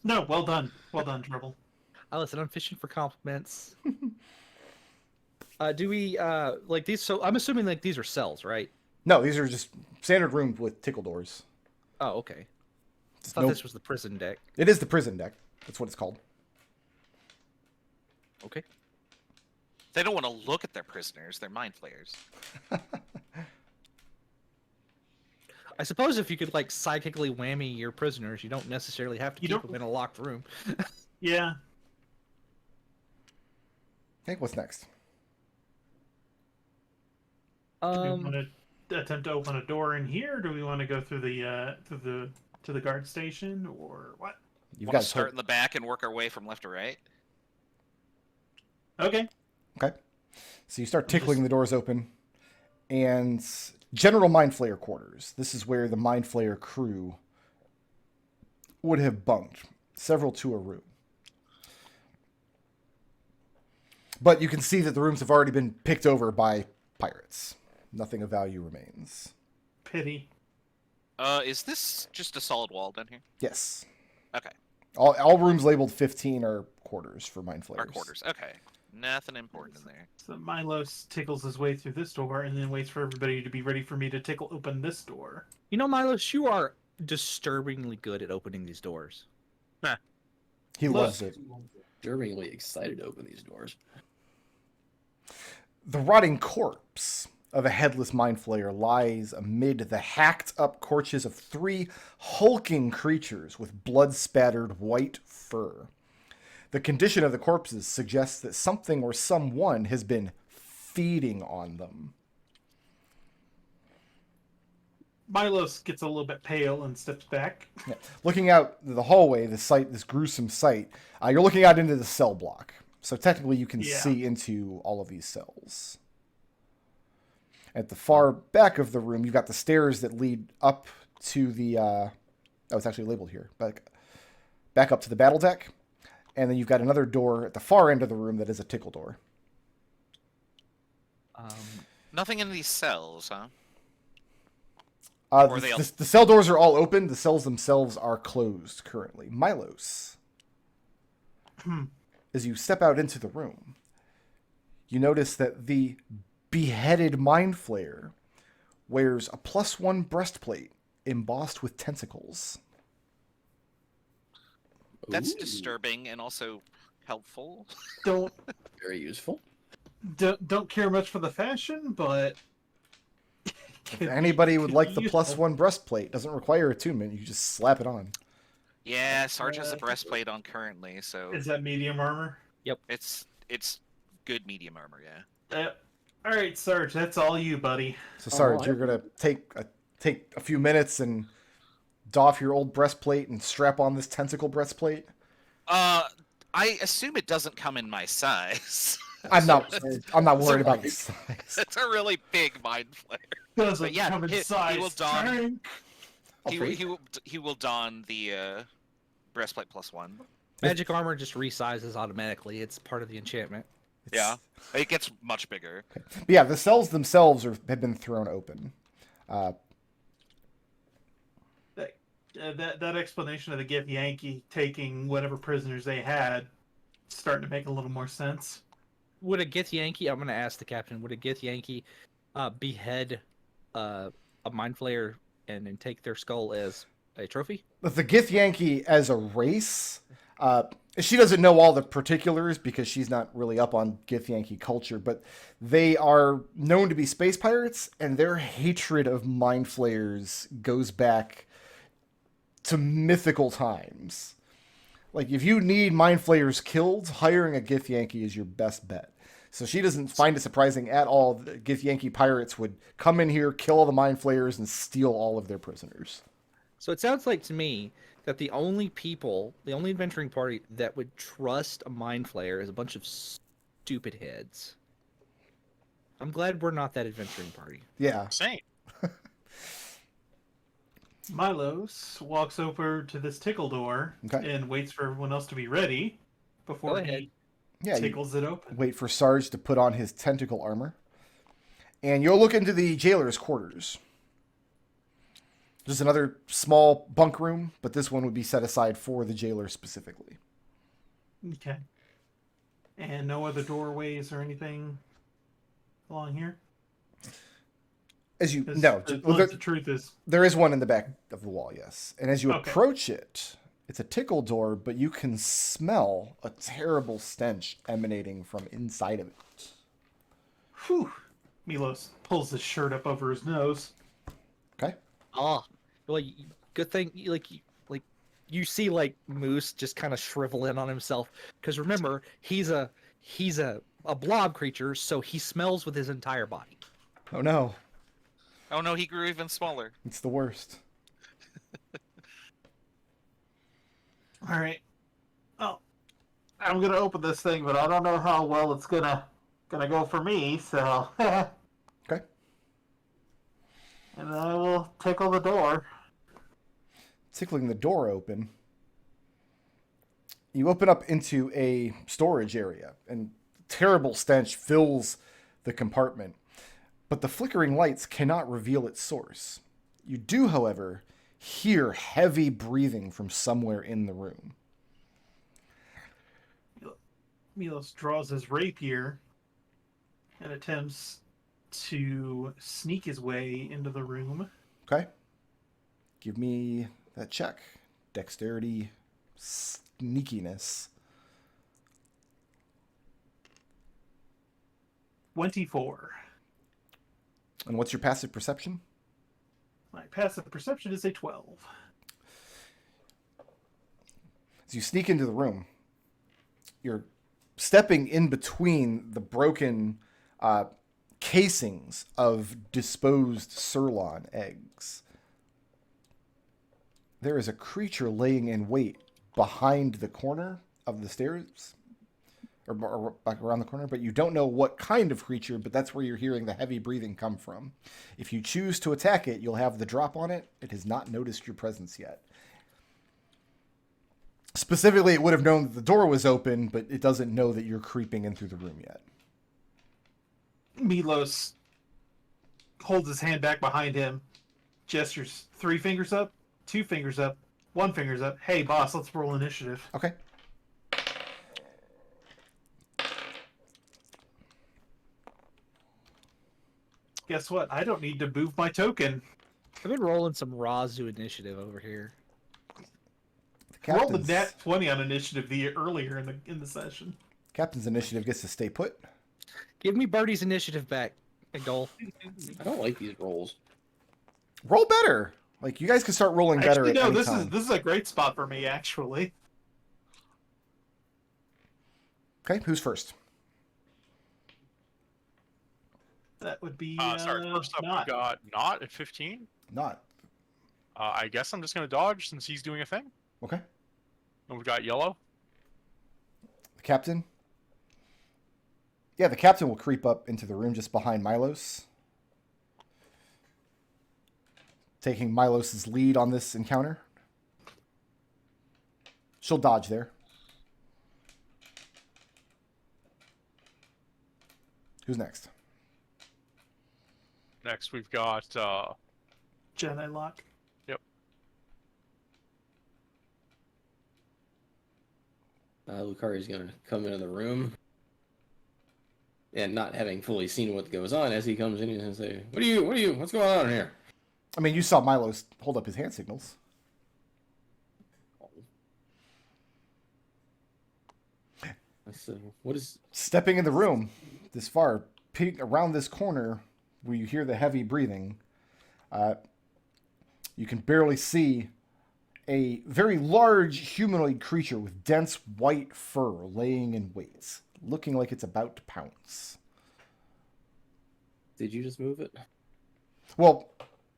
No, well done, Treble. Listen, I'm fishing for compliments. Do we like these? So I'm assuming like these are cells, right? No, these are just standard rooms with tickle doors. Oh, okay. I It's thought no- this was the prison deck. It is the prison deck. That's what it's called. Okay. They don't want to look at their prisoners. They're mind flayers. I suppose if you could like psychically whammy your prisoners, you don't necessarily have to You keep don't- them in a locked room. Yeah. Okay, what's next? Do we want to attempt to open a door in here? Or do we want to go through to the guard station, or what? You've Want got to start in the back and work our way from left to right? Okay. Okay. So you start tickling the doors open, and general Mind Flayer quarters. This is where the Mind Flayer crew would have bunked, several to a room. But you can see that the rooms have already been picked over by pirates. Nothing of value remains. Pity. Is this just a solid wall down here? Yes. Okay. All rooms labeled 15 are quarters for Mind Flayers. Our quarters. Okay. Nothing important in there. So Milos tickles his way through this door and then waits for everybody to be ready for me to tickle open this door. You know, Milos, you are disturbingly good at opening these doors. He loves it. Disturbingly excited to open these doors. The rotting corpse of a headless Mind Flayer lies amid the hacked up corpses of 3 hulking creatures with blood-spattered white fur. The condition of the corpses suggests that something or someone has been feeding on them. Milos gets a little bit pale and steps back. Yeah. Looking out the hallway, this gruesome sight, you're looking out into the cell block. So technically you can Yeah. see into all of these cells. At the far back of the room, you've got the stairs that lead up to the... oh, it's actually labeled here. Back up to the battle deck. And then you've got another door at the far end of the room that is a tickle door. Nothing in these cells, huh? Or they all- The cell doors are all open. The cells themselves are closed currently. Milos, as you step out into the room, you notice that the beheaded Mind Flayer wears a +1 breastplate embossed with tentacles. That's Ooh, disturbing and also helpful. Don't Very useful. don't care much for the fashion, but If anybody would could like be the useful. +1 breastplate, doesn't require attunement. You just slap it on. Yeah, Sarge has a breastplate on currently, so is that medium armor? it's good medium armor, yeah. All right, Sarge, that's all you, buddy. So, Sarge, I- you're gonna take a few minutes and doff your old breastplate and strap on this tentacle breastplate. I assume it doesn't come in my size. I'm not worried about the size. It's a really big mind flayer. Doesn't But yeah, come in he size. will don- Tank. He will don the breastplate +1. Magic armor just resizes automatically. It's part of the enchantment. Yeah, it gets much bigger. But yeah, the cells themselves have been thrown open. That explanation of the Giff Yankee taking whatever prisoners they had starting to make a little more sense. Would a Gith Yankee? I'm going to ask the captain. Would a Gith Yankee behead a Mind Flayer and then take their skull as a trophy? But the Gith Yankee as a race, she doesn't know all the particulars because she's not really up on Gith Yankee culture, but they are known to be space pirates, and their hatred of Mind Flayers goes back to mythical times. Like, if you need Mind Flayers killed, hiring a Gith Yankee is your best bet. So she doesn't find it surprising at all that Giff Yankee pirates would come in here, kill all the mind flayers, and steal all of their prisoners. So it sounds like to me that the only adventuring party that would trust a mind flayer is a bunch of stupid heads. I'm glad we're not that adventuring party. Yeah. Same. Milos walks over to this tickle door Okay. and waits for everyone else to be ready before Go ahead. he Yeah, you tickles it open. wait for Sarge to put on his tentacle armor. And you'll look into the jailer's quarters. There's another small bunk room, but this one would be set aside for the jailer specifically. Okay. And no other doorways or anything along here? As you 'Cause no, the truth is, there is one in the back of the wall, yes. And as you Okay. approach it, it's a tickle door, but you can smell a terrible stench emanating from inside of it. whew. Milos pulls his shirt up over his nose. Okay. Ah, well, good thing. You see, like Mousse just kind of shrivel in on himself because remember he's a blob creature, so he smells with his entire body. Oh no, Oh no, he grew even smaller. it's the worst. All right. Oh, I'm gonna open this thing, but I don't know how well it's gonna go for me. So. Okay. And I will tickle the door. Tickling the door open, you open up into a storage area, and terrible stench fills the compartment. But the flickering lights cannot reveal its source. You do, however, hear heavy breathing from somewhere in the room. Milos draws his rapier and attempts to sneak his way into the room. Okay? Give me that check. Dexterity, sneakiness. 24. And what's your passive perception? My passive perception is a 12. As you sneak into the room, you're stepping in between the broken casings of disposed sirloin eggs. There is a creature laying in wait behind the corner of the stairs, or back around the corner, but you don't know what kind of creature, but that's where you're hearing the heavy breathing come from. If you choose to attack it, you'll have the drop on it. It has not noticed your presence yet. Specifically, it would have known that the door was open, but it doesn't know that you're creeping in through the room yet. Milos holds his hand back behind him, gestures 3 fingers up, 2 fingers up, 1 finger's up. Hey, boss, let's roll initiative. Okay. Guess what? I don't need to move my token. I've been rolling some Razu initiative over here. Rolled the nat 20 on initiative earlier in the session. Captain's initiative gets to stay put. Give me Birdie's initiative back, McDohl. I don't like these rolls. Roll better. Like, you guys can start rolling better Actually, at no, any this time. is a great spot for me, actually. Okay, who's first? That would be Sorry, first up Naught. we got Naught at 15. Not. I guess I'm just going to dodge since he's doing a thing. Okay. And we've got Yellow. The captain? Yeah, the captain will creep up into the room just behind Milos. Taking Milos's lead on this encounter. She'll dodge there. Who's next? Next, we've got Jedi Lock. Lukari's going to come into the room. And not having fully seen what goes on, as he comes in and say, what's going on here? I mean, you saw Milos hold up his hand signals. So, what is... Stepping in the room this far, peeking around this corner where you hear the heavy breathing, you can barely see a very large humanoid creature with dense white fur laying in wait. looking like it's about to pounce. Did you just move it? Well,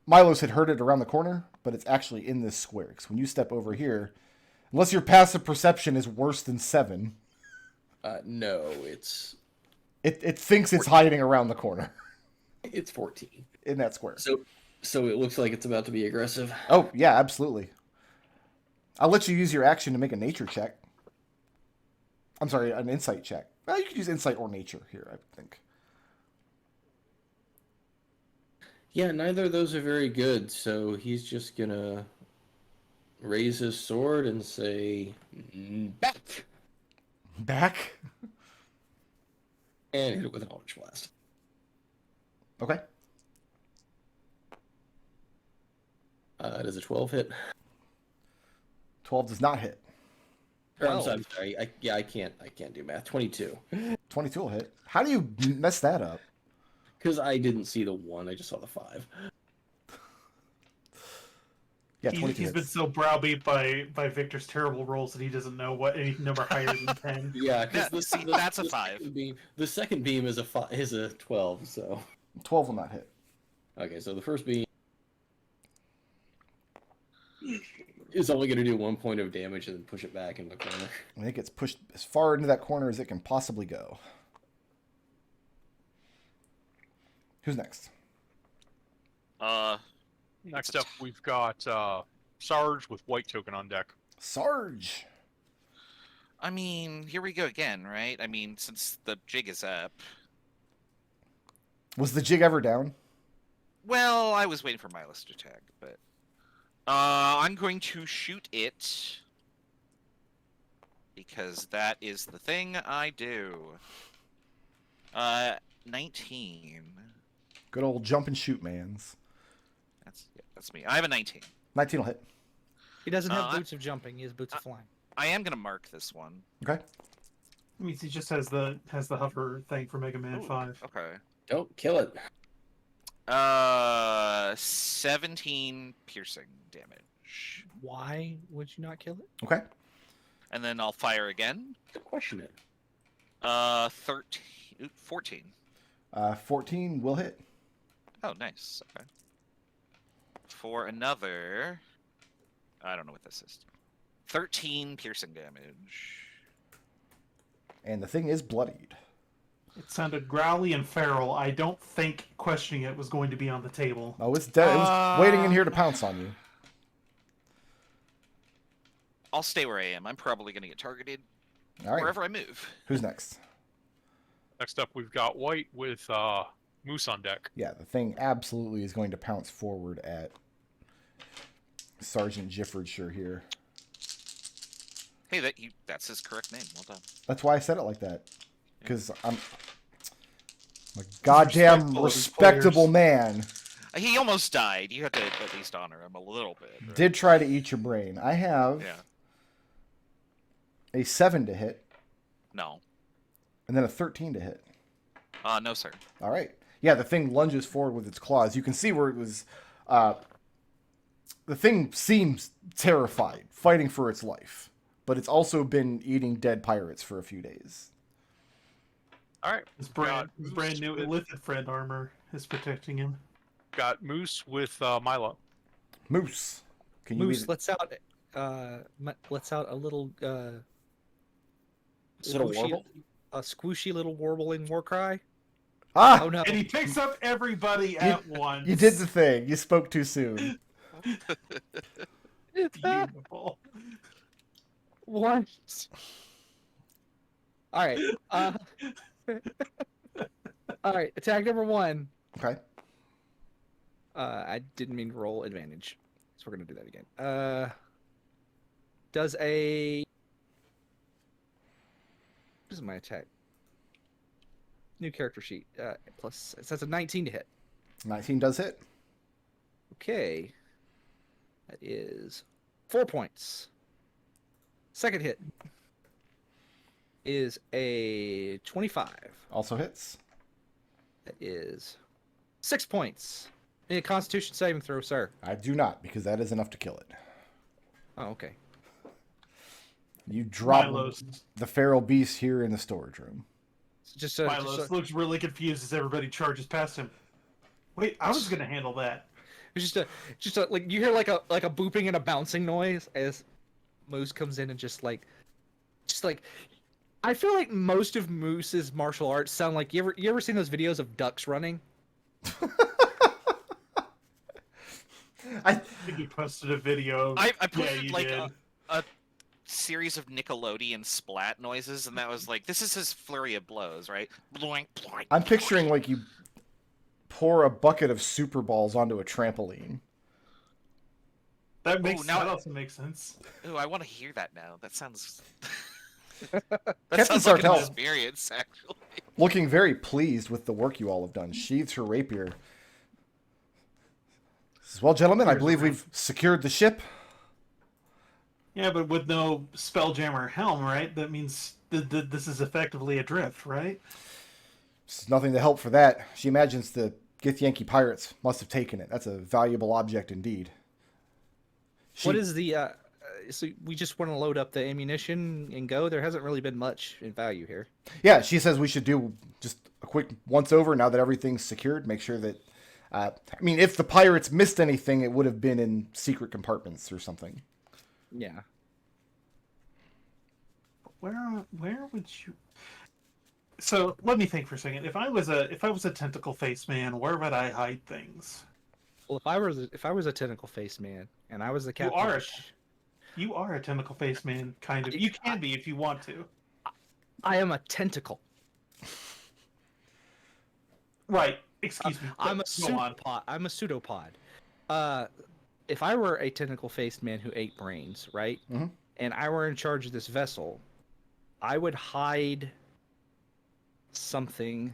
Milos had heard it around the corner, but it's actually in this square. Because when you step over here, unless your passive perception is worse than 7, No, it's it thinks it's hiding around the corner 14. in that square. So it looks like it's about to be aggressive. Oh, yeah, absolutely. I'll let you use your action to make a nature check. I'm sorry, an insight check. Well, you could use insight or nature here, I think. Yeah, neither of those are very good, so he's just gonna raise his sword and say, back! Back? And hit it with an Eldritch Blast. Okay. Does a 12 hit? 12 does not hit. Or, I'm sorry. I can't do math. 22. 22 will hit. How do you mess that up? Because I didn't see the 1, I just saw the 5. Yeah, 22 He's been hits. so browbeat by Victor's terrible rolls that he doesn't know what any number higher than 10. Yeah, because That's a 5. The second beam is a 12, so... 12 will not hit. Okay, so the first beam is only going to do 1 point of damage and then push it back in the corner. And it gets pushed as far into that corner as it can possibly go. Who's next? Next up, we've got Sarge with white token on deck. Sarge. I mean, here we go again, right? I mean, since the jig is up. Was the jig ever down? Well, I was waiting for Milos to tag, but I'm going to shoot it because that is the thing I do. 19. Good old jump and shoot mans. That's me. I have a 19. 19 will hit. He doesn't have boots of jumping. He has boots of flying. I am gonna mark this one. Okay. That means he just has the hover thing for Mega Man Ooh, 5. Okay. Don't kill it. 17 piercing damage. Why would you not kill it? Okay. And then I'll fire again. Good question it. 14. 14 will hit. Oh, nice. Okay. For another... I don't know what this is. 13 piercing damage. And the thing is bloodied. It sounded growly and feral. I don't think questioning it was going to be on the table. Oh, it's dead. It was waiting in here to pounce on you. I'll stay where I am. I'm probably going to get targeted All right. wherever I move. Who's next? Next up, we've got white with Mousse on deck. Yeah, the thing absolutely is going to pounce forward at Sergeant Giffordshire here. Hey, that's his correct name. Well done. That's why I said it like that. Because I'm a goddamn Respectful of his respectable players. man. He almost died. You have to at least honor him a little bit. Right? Did try to eat your brain. I have Yeah. a 7 to hit, No. and then a 13 to hit. No, sir. All right. Yeah, the thing lunges forward with its claws. You can see where it was... the thing seems terrified, fighting for its life. But it's also been eating dead pirates for a few days. All right. His brand Mousse new with- Illithid friend armor is protecting him. Got Mousse with Milo. Moose. Can you Moose read it? lets out a little Is it a warble? a squishy little warbling war cry. Ah! Oh no! And he picks up everybody at once. You did the thing. You spoke too soon. Beautiful. What? All right. All right. Attack number 1. Okay. I didn't mean to roll advantage, so we're gonna do that again. Does a what is my attack? New character sheet. Plus, it says a 19 to hit. 19 does hit. Okay. That is 4 points. Second hit is a 25. Also hits. That is 6 points. Need a Constitution saving throw, sir. I do not, because that is enough to kill it. Oh, okay. You drop Milos. the feral beast here in the storage room. Milos looks really confused as everybody charges past him. Wait, I was gonna handle that. It's just a like you hear like a booping and a bouncing noise as Mousse comes in and just like I feel like most of Moose's martial arts sound like you ever seen those videos of ducks running? I think you posted a video. I posted like a series of Nickelodeon splat noises, and that was like, this is his flurry of blows, right? Bloink, bloink, I'm picturing like you pour a bucket of super balls onto a trampoline. That also makes sense. Ooh, I want to hear that now. That sounds. Captain sounds like an Sartell, experience, actually. looking very pleased with the work you all have done, sheathes her rapier. Says, well, gentlemen, I believe we've secured the ship. Yeah, but with no Spelljammer helm, right? That means this is effectively adrift, right? There's nothing to help for that. She imagines the Githyanki pirates must have taken it. That's a valuable object indeed. What is the so we just want to load up the ammunition and go? There hasn't really been much in value here. Yeah, she says we should do just a quick once over now that everything's secured. Make sure that, I mean, if the pirates missed anything, it would have been in secret compartments or something. Yeah. Where would you? So let me think for a second. If I was a tentacle face man, where would I hide things? Well, if I was a tentacle face man and I was the captain, You are a tentacle face man, kind of. You can be if you want to. I am a tentacle. Right. Excuse me. I'm a Go on. pseudopod. I'm a pseudopod. If I were a tentacle faced man who ate brains, right, Mhm. and I were in charge of this vessel, I would hide something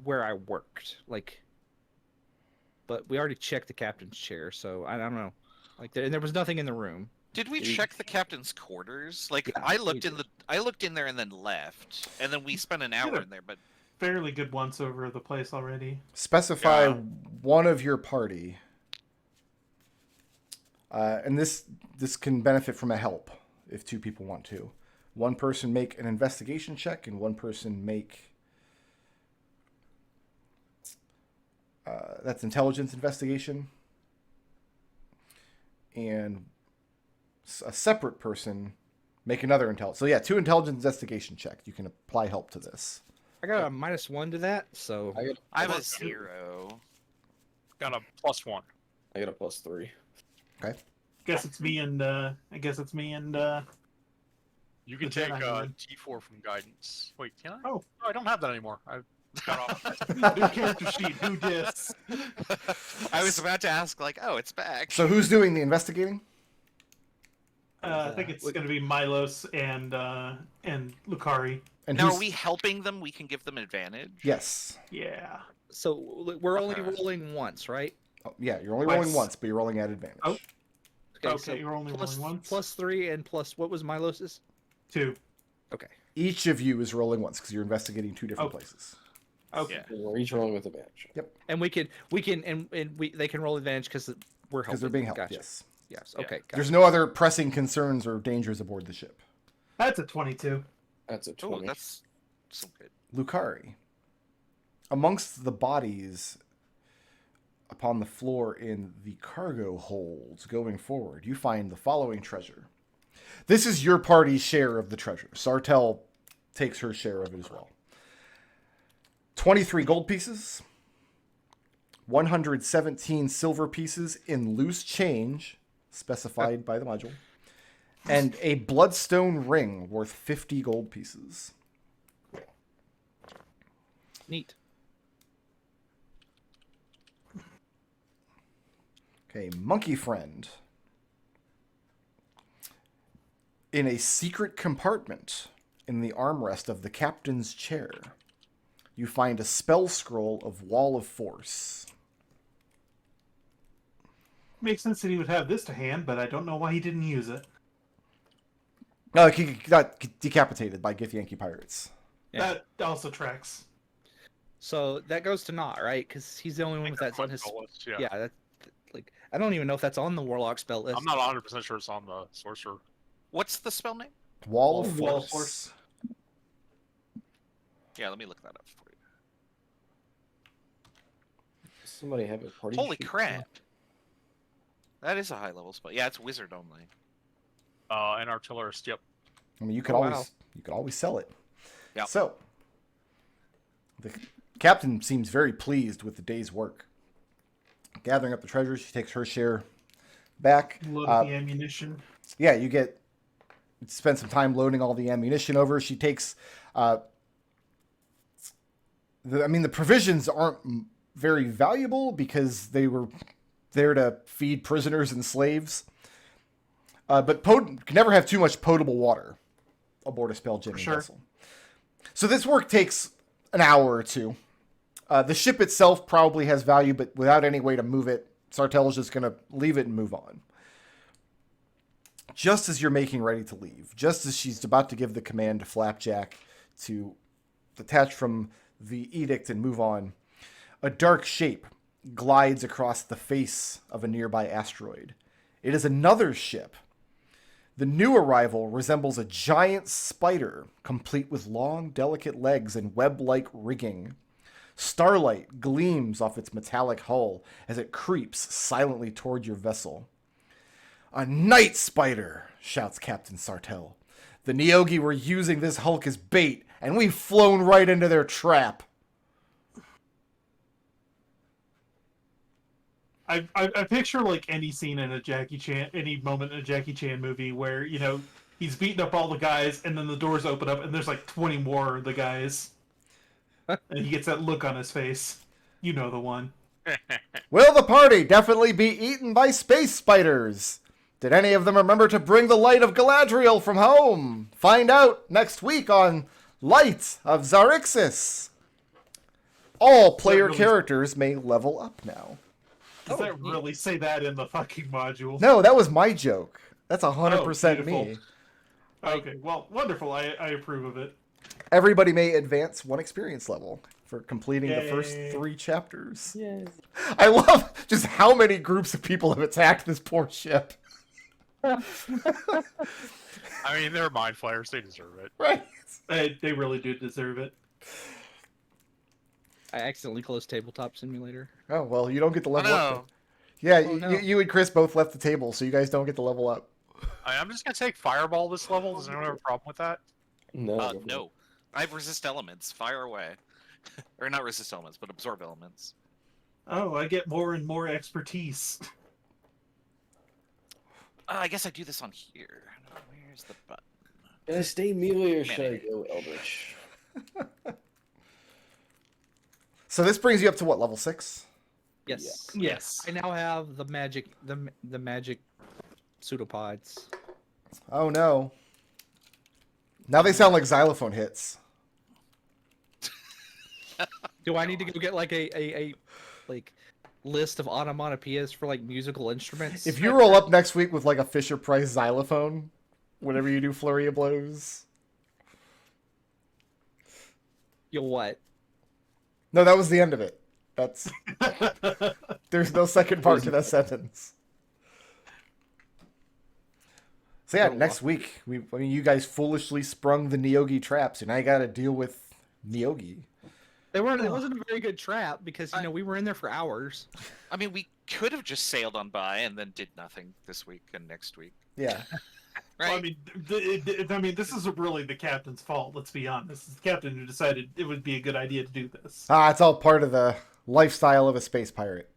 where I worked, like. But we already checked the captain's chair, so I don't know. Like, there was nothing in the room. Did we check the captain's quarters? Like, Yeah, I looked in there and then left, and then we spent an hour in there. But Fairly good once over the place already. Specify one of your party. And this can benefit from a help if two people want to. One person make an investigation check, and one person make... that's intelligence investigation. And a separate person make another intelligence. So yeah, 2 intelligence investigation check. You can apply help to this. I got a -1 to that, so I have a 0. Got a +1. I got a +3. Okay. Guess it's me and You can Is take that on T4 from guidance. Wait, can I? Oh. I don't have that anymore. I got off. new character sheet. Who dis? I was about to ask, like, oh, it's back. So who's doing the investigating? I think it's going to be Milos and Lukari. And Now, who's... are we helping them? We can give them advantage. Yes. Yeah. so we're only Okay. rolling once, right? Oh, yeah, you're only Twice. rolling once, but you're rolling at advantage. Oh. Okay, so you're only rolling once. +3 and plus what was Milos's? 2. Okay. Each of you is rolling once because you're investigating 2 different Oh. places. Okay. Yeah. We're each rolling with advantage. And they can roll advantage because we're helping. Because they're being helped, Gotcha. yes. Yes. Yeah. Okay. Gotcha. There's no other pressing concerns or dangers aboard the ship. That's a 22. That's a Oh, 20. that's so good. Lukari. Amongst the bodies upon the floor in the cargo holds going forward, you find the following treasure. This is your party's share of the treasure. Sartell takes her share of it as well. 23 gold pieces, 117 silver pieces in loose change, specified by the module, and a bloodstone ring worth 50 gold pieces. Neat. Okay, monkey friend. In a secret compartment in the armrest of the captain's chair, you find a spell scroll of Wall of Force. Makes sense that he would have this to hand, but I don't know why he didn't use it. No, he got decapitated by Githyanki pirates. Yeah. That also tracks. So that goes to Naught, right? Because he's the only one that's on his. List, Yeah. That's like I don't even know if that's on the Warlock spell list. I'm not 100% sure it's on the Sorcerer. What's the spell name? Wall of Wall of Force. Yeah, let me look that up for you. Somebody have a party. Holy sheet? crap! That is a high level spell. Yeah, it's wizard only. And artillerist. Yep. I mean, you could Oh, always wow. you could always sell it. Yep. So, the captain seems very pleased with the day's work. Gathering up the treasure, she takes her share back. Load the ammunition. Yeah, you spend some time loading all the ammunition over. She takes, the provisions aren't very valuable because they were there to feed prisoners and slaves. But can never have too much potable water aboard a Spelljammer Sure. vessel. So this work takes an hour or two. The ship itself probably has value, but without any way to move it, Sartell is just going to leave it and move on. Just as you're making ready to leave, just as she's about to give the command to Flapjack to detach from the edict and move on, a dark shape glides across the face of a nearby asteroid. It is another ship. The new arrival resembles a giant spider, complete with long, delicate legs and web-like rigging. Starlight gleams off its metallic hull as it creeps silently toward your vessel. "A night spider!" shouts Captain Sartell. "The Neogi were using this hulk as bait, and we've flown right into their trap." I picture like any scene in any moment in a Jackie Chan movie where, he's beating up all the guys and then the doors open up and there's like 20 more of the guys. And he gets that look on his face. You know the one. Will the party definitely be eaten by space spiders? Did any of them remember to bring the light of Galadriel from home? Find out next week on Light of Xaryxis. All player really- characters may level up now. Does that really say that in the fucking module? No, that was my joke. That's 100% beautiful. me. Okay, well, wonderful. I approve of it. Everybody may advance one experience level for completing the first Yay. 3 chapters. Yes. I love just how many groups of people have attacked this poor ship. I mean, they're mind flayers. They deserve it. Right. They really do deserve it. I accidentally closed Tabletop Simulator. Oh, well, you don't get to level no. up. Yeah, Oh, no. you and Chris both left the table, so you guys don't get to level up. I'm just gonna take Fireball this level. Does anyone have a problem with that? No. go for it. No. I have resist elements. Fire away. Or not resist elements, but absorb elements. Oh, I get more and more expertise. I guess I do this on here. Where's the button? Should I stay melee or should I Melee. go Eldritch? So this brings you up to what, level 6? Yes. Yes. I now have the magic pseudopods. Oh no. Now they sound like xylophone hits. Do I need to go get like a list of onomatopoeias for like musical instruments? If you roll up next week with like a Fisher Price xylophone, whenever you do Flurry of Blows. You'll what? No, that was the end of it. That's there's no second part to that sentence. So yeah, next week you guys foolishly sprung the Neogi trap, so now you got to deal with Neogi. It wasn't a very good trap because we were in there for hours. I mean, we could have just sailed on by and then did nothing this week and next week. Yeah. Right? Well, I mean, this isn't really the captain's fault. Let's be honest. It's the captain who decided it would be a good idea to do this. It's all part of the lifestyle of a space pirate.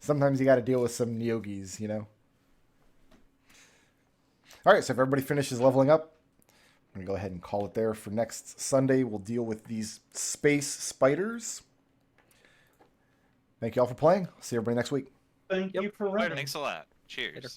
Sometimes you got to deal with some Neogis, All right, so if everybody finishes leveling up, I'm going to go ahead and call it there for next Sunday. We'll deal with these space spiders. Thank you all for playing. See everybody next week. Thank Yep. you for running. Thanks a lot. Cheers. Later.